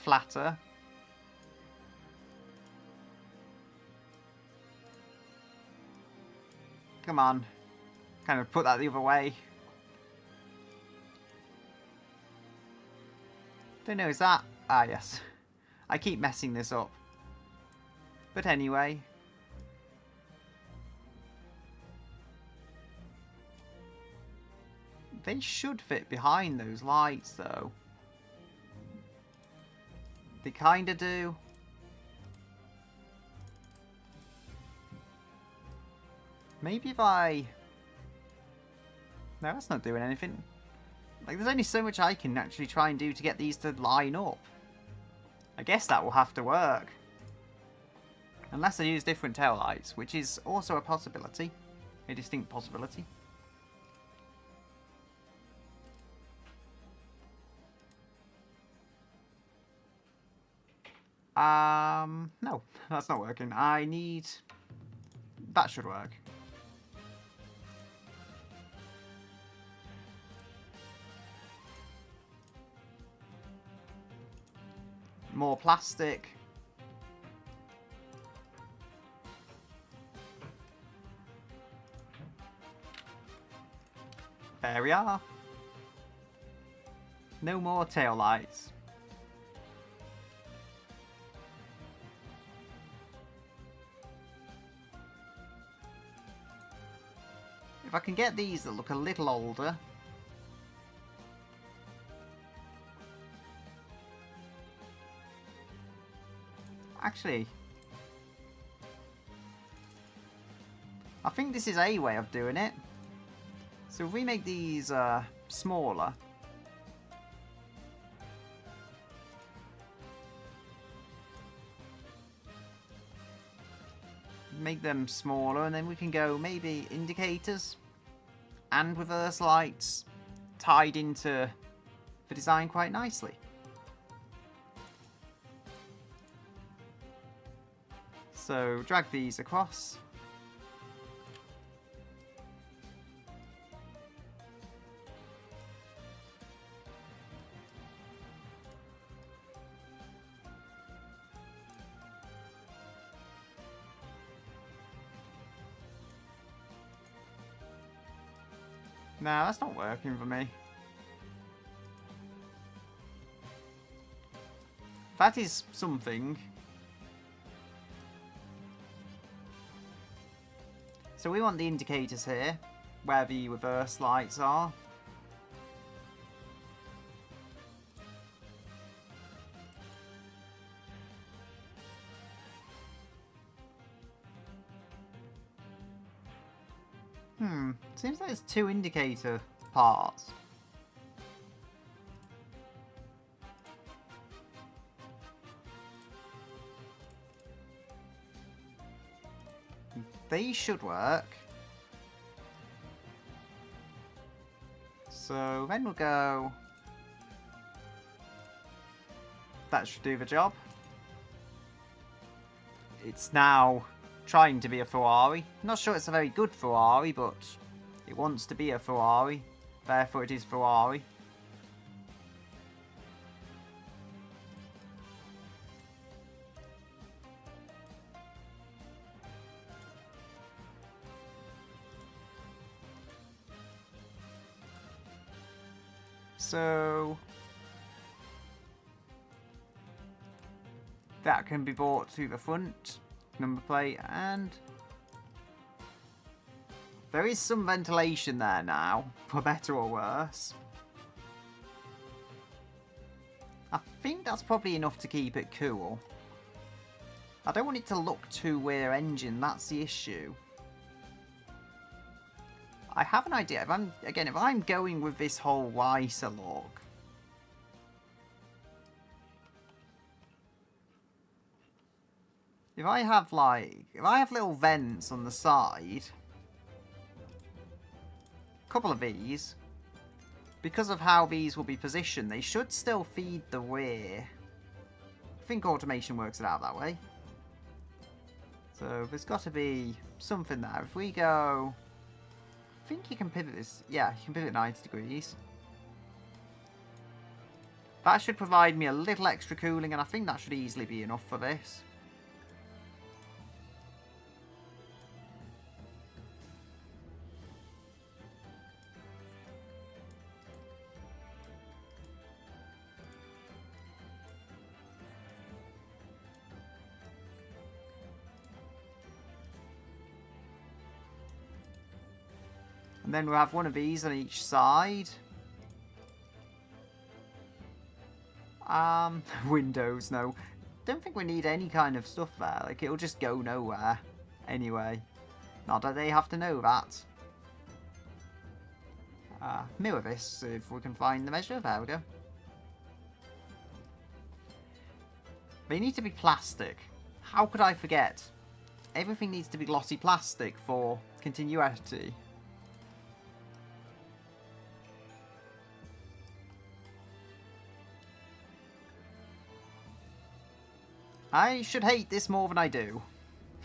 A: flatter. Come on. Kind of put that the other way. Don't know, is that... Ah, yes. I keep messing this up. But anyway. They should fit behind those lights, though. They kind of do. Maybe if I... No, that's not doing anything. Like, there's only so much I can actually try and do to get these to line up. I guess that will have to work. Unless I use different tail lights, which is also a possibility. A distinct possibility. No, that's not working. I need... That should work. More plastic. There we are. No more tail lights. If I can get these that look a little older. Actually, I think this is a way of doing it. So if we make these smaller. Make them smaller, and then we can go maybe indicators and reverse lights tied into the design quite nicely. So drag these across. Nah, that's not working for me. That is something. So we want the indicators here, where the reverse lights are. Seems like there's two indicator parts. They should work. So then we'll go... That should do the job. It's now trying to be a Ferrari. Not sure it's a very good Ferrari, but it wants to be a Ferrari. Therefore it is Ferrari. So that can be brought to the front number plate, and there is some ventilation there now, for better or worse. I think that's probably enough to keep it cool. I don't want it to look too rear engine, that's the issue. I have an idea. If I'm going with this whole Weiser look, if I have little vents on the side, a couple of these, because of how these will be positioned, they should still feed the rear. I think automation works it out that way. So there's got to be something there. If we go... I think you can pivot this. Yeah, you can pivot 90 degrees. That should provide me a little extra cooling, and I think that should easily be enough for this. And And then we'll have one of these on each side. Windows, no. Don't think we need any kind of stuff there. Like, it'll just go nowhere. Anyway. Not that they have to know that. Mirror this, if we can find the measure. There we go. They need to be plastic. How could I forget? Everything needs to be glossy plastic for continuity. I should hate this more than I do.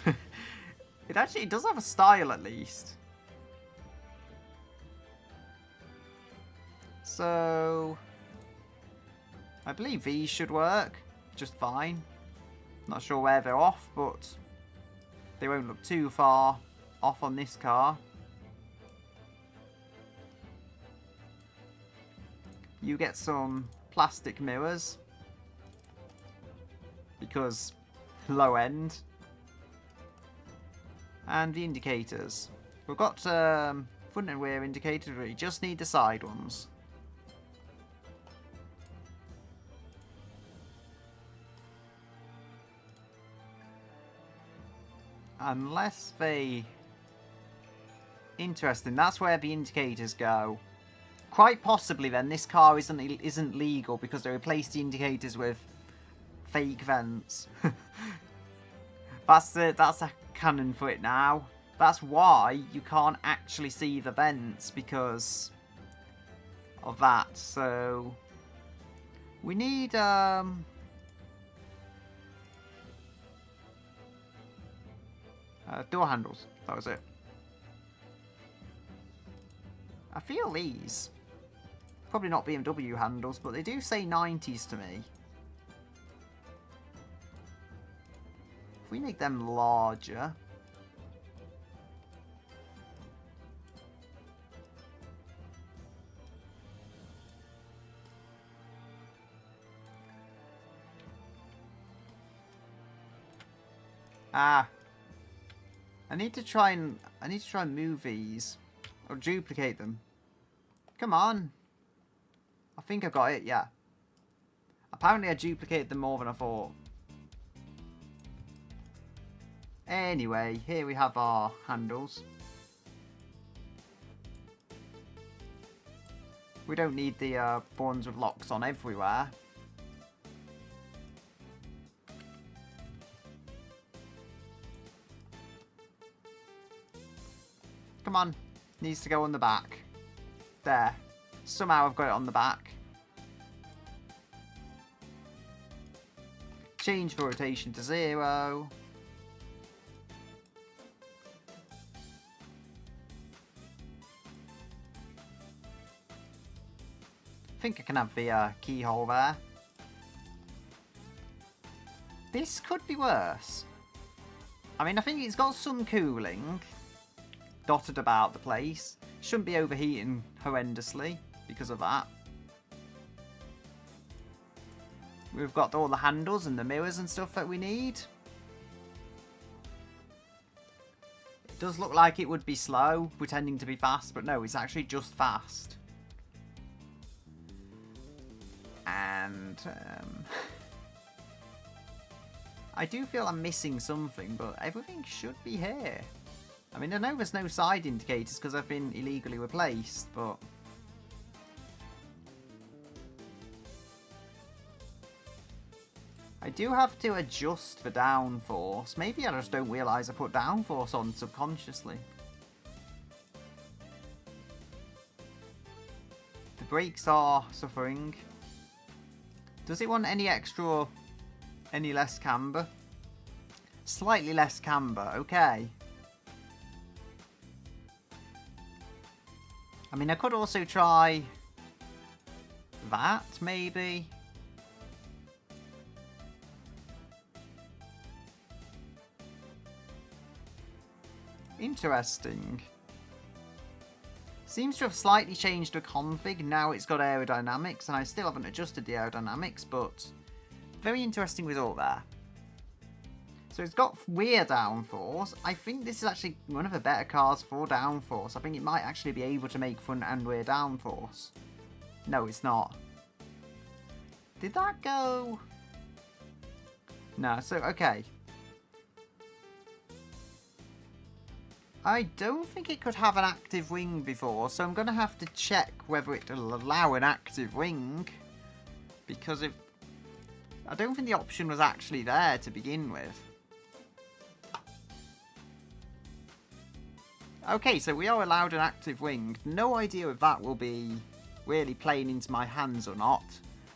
A: It actually does have a style, at least. So, I believe these should work just fine. Not sure where they're off, but they won't look too far off on this car. You get some plastic mirrors, because low end. And the indicators. We've got front and rear indicators, we just need the side ones. Unless they... Interesting, that's where the indicators go. Quite possibly then this car isn't legal because they replaced the indicators with fake vents. That's a canon for it now. That's why you can't actually see the vents, because of that. So we need door handles. That was it. I feel these probably not BMW handles, but they do say 90s to me. If we make them larger. I need to try and move these or duplicate them. Come on. I think I got it, yeah. Apparently I duplicated them more than I thought. Anyway, here we have our handles. We don't need the ones with locks on everywhere. Come on. Needs to go on the back. There. Somehow I've got it on the back. Change the rotation to 0. I think I can have the keyhole there. This could be worse. I mean, I think it's got some cooling dotted about the place. Shouldn't be overheating horrendously because of that. We've got all the handles and the mirrors and stuff that we need. It does look like it would be slow, pretending to be fast, but no, it's actually just fast. And I do feel I'm missing something, but everything should be here. I mean, I know there's no side indicators because I've been illegally replaced, but I do have to adjust the downforce. Maybe I just don't realise I put downforce on subconsciously. The brakes are suffering. Does it want any extra or any less camber? Slightly less camber, okay. I mean, I could also try that, maybe. Interesting. Seems to have slightly changed the config. Now it's got aerodynamics, and I still haven't adjusted the aerodynamics, but very interesting result there. So it's got weird downforce. I think this is actually one of the better cars for downforce. I think it might actually be able to make front and rear downforce. No, it's not. Did that go? No, so, okay. I don't think it could have an active wing before, so I'm going to have to check whether it'll allow an active wing. Because if... I don't think the option was actually there to begin with. Okay, so we are allowed an active wing. No idea if that will be really playing into my hands or not.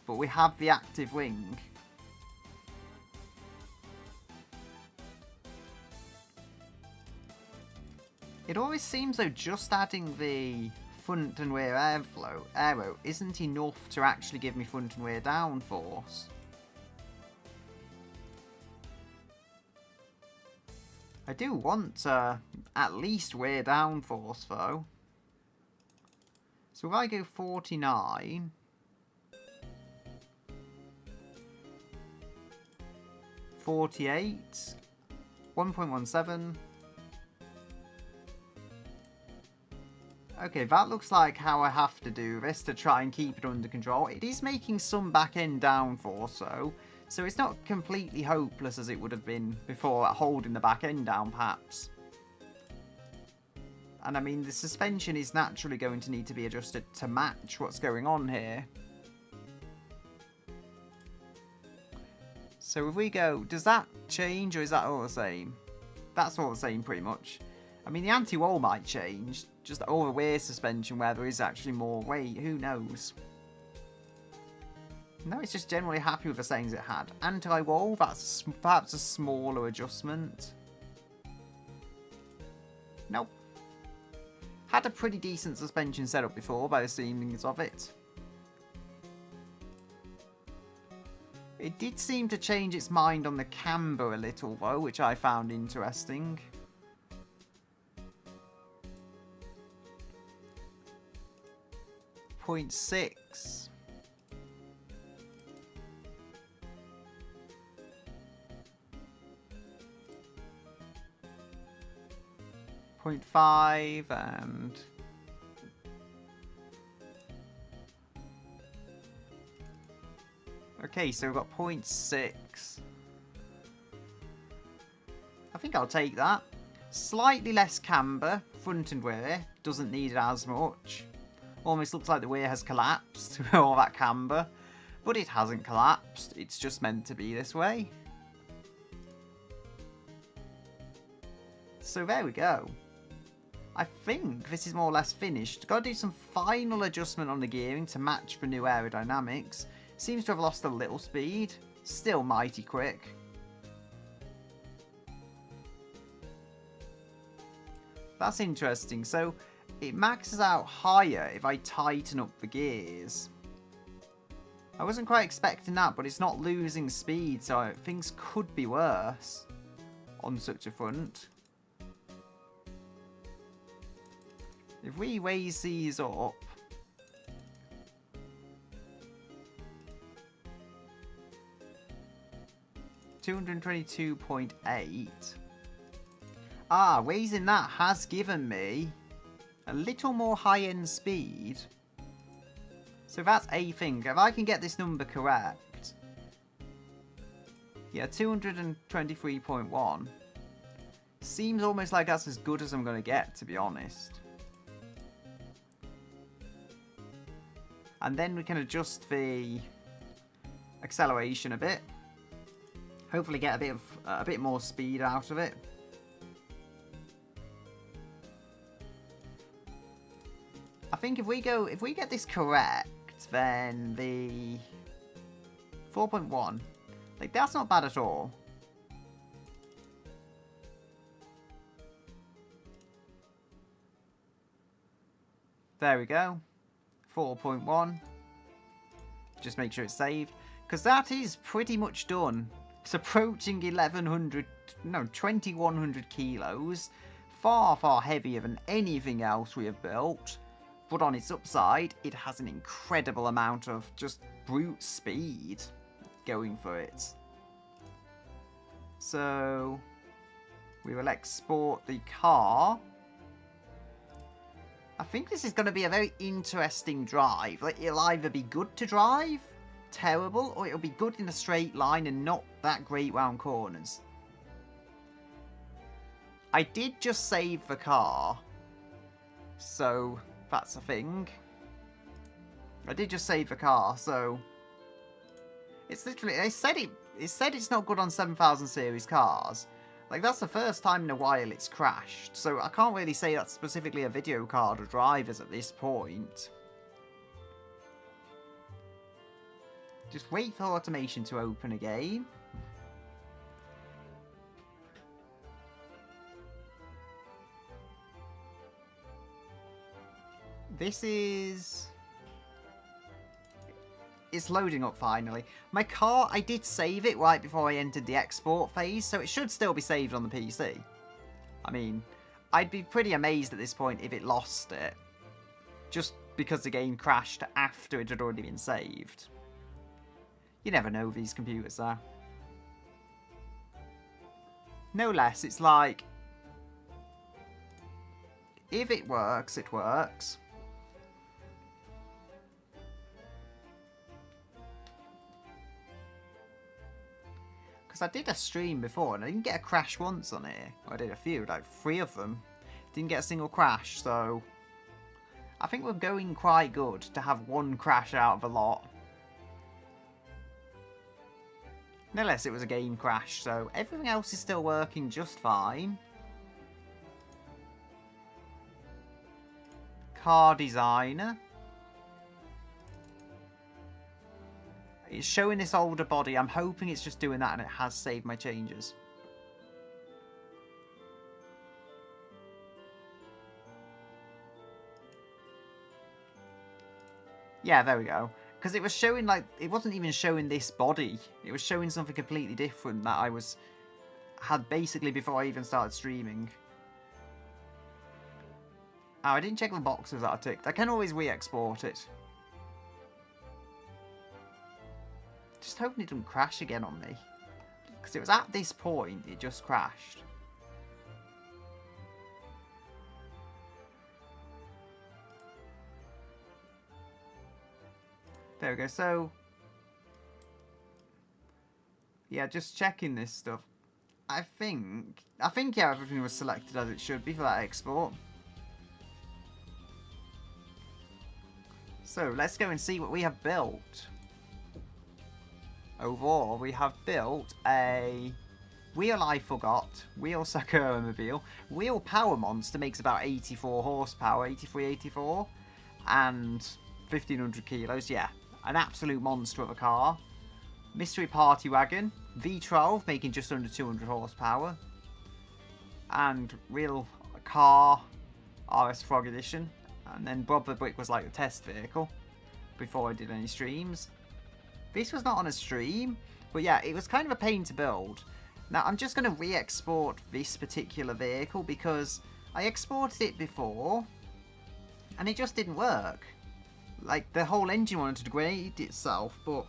A: But we have the active wing. It always seems though just adding the front and rear aero isn't enough to actually give me front and rear downforce. I do want at least rear downforce though. So if I go 49... 48... 1.17... Okay, that looks like how I have to do this to try and keep it under control. It is making some back-end downforce, though, so it's not completely hopeless as it would have been before holding the back-end down, perhaps. And I mean, the suspension is naturally going to need to be adjusted to match what's going on here. So if we go, does that change, or is that all the same? That's all the same, pretty much. I mean, the anti-roll might change, just all the rear suspension where there is actually more weight, who knows? No, it's just generally happy with the settings it had. Anti-roll, that's perhaps a smaller adjustment. Nope. Had a pretty decent suspension setup before by the seemings of it. It did seem to change its mind on the camber a little though, which I found interesting. .6. .5 and okay, so we've got .6. I think I'll take that. Slightly less camber, front and rear, doesn't need it as much. Almost looks like the rear has collapsed with all that camber. But it hasn't collapsed. It's just meant to be this way. So there we go. I think this is more or less finished. Got to do some final adjustment on the gearing to match the new aerodynamics. Seems to have lost a little speed. Still mighty quick. That's interesting. So it maxes out higher if I tighten up the gears. I wasn't quite expecting that, but it's not losing speed, so things could be worse on such a front. If we raise these up... $222.8. Ah, raising that has given me a little more high-end speed. So that's a thing. If I can get this number correct. Yeah, 223.1. Seems almost like that's as good as I'm going to get, to be honest. And then we can adjust the acceleration a bit. Hopefully get a bit more speed out of it. I think if we get this correct, then the 4.1, like that's not bad at all. There we go. 4.1. Just make sure it's saved, because that is pretty much done. It's approaching 2100 kilos. Far, far heavier than anything else we have built. But on its upside, it has an incredible amount of just brute speed going for it. So we will export the car. I think this is going to be a very interesting drive. Like, it'll either be good to drive, terrible, or it'll be good in a straight line and not that great round corners. I did just save the car, so that's a thing. I did just save the car, so it's literally, it said it's not good on 7000 series cars. Like, that's the first time in a while it's crashed, so I can't really say that's specifically a video card or drivers at this point. Just wait for automation to open again. This is... It's loading up finally. My car, I did save it right before I entered the export phase, so it should still be saved on the PC. I mean, I'd be pretty amazed at this point if it lost it. Just because the game crashed after it had already been saved. You never know with these computers, though. No less, it's like... If it works, it works. Because I did a stream before and I didn't get a crash once on here. I did a few, like 3 of them. Didn't get a single crash, so... I think we're going quite good to have 1 crash out of a lot. No less, it was a game crash, so everything else is still working just fine. Car designer. It's showing this older body. I'm hoping it's just doing that and it has saved my changes. Yeah, there we go. Because it was showing, like, it wasn't even showing this body. It was showing something completely different that I had basically before I even started streaming. Oh, I didn't check the boxes that I ticked. I can always re-export it. Just hoping it doesn't crash again on me. Because it was at this point, it just crashed. There we go, so... Yeah, just checking this stuff. I think, yeah, everything was selected as it should be for that export. So, let's go and see what we have built. Overall, we have built a Wheel I Forgot, Wheel Sakura Mobile, Wheel Power Monster makes about 84 horsepower, 83, 84, and 1500 kilos, yeah, an absolute monster of a car. Mystery Party Wagon, V12 making just under 200 horsepower, and Real Car RS Frog Edition, and then Bob the Brick was like the test vehicle before I did any streams. This was not on a stream, but yeah, it was kind of a pain to build. Now, I'm just going to re-export this particular vehicle because I exported it before, and it just didn't work. Like, the whole engine wanted to degrade itself, but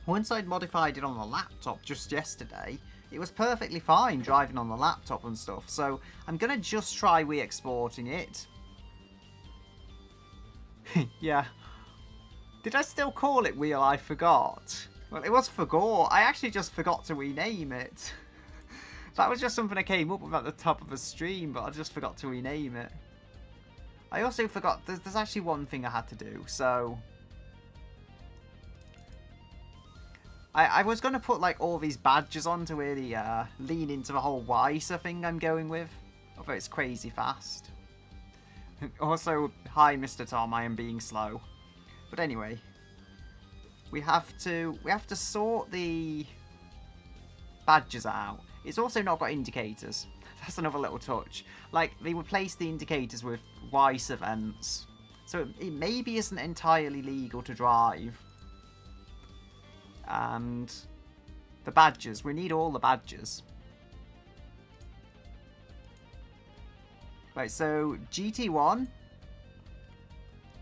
A: once I'd modified it on the laptop just yesterday, it was perfectly fine driving on the laptop and stuff. So, I'm going to just try re-exporting it. Yeah. Did I still call it Wheel I Forgot? Well, it was Forgot. I actually just forgot to rename it. That was just something I came up with at the top of a stream, but I just forgot to rename it. I also forgot, there's actually one thing I had to do, so... I was going to put, like, all these badges on to really lean into the whole WISA thing I'm going with. Although it's crazy fast. Also, hi Mr. Tom, I am being slow. But anyway, we have to sort the badges out. It's also not got indicators. That's another little touch. Like, they replaced the indicators with WISE events. So it maybe isn't entirely legal to drive. And the badges. We need all the badges. Right, so GT1.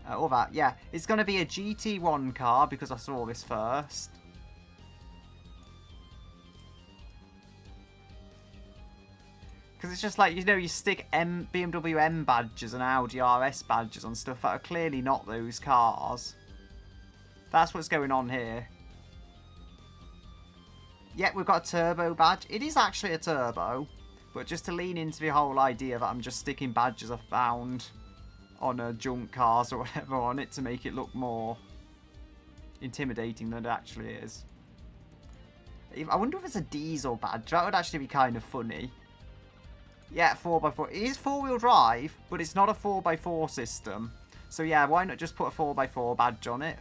A: All that, yeah. It's going to be a GT1 car because I saw this first. it's just like, you know, you stick BMW M badges and Audi RS badges on stuff that are clearly not those cars. That's what's going on here. Yeah, we've got a turbo badge. It is actually a turbo, but just to lean into the whole idea that I'm just sticking badges I found on junk cars or whatever on it to make it look more intimidating than it actually is. I wonder if it's a diesel badge. That would actually be kind of funny. Yeah, 4x4. It is 4-wheel drive, but it's not a 4x4 system. So yeah, why not just put a 4x4 badge on it?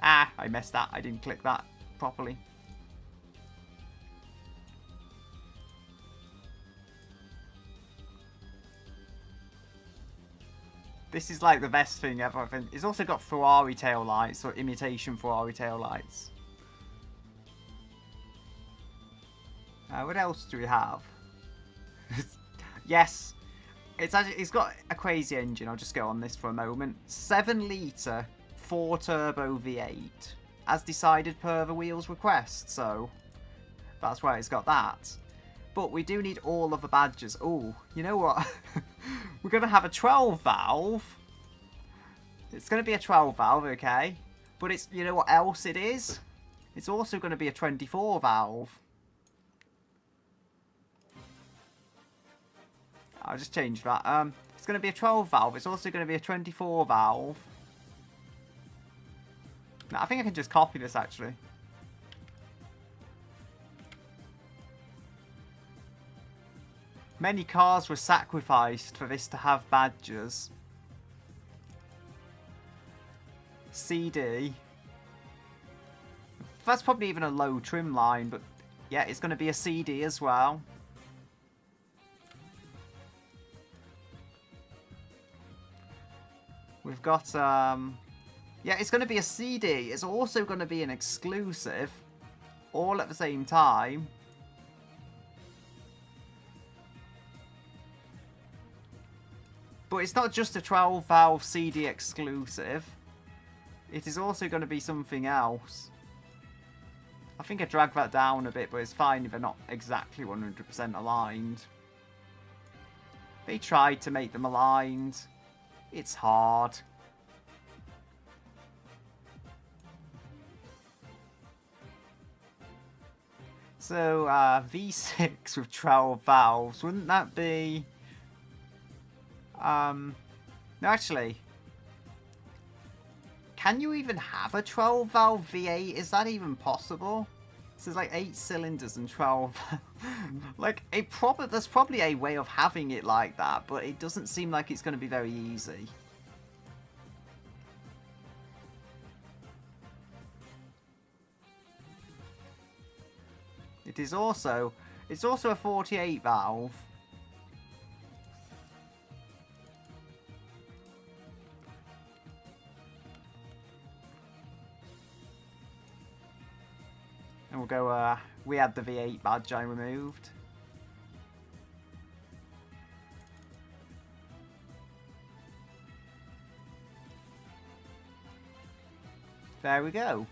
A: Ah, I messed that. I didn't click that properly. This is like the best thing ever, I think. It's also got Ferrari tail lights, or imitation Ferrari tail lights. What else do we have? Yes, it's got a crazy engine. I'll just go on this for a moment. 7-litre 4-turbo V8, as decided per the wheel's request. So that's why it's got that. But we do need all of the badges. Oh, you know what? We're going to have a 12-valve. It's going to be a 12-valve, okay? But it's, you know what else it is? It's also going to be a 24-valve. I'll just change that. It's going to be a 12-valve. It's also going to be a 24-valve. No, I think I can just copy this, actually. Many cars were sacrificed for this to have badges. CD. That's probably even a low trim line, but yeah, it's going to be a CD as well. We've got, yeah, it's going to be a CD. It's also going to be an exclusive, all at the same time. But it's not just a 12-valve CD exclusive. It is also going to be something else. I think I dragged that down a bit, but it's fine if they're not exactly 100% aligned. They tried to make them aligned. It's hard. So, V6 with 12 valves, wouldn't that be... no, actually... Can you even have a 12-valve V8? Is that even possible? So there's like 8 cylinders and 12... like, there's probably a way of having it like that, but it doesn't seem like it's going to be very easy. It's also a 48 valve. And we'll go, we had the V8 badge I removed. There we go.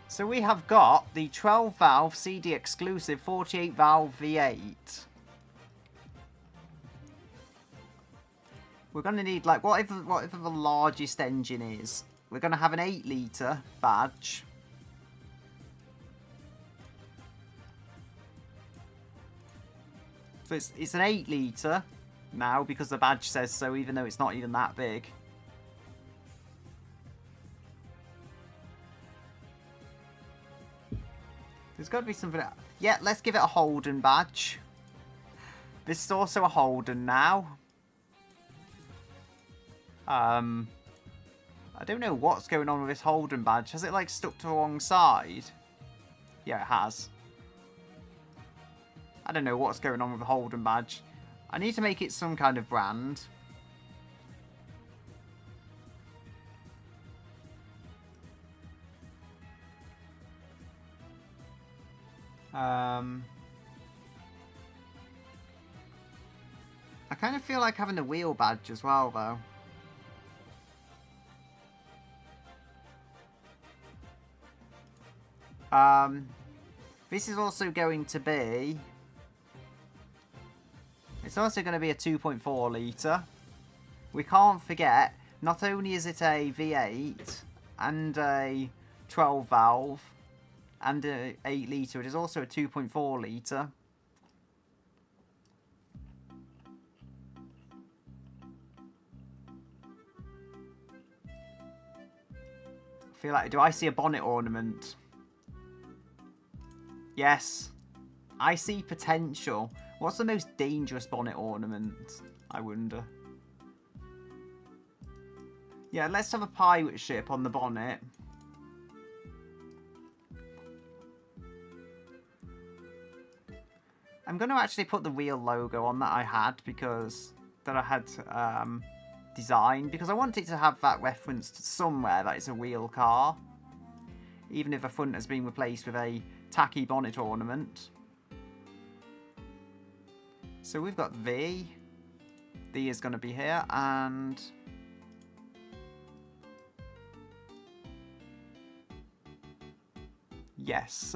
A: So we have got the 12-valve CD exclusive 48-valve V8. We're going to need, like, whatever the largest engine is. We're going to have an 8-litre badge. So it's an 8-litre now because the badge says so, even though it's not even that big. There's got to be something... Yeah, let's give it a Holden badge. This is also a Holden now. I don't know what's going on with this Holden badge. Has it, like, stuck to the wrong side? Yeah, it has. I don't know what's going on with the Holden badge. I need to make it some kind of brand. I kind of feel like having a wheel badge as well, though. This is also going to be... It's also going to be a 2.4 litre. We can't forget, not only is it a V8 and a 12 valve and a 8 litre, it is also a 2.4 litre. I feel like, do I see a bonnet ornament? Yes. I see potential. What's the most dangerous bonnet ornament? I wonder. Yeah, let's have a pirate ship on the bonnet. I'm going to actually put the real logo on that I had designed, because I want it to have that referenced somewhere that it's a real car, even if the front has been replaced with a tacky bonnet ornament. So we've got V. D is going to be here, and yes,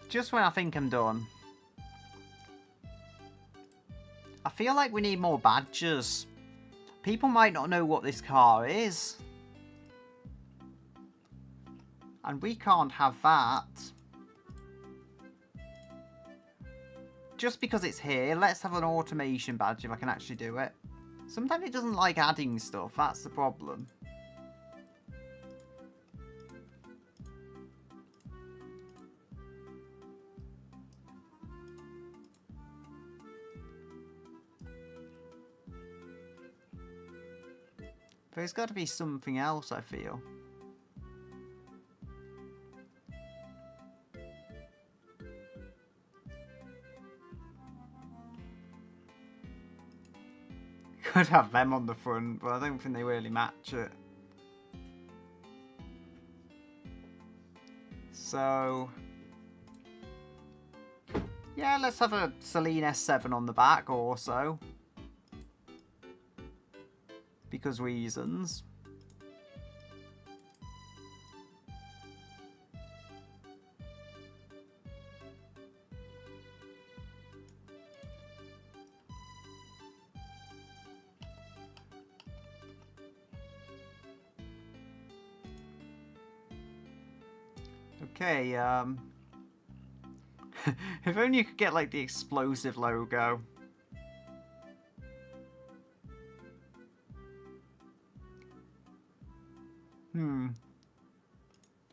A: just when I think I'm done. I feel like we need more badges. People might not know what this car is. And we can't have that. Just because it's here, let's have an automation badge if I can actually do it. Sometimes it doesn't like adding stuff, that's the problem. There's got to be something else, I feel. Could have them on the front, but I don't think they really match it. So... yeah, let's have a Celine S7 on the back also. Because reasons. Okay, if only you could get like the explosive logo.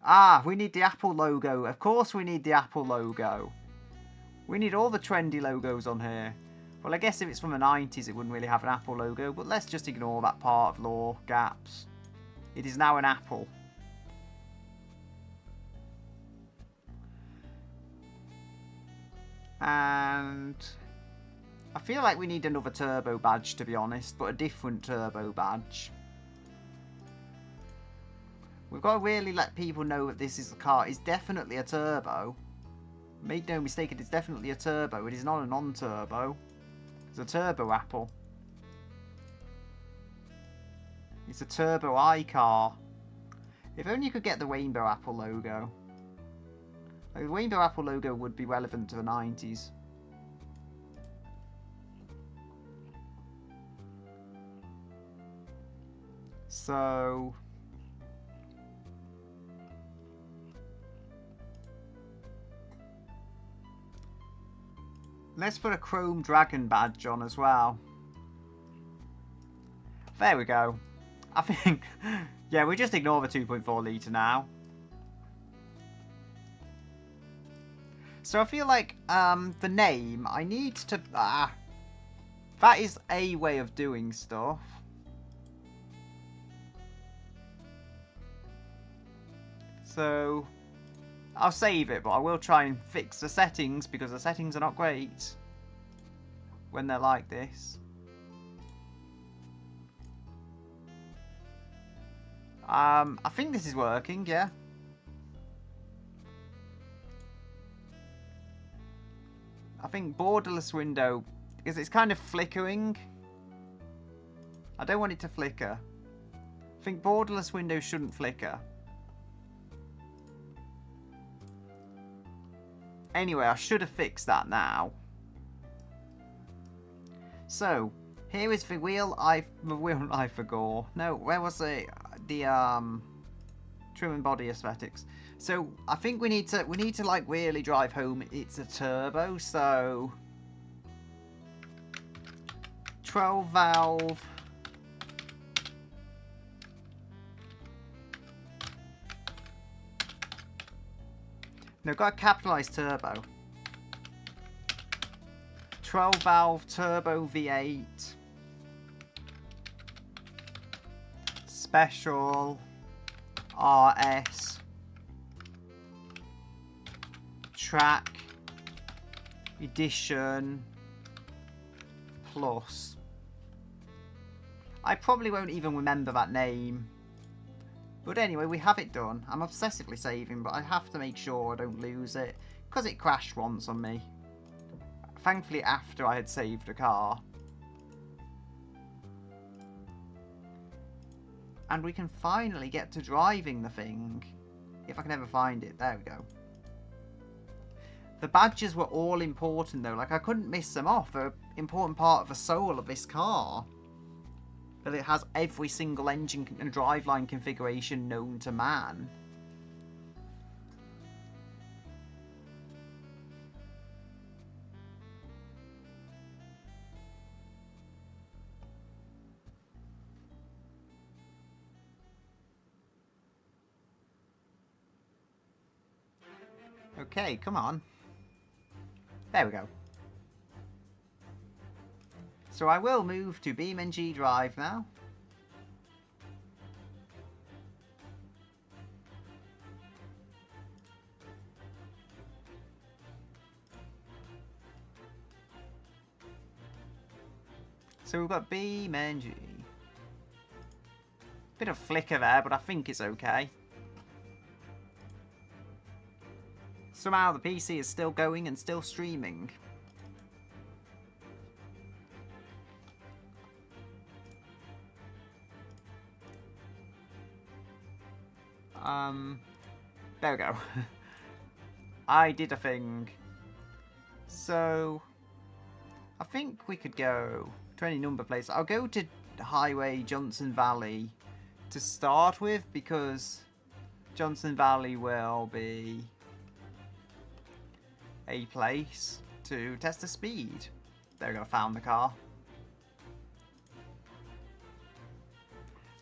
A: Ah, we need the Apple logo. Of course we need the Apple logo. We need all the trendy logos on here. Well, I guess if it's from the 90s, it wouldn't really have an Apple logo, but let's just ignore that part of lore gaps. It is now an Apple. And I feel like we need another turbo badge, to be honest, but a different turbo badge. We've got to really let people know that this is a car. It's definitely a turbo. Make no mistake, it is definitely a turbo. It is not a non-turbo. It's a turbo Apple. It's a turbo iCar. If only you could get the Rainbow Apple logo. Like, the Rainbow Apple logo would be relevant to the 90s. So... let's put a Chrome Dragon badge on as well. There we go. I think... yeah, we just ignore the 2.4 litre now. So I feel like the name, I need to... that is a way of doing stuff. So... I'll save it, but I will try and fix the settings, because the settings are not great when they're like this. I think this is working, yeah. I think borderless window, because it's kind of flickering. I don't want it to flicker. I think borderless window shouldn't flicker. Anyway, I should have fixed that now. So, here is the wheel I forgot. No, where was it? The trim and body aesthetics. So I think we need to like really drive home it's a turbo. So 12 valve. No, got a capitalized turbo. 12 valve turbo V8. Special RS. Track Edition Plus. I probably won't even remember that name. But anyway, we have it done. I'm obsessively saving, but I have to make sure I don't lose it. Because it crashed once on me. Thankfully after I had saved a car. And we can finally get to driving the thing. If I can ever find it. There we go. The badges were all important though. Like I couldn't miss them off. They're an important part of the soul of this car. That it has every single engine and driveline configuration known to man. Okay, come on. There we go. So I will move to BeamNG Drive now. So we've got BeamNG. Bit of flicker there, but I think it's okay. Somehow the PC is still going and still streaming. There we go. I did a thing. So, I think we could go to any number plates. I'll go to Highway Johnson Valley to start with because Johnson Valley will be a place to test the speed. There we go, found the car.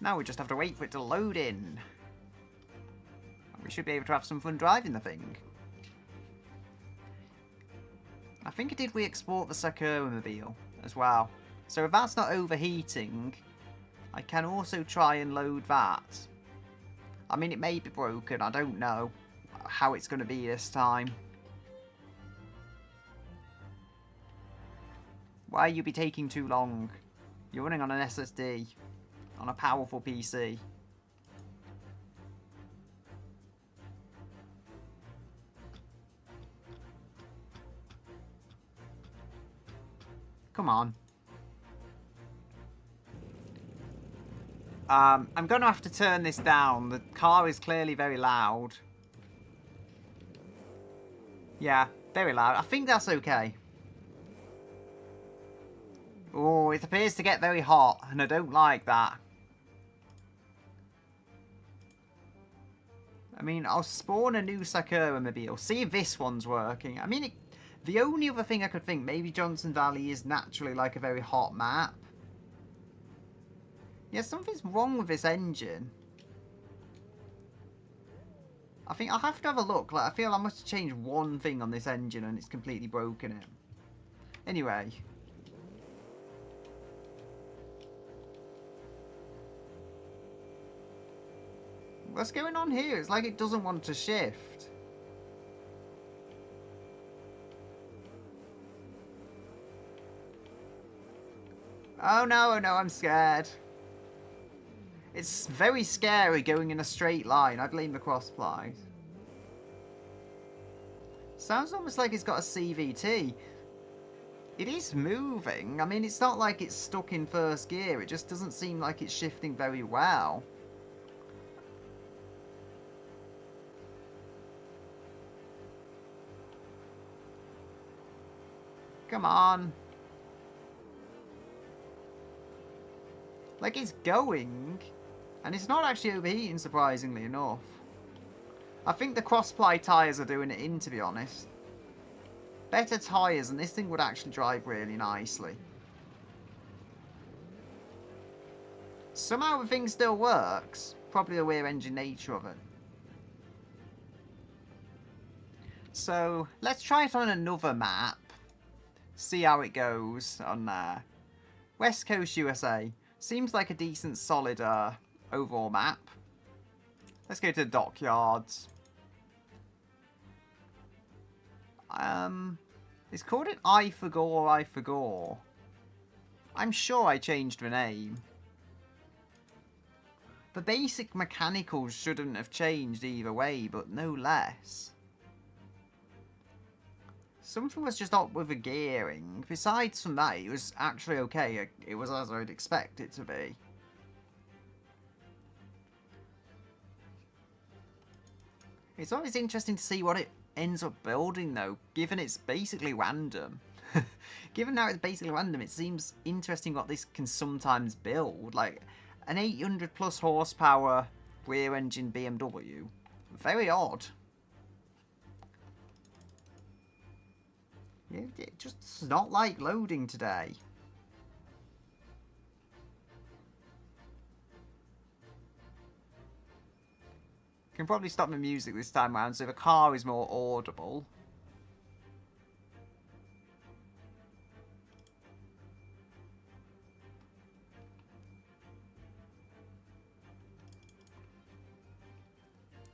A: Now we just have to wait for it to load in. We should be able to have some fun driving the thing. I think did we export the Sakura-mobile as well? So if that's not overheating, I can also try and load that. I mean, it may be broken. I don't know how it's going to be this time. Why you be taking too long? You're running on an SSD, on a powerful PC. Come on. I'm going to have to turn this down. The car is clearly very loud. Yeah, very loud. I think that's okay. Oh, it appears to get very hot, and I don't like that. I mean, I'll spawn a new Sakura-mobile. See if this one's working. I mean, the only other thing I could think, maybe Johnson Valley is naturally like a very hot map. Yeah, something's wrong with this engine. I think I'll have to have a look. Like, I feel I must have changed one thing on this engine and it's completely broken it. Anyway. What's going on here? It's like it doesn't want to shift. Oh no, I'm scared. It's very scary going in a straight line. I blame the crossplies. Sounds almost like it's got a CVT. It is moving. I mean, it's not like it's stuck in first gear. It just doesn't seem like it's shifting very well. Come on. Like, it's going. And it's not actually overheating, surprisingly enough. I think the cross-ply tyres are doing it in, to be honest. Better tyres, and this thing would actually drive really nicely. Somehow the thing still works. Probably the rear engine nature of it. So, let's try it on another map. See how it goes on there. West Coast USA. Seems like a decent, solid overall map. Let's go to the dockyards. It's called it I Forgore. I'm sure I changed the name. The basic mechanicals shouldn't have changed either way, but no less. Something was just up with the gearing. Besides from that, it was actually okay. It was as I'd expect it to be. It's always interesting to see what it ends up building, though, given it's basically random. Given now it's basically random, it seems interesting what this can sometimes build. Like, an 800 plus horsepower rear engine BMW. Very odd. It just not like loading today. Can probably stop my music this time around so the car is more audible.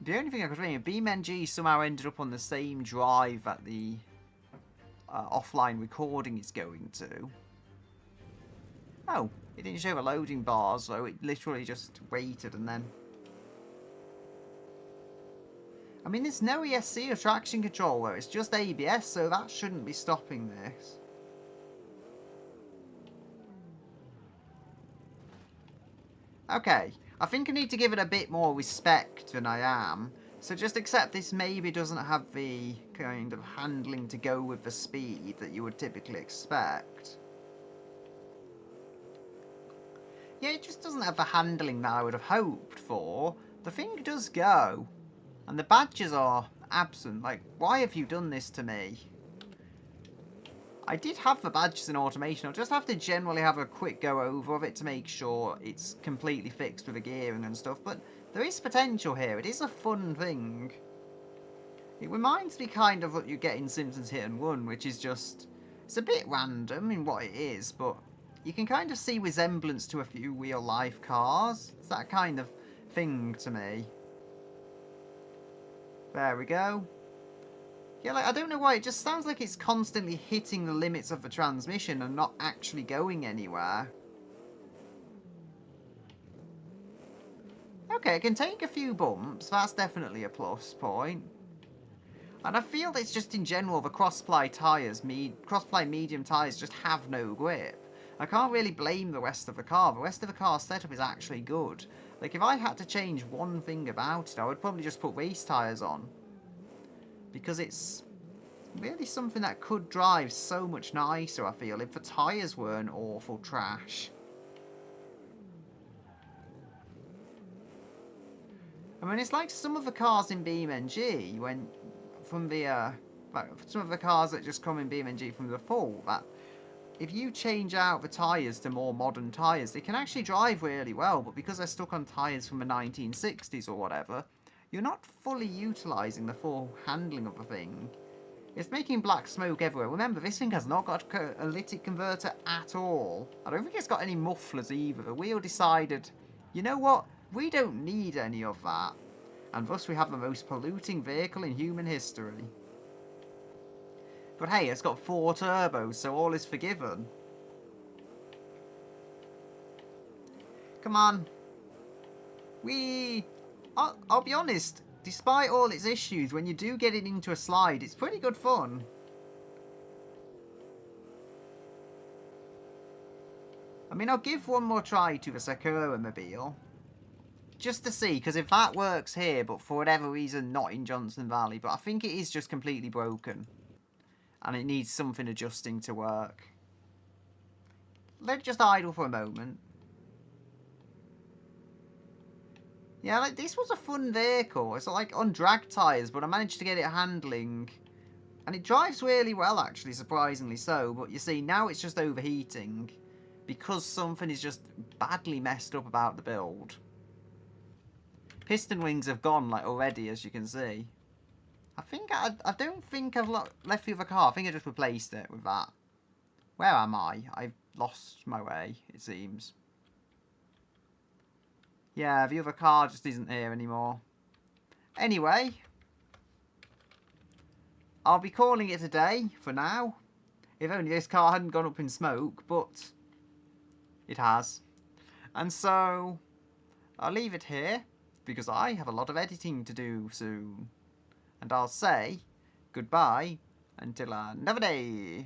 A: The only thing I could think, BeamNG somehow ended up on the same drive that the offline recording is going to. Oh, it didn't show the loading bars, so it literally just waited and then... I mean, there's no ESC or traction control though, it's just ABS, so that shouldn't be stopping this. Okay, I think I need to give it a bit more respect than I am. So just accept this maybe doesn't have the kind of handling to go with the speed that you would typically expect. Yeah, it just doesn't have the handling that I would have hoped for. The thing does go. And the badges are absent. Like, why have you done this to me? I did have the badges in automation. I'll just have to generally have a quick go over of it to make sure it's completely fixed with the gearing and stuff. But there is potential here. It is a fun thing. It reminds me kind of what you get in Simpsons Hit and Run, which is just... It's a bit random in what it is, but you can kind of see resemblance to a few real-life cars. It's that kind of thing to me. There we go. Yeah, like, I don't know why, it just sounds like it's constantly hitting the limits of the transmission and not actually going anywhere. Okay, it can take a few bumps, that's definitely a plus point. And I feel that it's just in general the cross-ply tyres, cross-ply medium tyres just have no grip. I can't really blame the rest of the car. The rest of the car's setup is actually good. Like, if I had to change one thing about it, I would probably just put race tyres on. Because it's really something that could drive so much nicer, I feel, if the tyres weren't awful trash. I mean, it's like some of the cars in BeamNG, when, from the, like, some of the cars that just come in BeamNG from the full, that if you change out the tyres to more modern tyres, they can actually drive really well, but because they're stuck on tyres from the 1960s or whatever, you're not fully utilising the full handling of the thing. It's making black smoke everywhere. Remember, this thing has not got a catalytic converter at all. I don't think it's got any mufflers either. The wheel decided, you know what, we don't need any of that. And thus we have the most polluting vehicle in human history. But hey, it's got 4 turbos, so all is forgiven. Come on. I'll be honest, despite all its issues, when you do get it into a slide, it's pretty good fun. I mean, I'll give one more try to the Sakura Mobile. Just to see, because if that works here, but for whatever reason not in Johnson Valley, but I think it is just completely broken. And it needs something adjusting to work. Let it just idle for a moment. Yeah, like, this was a fun vehicle. It's like on drag tyres, but I managed to get it handling. And it drives really well, actually, surprisingly so. But you see, now it's just overheating because something is just badly messed up about the build. Piston wings have gone, like, already, as you can see. I don't think I've left the other car. I think I just replaced it with that. Where am I? I've lost my way, it seems. Yeah, the other car just isn't here anymore. Anyway, I'll be calling it a day for now. If only this car hadn't gone up in smoke, but it has. And so, I'll leave it here, because I have a lot of editing to do soon. And I'll say goodbye until another day.